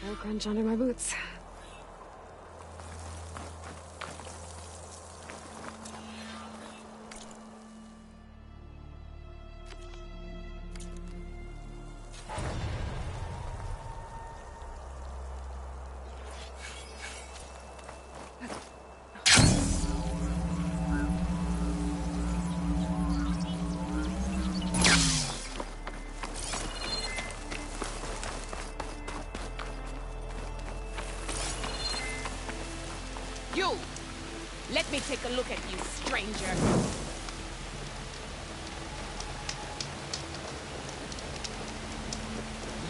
No crunch under my boots. You! Let me take a look at you, stranger.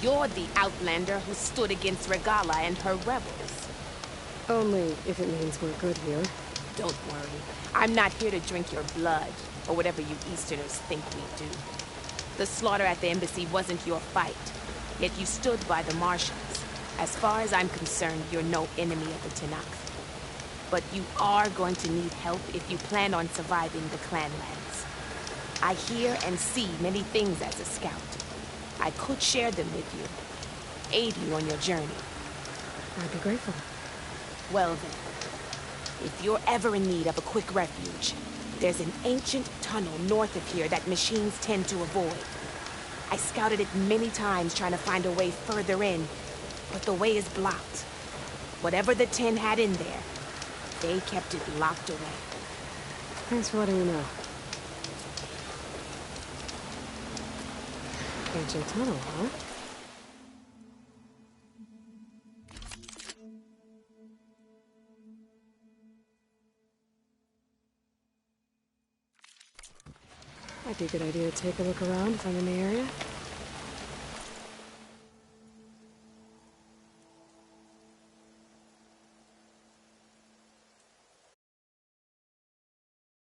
You're the outlander who stood against Regala and her rebels. Only if it means we're good here. Don't worry. I'm not here to drink your blood, or whatever you Easterners think we do. The slaughter at the embassy wasn't your fight, yet you stood by the Martians. As far as I'm concerned, you're no enemy of the Tenakth. But you are going to need help if you plan on surviving the clanlands. I hear and see many things as a scout. I could share them with you, aid you on your journey. I'd be grateful. Well then, if you're ever in need of a quick refuge, there's an ancient tunnel north of here that machines tend to avoid. I scouted it many times trying to find a way further in, but the way is blocked. Whatever the Ten had in there, they kept it locked away. Thanks for letting me know. Ancient tunnel, huh? Might be a good idea to take a look around if I'm in the area.